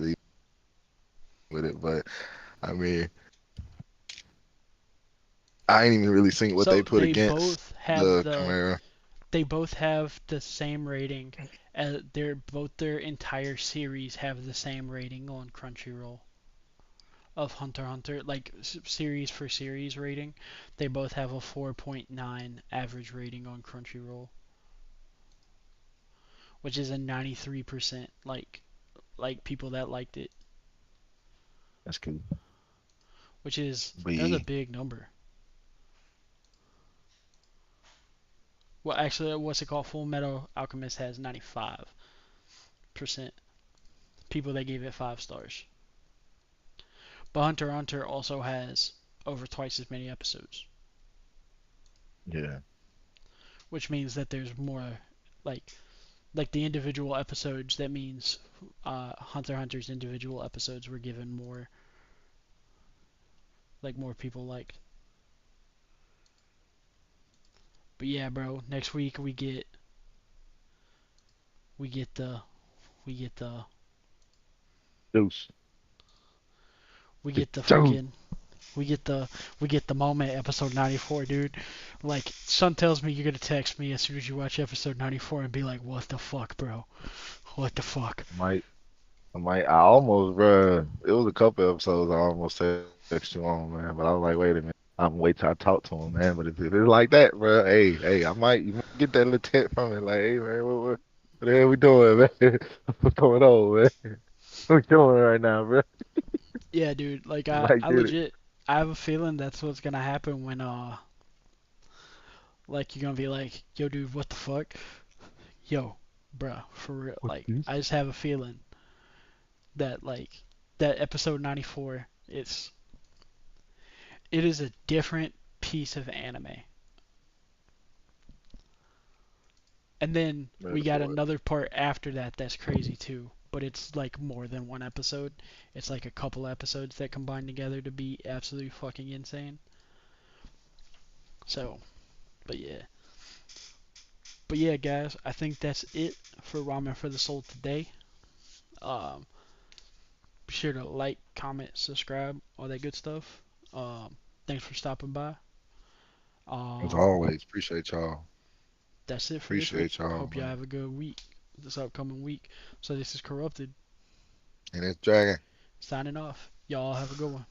with it, but I mean, I ain't even really seen what they So put against the Chimera. they both have the same rating. They're both their entire series have the same rating on Crunchyroll of Hunter x Hunter, like series for series rating. They both have a 4.9 average rating on Crunchyroll, which is a 93% like people that liked it, That's cool. which is But that's a yeah, big number. Well, actually, what's it called? Full Metal Alchemist has 95% people that gave it 5 stars. But Hunter x Hunter also has over twice as many episodes, yeah, which means that there's more like like the individual episodes. That means Hunter x Hunter's individual episodes were given more more people liked. But yeah, bro, next week we get the we get the Deuce. we get the Deuce. fucking we get the we get the moment episode 94, dude. Like Son tells me you're gonna text me as soon as you watch episode 94 and be like, "What the fuck, bro? What the fuck?" Might I almost, bruh. It was a couple episodes I almost text you on, man. But I was like, wait a minute. I'm gonna wait till I talk to him, man. But if it's like that, bruh, hey, you might get that little tip from it. Like, hey, man, what the hell we doing, man? What's going on, man? What we doing right now, bruh? Yeah, dude. Like You I might I get it. legit I have a feeling that's what's gonna happen when like you're gonna be like, "Yo, dude, what the fuck?" Yo, bruh, for real. What's Like this? I just have a feeling that that episode 94 it is a different piece of anime. And then we Ready got for it. another part after that that's crazy too. But it's like more than one episode. It's like a couple episodes that combine together to be absolutely fucking insane. So, but yeah. But yeah, guys, I think that's it for Ramen for the Soul today. Um, be sure to like, comment, subscribe, all that good stuff. Thanks for stopping by. As Um, always, appreciate y'all. that's it for this week. Appreciate y'all, Hope y'all man. have a good week, this upcoming week. So this is Corrupted And it's Dragon. signing off. Y'all have a good one.